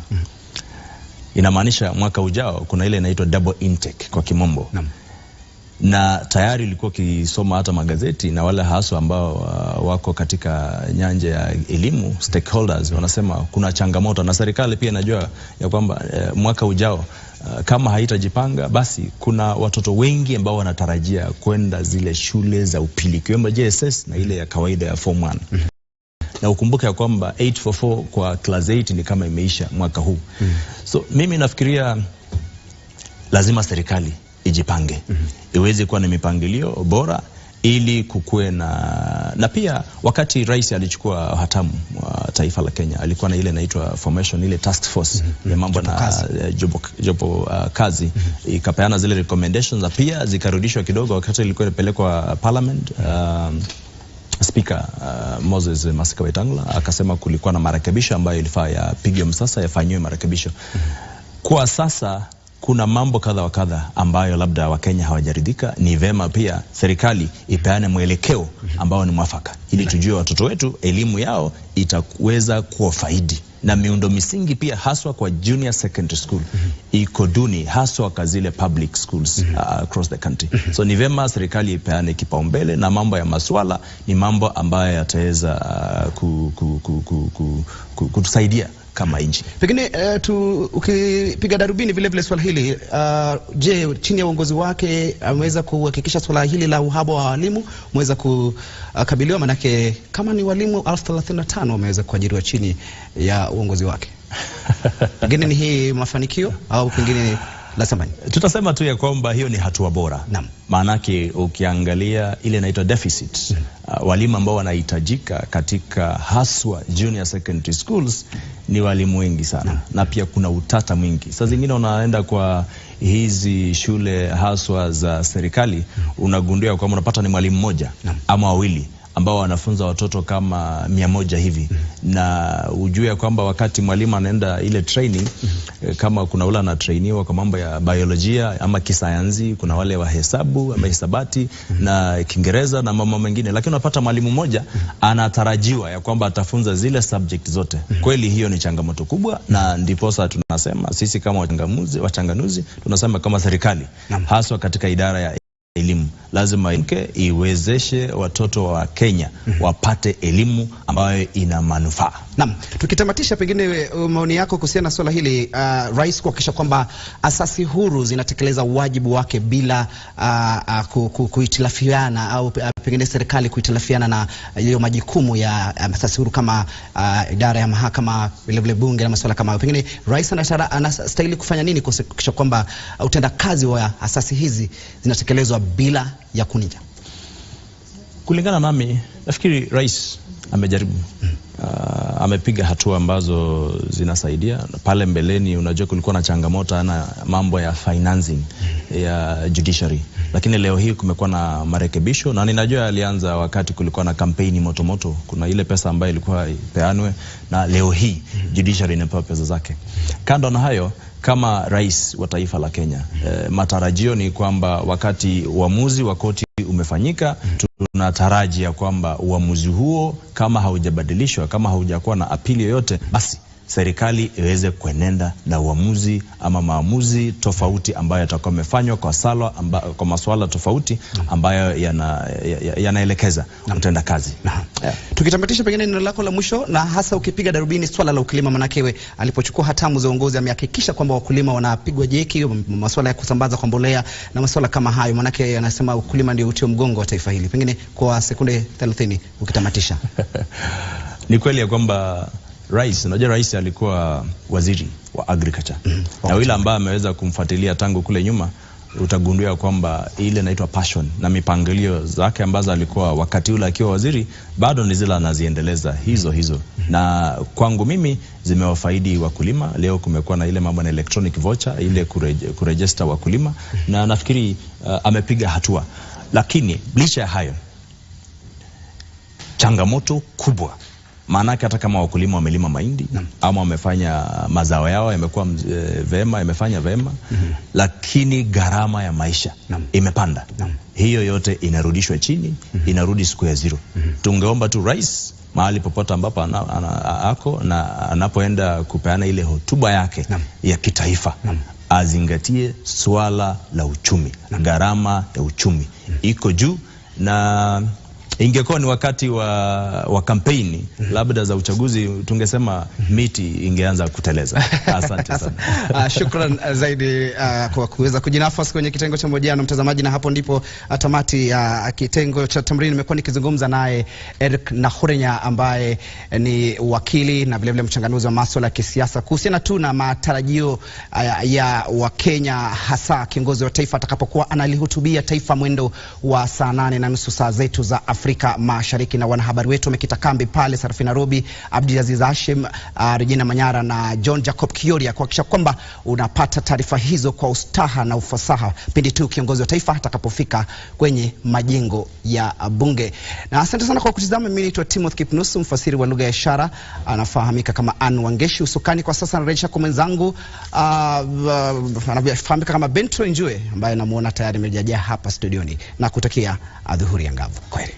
Inamaanisha mwaka ujao kuna ile inaitwa double intake kwa kimombo. Na tayari ilikuwa kisoma hata magazeti, na wale hasa ambao wako katika nyanja ya elimu, stakeholders, wanasema kuna changamoto, na serikali pia inajua ya kwamba mwaka ujao kama haitajipanga, basi kuna watoto wengi ambao wanatarajia kwenda zile shule za upili, kiwemo JSS na ile ya kawaida ya form 1. Na ukumbuke ya kwamba 844 kwa class 8 ni kama imeisha mwaka huu. So mimi nafikiria lazima serikali ijipange, iweze kuwa na mipangilio bora, ili kukue na pia wakati rais alichukua hatamu wa taifa la Kenya, alikuwa na ile inaitwa formation, ile task force ya mambo na jopo kazi, ikapeana zile recommendations, na pia zikarudishwa kidogo wakati ilikuwa inapelekwa parliament. Speaker Moses Masika Wetangula akasema kulikuwa na marekebisho ambayo ilifaa yapigwe msasa, yafanywe marekebisho. Kwa sasa kuna mambo kadha wa kadha ambayo labda Wakenya hawajaridhika. Ni vema pia serikali ipeane mwelekeo ambao ni mwafaka, ili tujue watoto wetu elimu yao itaweza kuwa faidi, na miundo misingi pia haswa kwa junior secondary school iko duni, haswa kwa zile public schools across the country. So ni vema serikali ipeane kipaumbele, na mambo ya maswala ni mambo ambayo yataweza kutusaidia kama nchi. Pengine ukipiga darubini vile vile swala hili, je, chini ya uongozi wake ameweza kuhakikisha swala hili la uhaba wa walimu umeweza kukabiliwa? Manake kama ni walimu 35,000 wameweza kuajiriwa chini ya uongozi wake. Pengine ni hii mafanikio au pengine la samani? Tutasema tu ya kwamba hiyo ni hatua bora. Maanake ukiangalia ile inaitwa deficit, walimu ambao wanahitajika katika haswa junior secondary schools ni walimu wengi sana, na pia kuna utata mwingi. Sasa zingine unaenda kwa hizi shule haswa za serikali, unagundua kwamba unapata ni mwalimu mmoja ama wawili ambao wanafunza watoto kama 100 hivi. Na ujue kwamba wakati mwalimu anaenda ile training, kama kuna ule anatrainiwa kwa mambo ya biolojia ama kisayansi, kuna wale wa hesabu ama hisabati na Kiingereza na mambo mengine, lakini unapata mwalimu mmoja anatarajiwa ya kwamba atafunza zile subject zote. Kweli hiyo ni changamoto kubwa, na ndiposa tunasema sisi kama wachanganuzi tunasema kama serikali haswa katika idara ya elimu lazima iwezeshe watoto wa Kenya wapate elimu ambayo ina manufaa. Naam, tukitamatisha pengine maoni yako kuhusiana na swala hili, rais kuhakikisha kwamba asasi huru zinatekeleza wajibu wake bila kuhitilafiana au pengine serikali kuhitilafiana na hiyo majukumu ya asasi huru kama idara ya mahakama, vile vile bunge na masuala kama hayo. Pengine rais anastahili kufanya nini kuhakikisha kwamba utendakazi wa asasi hizi zinatekelezwa bila ya kunija? Kulingana nami, nafikiri rais amejaribu, amepiga hatua ambazo zinasaidia. Pale mbeleni unajua kulikuwa na changamoto na mambo ya financing ya judiciary, lakini leo hii kumekuwa na marekebisho, na ninajua alianza wakati kulikuwa na kampeni motomoto. Kuna ile pesa ambayo ilikuwa ipeanwe, na leo hii judiciary inapewa pesa zake. Kando na hayo, kama rais wa taifa la Kenya, matarajio ni kwamba wakati uamuzi wa koti umefanyika, tunatarajia kwamba uamuzi huo kama haujabadilishwa, kama haujakuwa na apili yoyote, basi serikali iweze kuenenda na uamuzi ama maamuzi tofauti ambayo yatakuwa yamefanywa kwa masuala tofauti ambayo yanaelekeza utenda kazi. Tukitamatisha pengine neno lako la mwisho, na hasa ukipiga darubini swala la ukulima, manake alipochukua hatamu za uongozi amehakikisha kwamba wakulima wanapigwa jeki, masuala ya kusambaza kwa mbolea na masuala kama hayo, manake anasema ukulima ndio uti wa mgongo wa taifa hili. Pengine kwa sekunde 30 ukitamatisha. Ni kweli ya kwamba unajua rais alikuwa waziri wa agriculture, na yule ambaye ameweza kumfuatilia tangu kule nyuma, utagundua kwamba ile inaitwa passion na mipangilio zake ambazo alikuwa wakati ule akiwa waziri bado ni zile anaziendeleza hizo. Na kwangu mimi zimewafaidi wakulima. Leo kumekuwa na ile mambo na electronic voucher, ile kuregister wakulima, na nafikiri amepiga hatua. Lakini licha ya hayo, changamoto kubwa, maanake hata kama wakulima wamelima mahindi ama wamefanya mazao yao yamekuwa vema, yamefanya vema, lakini gharama ya maisha imepanda. Hiyo yote inarudishwa chini, inarudi siku ya zero. Tungeomba tu rais mahali popote ambapo ako na anapoenda kupeana ile hotuba yake ya kitaifa, azingatie swala la uchumi. Gharama ya uchumi iko juu, na ingekuwa ni wakati wa kampeni labda za uchaguzi, tungesema miti ingeanza kuteleza. Asante sana. Shukran zaidi kwa kuweza kujinafasi kwenye kitengo cha mahojiano, mtazamaji, na hapo ndipo tamati ya kitengo cha Tamrini. Nimekuwa nikizungumza naye Eric Nahurenya ambaye ni wakili na vile vile mchanganuzi wa masuala ya kisiasa kuhusiana tu na matarajio ya Wakenya, hasa kiongozi wa taifa atakapokuwa analihutubia taifa mwendo wa saa 8:30 saa zetu za Afrika Afrika Mashariki, na wanahabari wetu wamekita kambi pale Sarafina Robi, Abdiaziz Hashim, Regina Manyara na John Jacob Kioria kuhakikisha kwamba unapata taarifa hizo kwa ustaha na ufasaha pindi tu kiongozi wa taifa atakapofika kwenye majengo ya bunge. Na asante sana kwa kutizama. Mimi naitwa Timothy Kipnusu, mfasiri wa lugha ya ishara, anafahamika kama Ann Wangeshi. Usukani kwa sasa narejesha kwa mwenzangu anafahamika kama Bentro Njue, ambaye namuona tayari amejajaa hapa studioni, na kutakia adhuhuri angavu. Kwaheri.